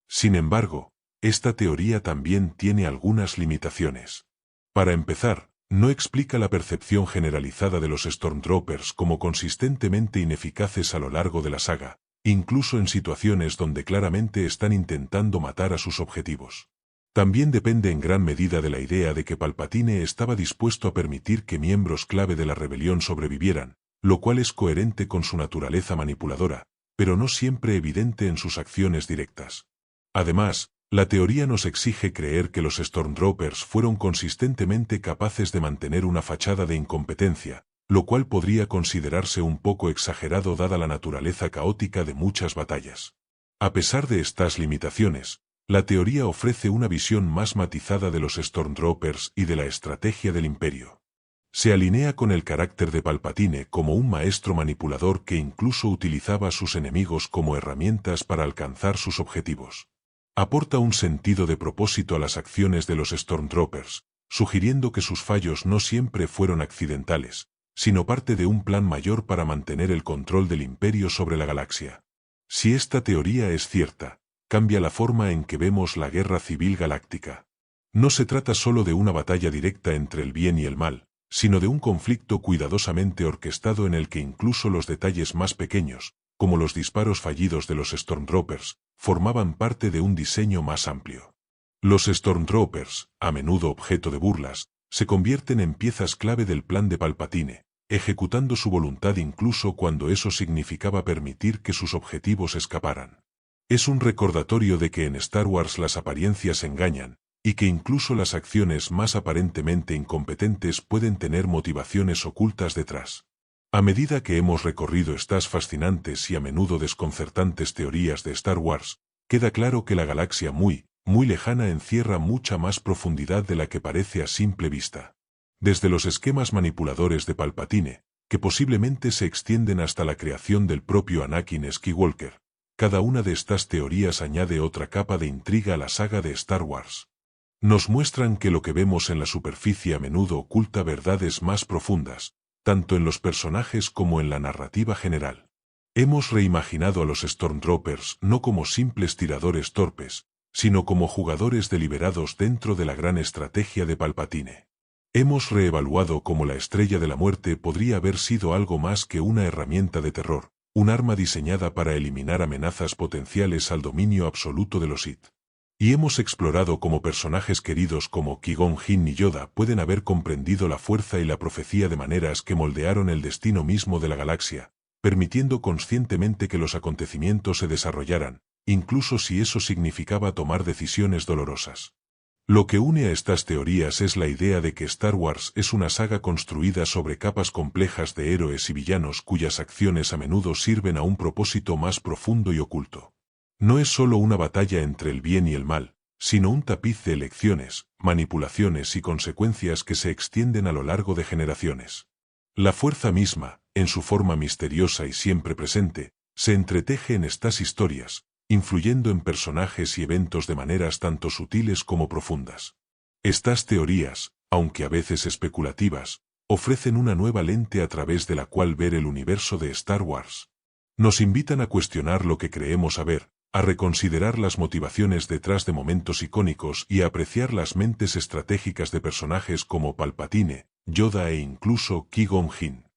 Sin embargo, esta teoría también tiene algunas limitaciones. Para empezar, no explica la percepción generalizada de los Stormtroopers como consistentemente ineficaces a lo largo de la saga, incluso en situaciones donde claramente están intentando matar a sus objetivos. También depende en gran medida de la idea de que Palpatine estaba dispuesto a permitir que miembros clave de la rebelión sobrevivieran, lo cual es coherente con su naturaleza manipuladora, pero no siempre evidente en sus acciones directas. Además, la teoría nos exige creer que los Stormtroopers fueron consistentemente capaces de mantener una fachada de incompetencia, lo cual podría considerarse un poco exagerado dada la naturaleza caótica de muchas batallas. A pesar de estas limitaciones, la teoría ofrece una visión más matizada de los Stormtroopers y de la estrategia del Imperio. Se alinea con el carácter de Palpatine como un maestro manipulador que incluso utilizaba a sus enemigos como herramientas para alcanzar sus objetivos. Aporta un sentido de propósito a las acciones de los Stormtroopers, sugiriendo que sus fallos no siempre fueron accidentales, sino parte de un plan mayor para mantener el control del Imperio sobre la galaxia. Si esta teoría es cierta, cambia la forma en que vemos la guerra civil galáctica. No se trata solo de una batalla directa entre el bien y el mal, sino de un conflicto cuidadosamente orquestado en el que incluso los detalles más pequeños, como los disparos fallidos de los Stormtroopers, formaban parte de un diseño más amplio. Los Stormtroopers, a menudo objeto de burlas, se convierten en piezas clave del plan de Palpatine, ejecutando su voluntad incluso cuando eso significaba permitir que sus objetivos escaparan. Es un recordatorio de que en Star Wars las apariencias engañan, y que incluso las acciones más aparentemente incompetentes pueden tener motivaciones ocultas detrás. A medida que hemos recorrido estas fascinantes y a menudo desconcertantes teorías de Star Wars, queda claro que la galaxia muy lejana encierra mucha más profundidad de la que parece a simple vista. Desde los esquemas manipuladores de Palpatine, que posiblemente se extienden hasta la creación del propio Anakin Skywalker, cada una de estas teorías añade otra capa de intriga a la saga de Star Wars. Nos muestran que lo que vemos en la superficie a menudo oculta verdades más profundas, tanto en los personajes como en la narrativa general. Hemos reimaginado a los Stormtroopers no como simples tiradores torpes, sino como jugadores deliberados dentro de la gran estrategia de Palpatine. Hemos reevaluado cómo la Estrella de la Muerte podría haber sido algo más que una herramienta de terror, un arma diseñada para eliminar amenazas potenciales al dominio absoluto de los Sith. Y hemos explorado cómo personajes queridos como Qui-Gon Jinn y Yoda pueden haber comprendido la fuerza y la profecía de maneras que moldearon el destino mismo de la galaxia, permitiendo conscientemente que los acontecimientos se desarrollaran, incluso si eso significaba tomar decisiones dolorosas. Lo que une a estas teorías es la idea de que Star Wars es una saga construida sobre capas complejas de héroes y villanos cuyas acciones a menudo sirven a un propósito más profundo y oculto. No es solo una batalla entre el bien y el mal, sino un tapiz de elecciones, manipulaciones y consecuencias que se extienden a lo largo de generaciones. La fuerza misma, en su forma misteriosa y siempre presente, se entreteje en estas historias, influyendo en personajes y eventos de maneras tanto sutiles como profundas. Estas teorías, aunque a veces especulativas, ofrecen una nueva lente a través de la cual ver el universo de Star Wars. Nos invitan a cuestionar lo que creemos saber, a reconsiderar las motivaciones detrás de momentos icónicos y a apreciar las mentes estratégicas de personajes como Palpatine, Yoda e incluso Qui-Gon Jinn.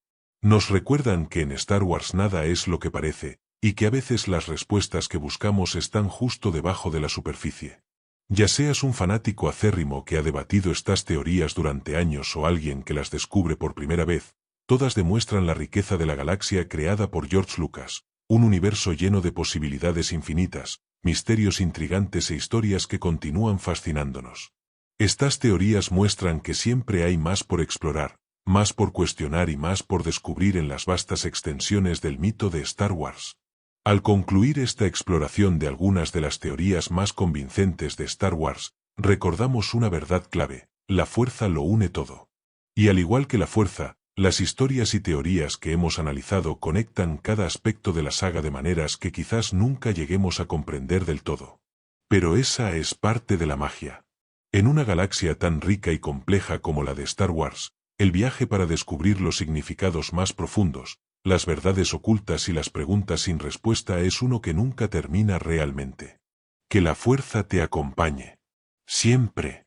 Nos recuerdan que en Star Wars nada es lo que parece, y que a veces las respuestas que buscamos están justo debajo de la superficie. Ya seas un fanático acérrimo que ha debatido estas teorías durante años o alguien que las descubre por primera vez, todas demuestran la riqueza de la galaxia creada por George Lucas, un universo lleno de posibilidades infinitas, misterios intrigantes e historias que continúan fascinándonos. Estas teorías muestran que siempre hay más por explorar, más por cuestionar y más por descubrir en las vastas extensiones del mito de Star Wars. Al concluir esta exploración de algunas de las teorías más convincentes de Star Wars, recordamos una verdad clave: la fuerza lo une todo. Y al igual que la fuerza, las historias y teorías que hemos analizado conectan cada aspecto de la saga de maneras que quizás nunca lleguemos a comprender del todo. Pero esa es parte de la magia. En una galaxia tan rica y compleja como la de Star Wars, el viaje para descubrir los significados más profundos, las verdades ocultas y las preguntas sin respuesta es uno que nunca termina realmente. Que la fuerza te acompañe. Siempre.